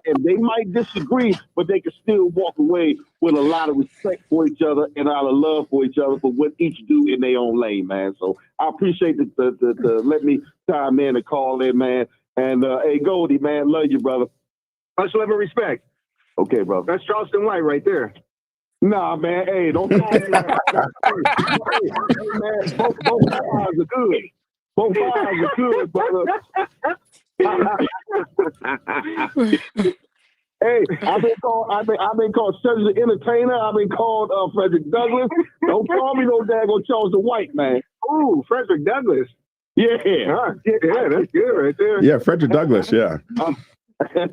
And they might disagree, but they can still walk away with a lot of respect for each other and a lot of love for each other for what each do in their own lane, man. So I appreciate the let me chime in and call in, man. And hey, Goldie, man, love you, brother. Much love and respect. Okay, brother. That's Charleston White right there. Nah, man. Hey, don't call me that. Hey, man, both eyes are good. Both eyes are good, brother. Hey, I've been called Cedric the Entertainer. I've been called Frederick Douglass. Don't call me no daggone Charleston White, man. Ooh, Frederick Douglass. Yeah. Yeah, that's good right there. Yeah, Frederick Douglass. Yeah.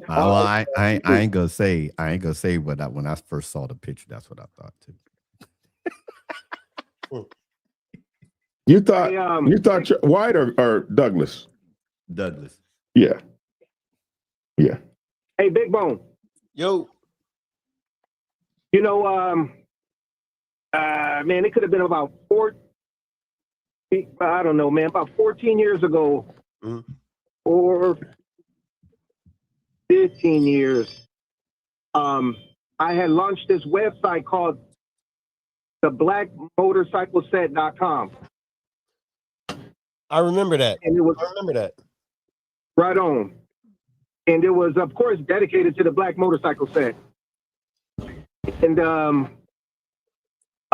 Well, I ain't gonna say what when I first saw the picture, that's what I thought too. You thought White or Douglas? Douglas. Yeah. Yeah. Hey, Big Bone. Yo. You know, man, it could have been about 14 years ago, or 15 years. I had launched this website called the blackmotorcycleset.com. I remember that. And it was, right on. And it was, of course, dedicated to the Black Motorcycle Set. And a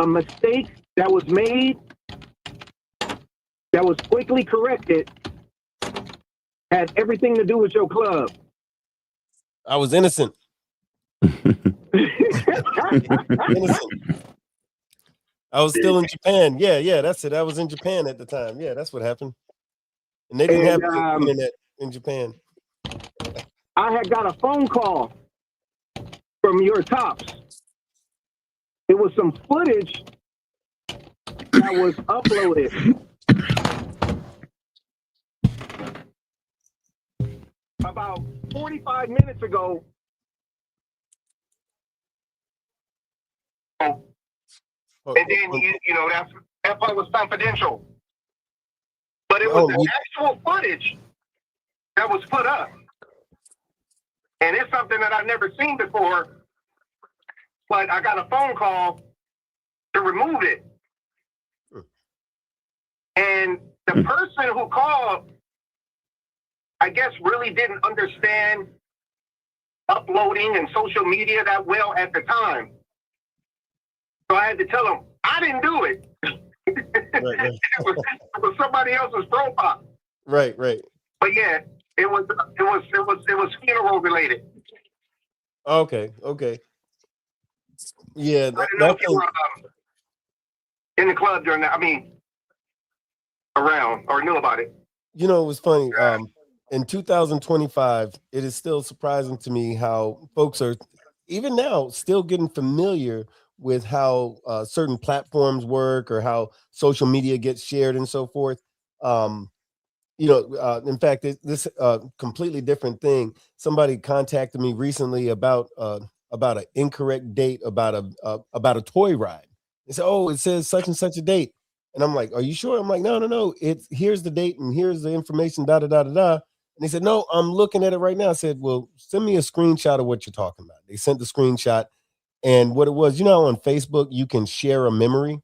mistake that was made, that was quickly corrected, had everything to do with your club. I was innocent. I was still in Japan. Yeah, that's it. I was in Japan at the time. Yeah, that's what happened. And they didn't have internet in Japan. I had got a phone call from your tops. It was some footage that was uploaded about 45 minutes ago. And then, you know, that part was confidential. But it was the actual footage that was put up. And it's something that I've never seen before, but I got a phone call to remove it. And the person who called, I guess, really didn't understand uploading and social media that well at the time. So I had to tell him, I didn't do it. It was somebody else's profile. Right. But yeah, it was funeral related. Okay. Yeah, I didn't know if you were in the club during that. I mean, around or knew about it. You know, it was funny. In 2025, it is still surprising to me how folks are, even now, still getting familiar with how certain platforms work or how social media gets shared and so forth. In fact, this completely different thing. Somebody contacted me recently about an incorrect date about a toy ride. They said, "Oh, it says such and such a date," and I'm like, "Are you sure?" I'm like, "No. Here's the date and here's the information." Da da da da da. And they said, "No, I'm looking at it right now." I said, "Well, send me a screenshot of what you're talking about." They sent the screenshot, and what it was, on Facebook you can share a memory.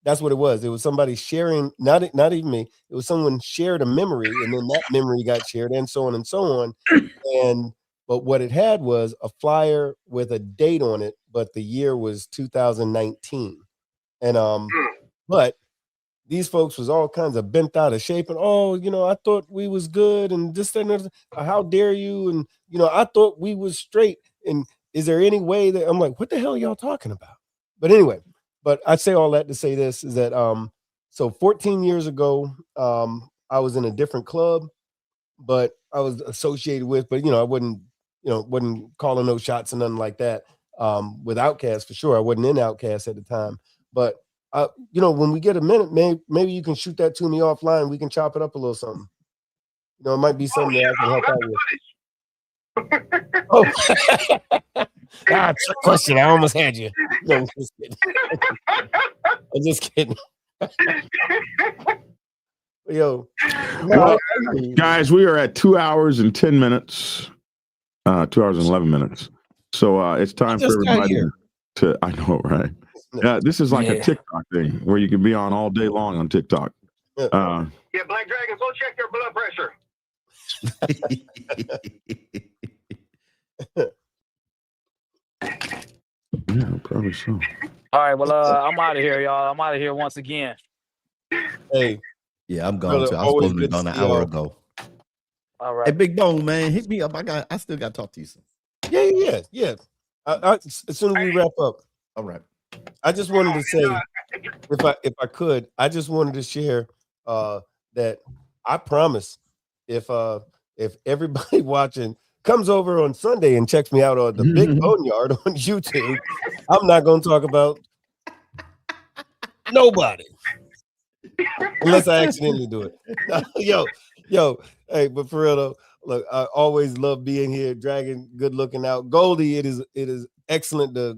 That's what it was. It was somebody sharing, not even me. It was someone shared a memory, and then that memory got shared, and so on and so on. But what it had was a flyer with a date on it, but the year was 2019. And but these folks was all kinds of bent out of shape, and I thought we was good, and this and that. How dare you? And I thought we was straight. And is there any way that I'm like, what the hell are y'all talking about? But anyway. But I say all that to say this is that so 14 years ago, I was in a different club, but I was associated with, but I wasn't calling no shots and nothing like that. With Outkast for sure. I wasn't in Outkast at the time. But when we get a minute, maybe you can shoot that to me offline. We can chop it up a little something. It might be something that I can help out with. Ah, question. I almost had you. No, I'm just kidding. I'm just kidding. Yo, guys, we are at 2 hours and 10 minutes. 2 hours and 11 minutes. So it's time for everybody to. I know, right? This is like a TikTok thing where you can be on all day long on TikTok. Yeah, Black Dragons, go check your blood pressure. Yeah, probably so. All right, well, I'm out of here, y'all. I'm out of here once again. Hey, yeah, I'm gone too. I was supposed to be gone an hour ago. All right. Hey, Big Bone, man, hit me up. I still got to talk to you soon. Yeah. As soon as we wrap up. All right. I just wanted to say, if I could, I just wanted to share that I promise if everybody watching comes over on Sunday and checks me out on the Big Boneyard on YouTube, I'm not going to talk about nobody unless I accidentally do it. Yo, hey, but for real though, look, I always love being here. Dragon, good looking out. Goldie, it is excellent to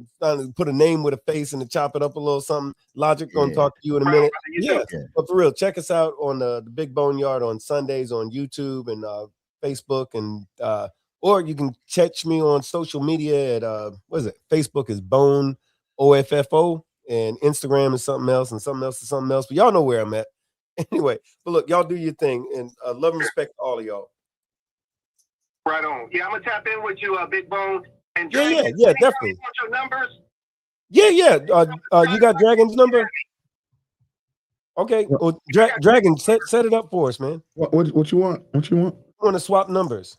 put a name with a face and to chop it up a little something. Logic gonna talk to you in a minute. Yeah, but for real, check us out on the Big Boneyard on Sundays on YouTube and Facebook, and or you can catch me on social media at what is it? Facebook is Bone OFFO, and Instagram is something else, and something else is something else. But y'all know where I'm at. Anyway, but look, y'all do your thing, and love and respect to all of y'all. Right on. Yeah, I'm gonna tap in with you, Big Bone. And yeah, definitely. Want your numbers? Yeah. You got Dragon's number? Okay. Well, Dragon, set it up for us, man. What you want? What you want? I want to swap numbers.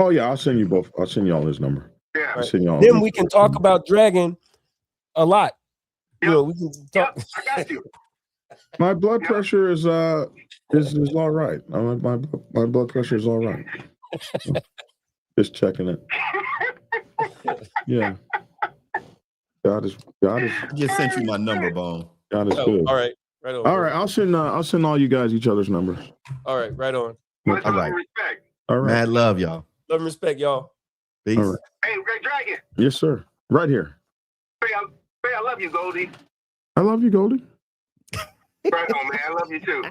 Oh yeah, I'll send you both. I'll send you all his number. Yeah. I'll send you all. Then we can talk about Dragon a lot. Yep. We can talk. Yep, I got you. My blood pressure is all right. My blood pressure is all right. Just checking it. Yeah. God is. I just sent you my number, Bone. God is good. All right. Right on. All right. I'll send all you guys each other's numbers. All right. Right on. All right. Respect. All right. Mad love, y'all. Love and respect, y'all. Peace. All right. Hey, Great Dragon. Yes, sir. Right here. Say I love you, Goldie. I love you, Goldie. Right on, man. I love you too.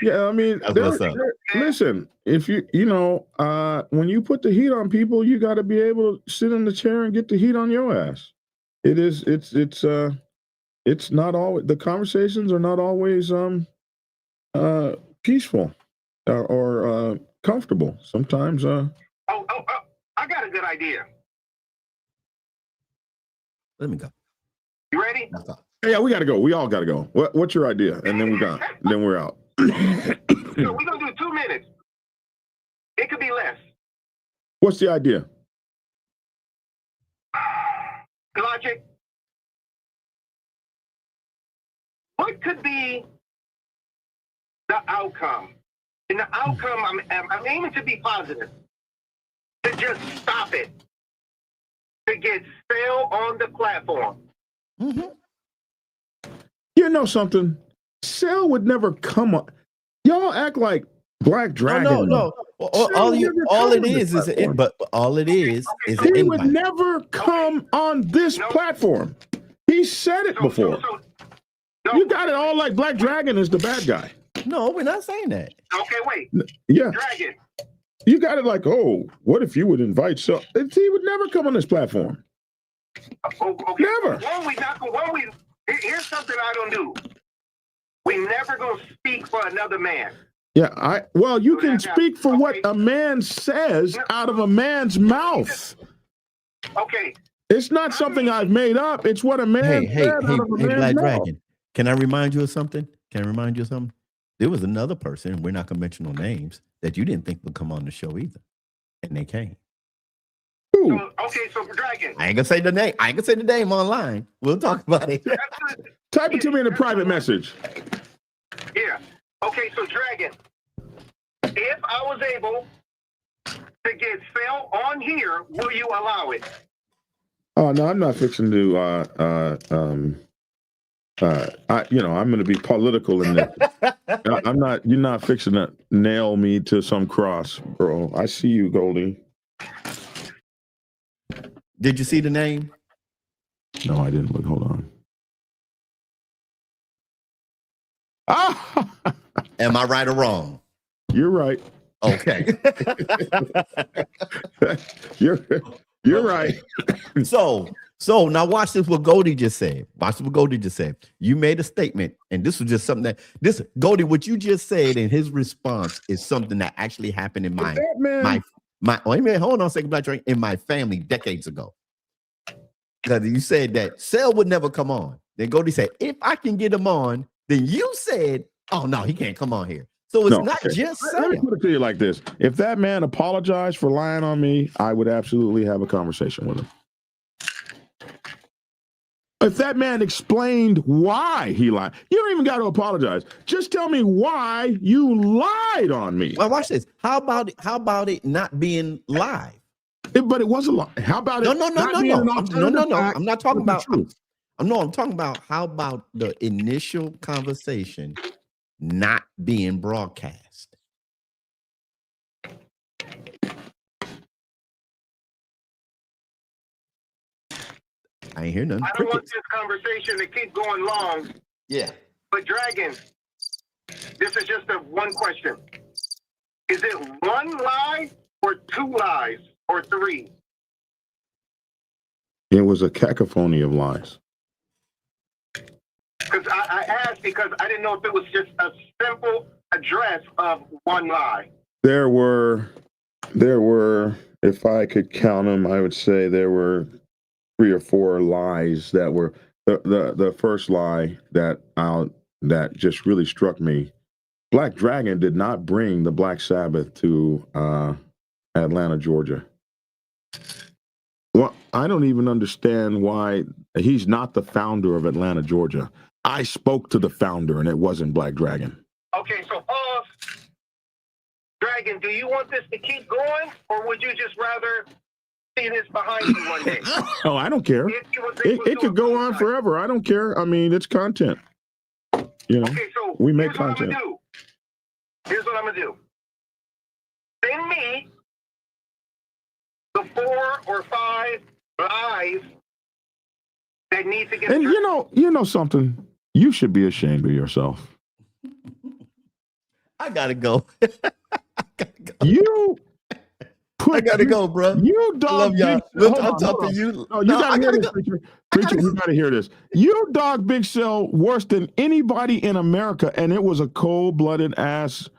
Yeah, I mean, That's what's up. listen, if when you put the heat on people, you got to be able to sit in the chair and get the heat on your ass. It's not always, the conversations are not always peaceful or comfortable. Sometimes. Oh, I got a good idea. Let me go. You ready? Yeah, we got to go. We all got to go. What's your idea? And then then we're out. So we're gonna do 2 minutes. It could be less. What's the idea? Logic. What could be the outcome? And the outcome, I'm aiming to be positive. To just stop it. To get Sale on the platform. Mm-hmm. You know something? Sale would never come on. Y'all act like Black Dragon. No. All it is an invite. He would never come on this platform. He said it before. You got it all like Black Dragon is the bad guy. No, we're not saying that. Okay, wait. Yeah. Dragon. You got it like, oh, what if you would invite Sale? He would never come on this platform. Okay. Never. Here's something I don't do. We never gonna speak for another man. Yeah, you can speak for what a man says out of a man's mouth. Okay. It's not something I've made up. It's what a man said out of a man's Black mouth. Dragon. Can I remind you of something? There was another person, we're not gonna mention no names, that you didn't think would come on the show either. And they came. So Dragon. I ain't gonna say the name. I ain't gonna say the name online. We'll talk about it. Type it to me in a private message. Yeah. Okay, so Dragon, if I was able to get Sale on here, will you allow it? Oh no, I'm not fixing to. I'm going to be political in this. I'm not. You're not fixing to nail me to some cross, bro. I see you, Goldie. Did you see the name? No, I didn't. Look, hold on. Am I right or wrong? You're right. Okay. You're right. So now watch this. What Goldie just said. You made a statement, and this was just something Goldie, what you just said in his response is something that actually happened in my wait a minute, hold on a second, Black Dragon, in my family decades ago. Because you said that Sale would never come on. Then Goldie said, if I can get him on, then you said, oh no, he can't come on here. So it's not just Sale. Let me put it to you like this. If that man apologized for lying on me, I would absolutely have a conversation with him. If that man explained why he lied, you don't even got to apologize. Just tell me why you lied on me. Well, watch this. How about it not being live? But it was a lie. How about it? No. I'm not talking about truth. I'm talking about how about the initial conversation not being broadcast? I ain't hear nothing. I don't want this conversation to keep going long. Yeah. But Dragon, this is just one question. Is it one lie or two lies or three? It was a cacophony of lies. Because I asked because I didn't know if it was just a simple address of one lie. There were, if I could count them, I would say there were 3 or 4 lies that were the first lie that just really struck me. Black Dragon did not bring the Black Sabbath to Atlanta, Georgia. Well, I don't even understand why he's not the founder of Atlanta, Georgia. I spoke to the founder, and it wasn't Black Dragon. Okay, so Dragon, do you want this to keep going, or would you just rather see this behind you one day? Oh, I don't care. It could go on forever. I don't care. I mean, it's content. You know, okay, so we make content. Here's what I'm gonna do. Send me the 4 or 5 lies that need to get. And you know something. You should be ashamed of yourself. I gotta go. You I gotta go, bro. You I dog. love y'all. Hold I'll on, talk hold to on. you. No, you gotta hear this, preacher. You gotta hear this. You dog Big Cell worse than anybody in America, and it was a cold-blooded ass.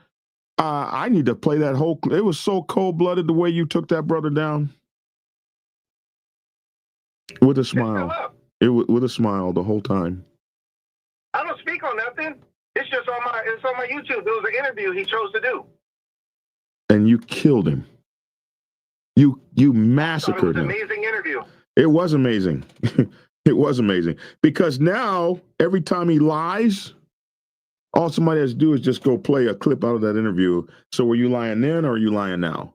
I need to play that whole. It was so cold-blooded the way you took that brother down with a smile. With a smile the whole time. I don't speak on nothing. It's just on my YouTube. There was an interview he chose to do. And you killed him. You massacred him. It was an amazing interview. It was amazing. It was amazing. Because now, every time he lies, all somebody has to do is just go play a clip out of that interview. So were you lying then or are you lying now?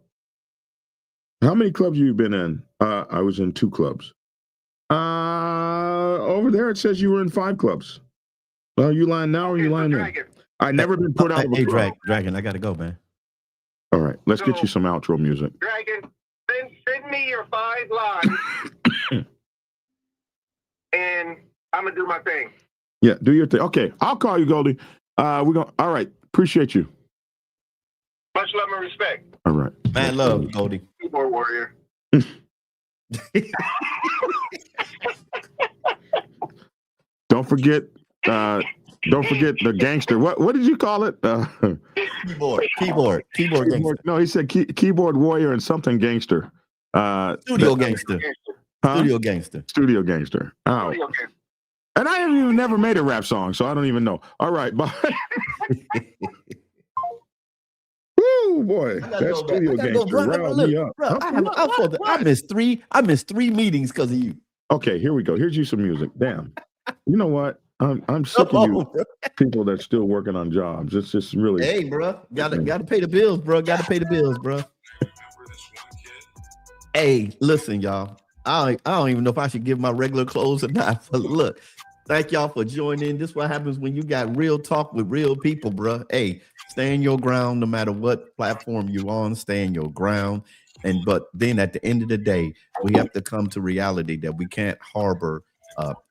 How many clubs have you been in? I was in 2 clubs. Over there it says you were in 5 clubs. Are you lying now or are you lying then? I never been put out of a club. Dragon, I gotta go, man. All right, let's get you some outro music. Dragon, send me your 5 lives, and I'm gonna do my thing. Yeah, do your thing. Okay, I'll call you, Goldie. All right. Appreciate you. Much love and respect. All right. Man, love, Goldie. Keyboard warrior. Don't forget the gangster. What did you call it? Keyboard gangster. No, he said keyboard warrior and something gangster. Studio gangster. Huh? Studio gangster. Studio gangster. Oh. And I haven't even never made a rap song, so I don't even know. All right, bye. Woo, boy, that studio gangster riled me up. I missed 3 meetings because of you. Okay, here we go. Here's you some music. Damn. You know what? I'm sick of you people that's still working on jobs. It's just really. Hey, bro, gotta pay the bills, bro. Gotta pay the bills, bro. Hey, listen, y'all. I don't even know if I should give my regular clothes or not. But look, thank y'all for joining. This is what happens when you got real talk with real people, bro. Hey, stay in your ground no matter what platform you're on. Stay in your ground. But then at the end of the day, we have to come to reality that we can't harbor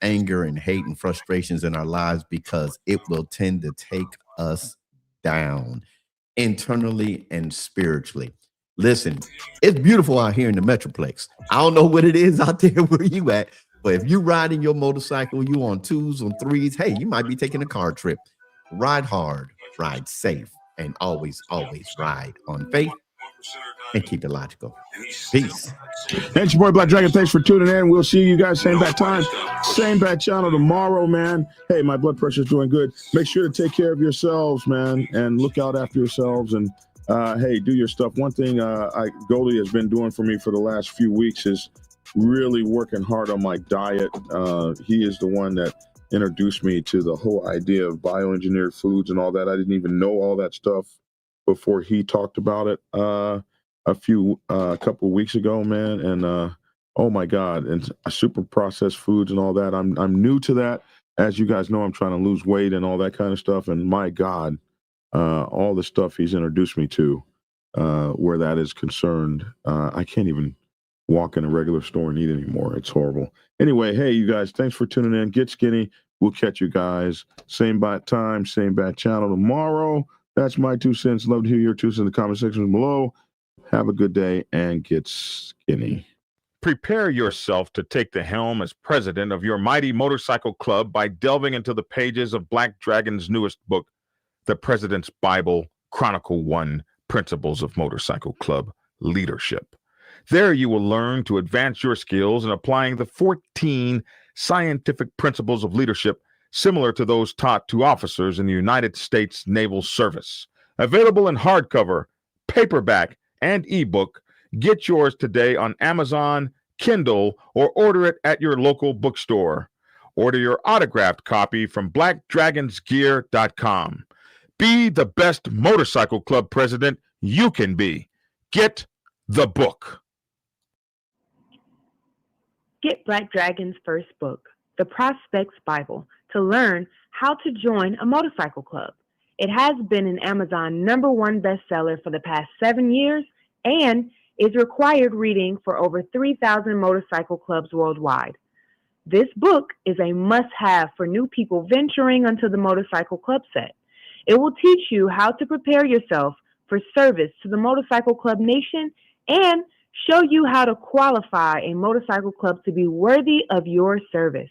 anger and hate and frustrations in our lives, because it will tend to take us down internally and spiritually. Listen, it's beautiful out here in the Metroplex. I don't know what it is out there where you at, but if you riding your motorcycle, you on 2s, on 3s, hey, you might be taking a car trip. Ride hard, ride safe, and always ride on faith and keep it logical. Peace. And it's your boy Black Dragon. Thanks for tuning in. We'll see you guys same bad time, same bad channel tomorrow, man. Hey, my blood pressure's doing good. Make sure to take care of yourselves, man, and look out after yourselves. And hey, do your stuff. One thing Goldie has been doing for me for the last few weeks is really working hard on my diet. He is the one that introduced me to the whole idea of bioengineered foods and all that. I didn't even know all that stuff before he talked about it a couple of weeks ago, man. And oh my God, and super processed foods and all that. I'm new to that. As you guys know, I'm trying to lose weight and all that kind of stuff. And my God, all the stuff he's introduced me to, where that is concerned, I can't even walk in a regular store and eat anymore. It's horrible. Anyway, hey, you guys, thanks for tuning in. Get skinny. We'll catch you guys same bad time, same bad channel tomorrow. That's my 2 cents. Love to hear your 2 cents in the comment section below. Have a good day and get skinny. Prepare yourself to take the helm as president of your mighty motorcycle club by delving into the pages of Black Dragon's newest book, The President's Bible, Chronicle 1, Principles of Motorcycle Club Leadership. There you will learn to advance your skills in applying the 14 scientific principles of leadership similar to those taught to officers in the United States Naval Service. Available in hardcover, paperback, and ebook. Get yours today on Amazon, Kindle, or order it at your local bookstore. Order your autographed copy from blackdragonsgear.com. Be the best motorcycle club president you can be. Get the book. Get Black Dragon's first book, The Prospect's Bible, to learn how to join a motorcycle club. It has been an Amazon #1 bestseller for the past 7 years and is required reading for over 3,000 motorcycle clubs worldwide. This book is a must-have for new people venturing onto the motorcycle club set. It will teach you how to prepare yourself for service to the motorcycle club nation and show you how to qualify a motorcycle club to be worthy of your service.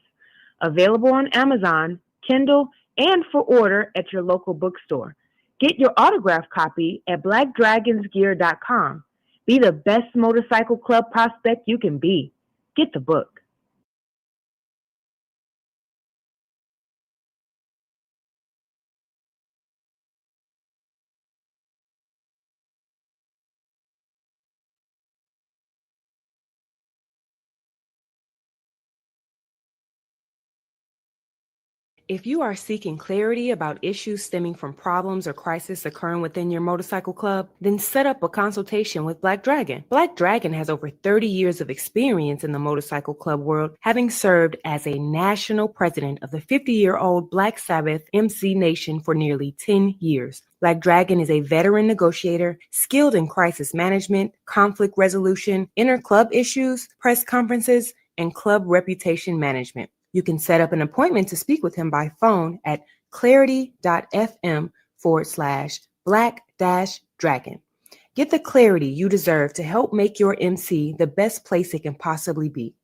Available on Amazon, Kindle, and for order at your local bookstore. Get your autographed copy at blackdragonsgear.com. Be the best motorcycle club prospect you can be. Get the book. If you are seeking clarity about issues stemming from problems or crises occurring within your motorcycle club, then set up a consultation with Black Dragon. Black Dragon has over 30 years of experience in the motorcycle club world, having served as a national president of the 50-year-old Black Sabbath MC Nation for nearly 10 years. Black Dragon is a veteran negotiator, skilled in crisis management, conflict resolution, inter-club issues, press conferences, and club reputation management. You can set up an appointment to speak with him by phone at clarity.fm/black-dragon. Get the clarity you deserve to help make your MC the best place it can possibly be.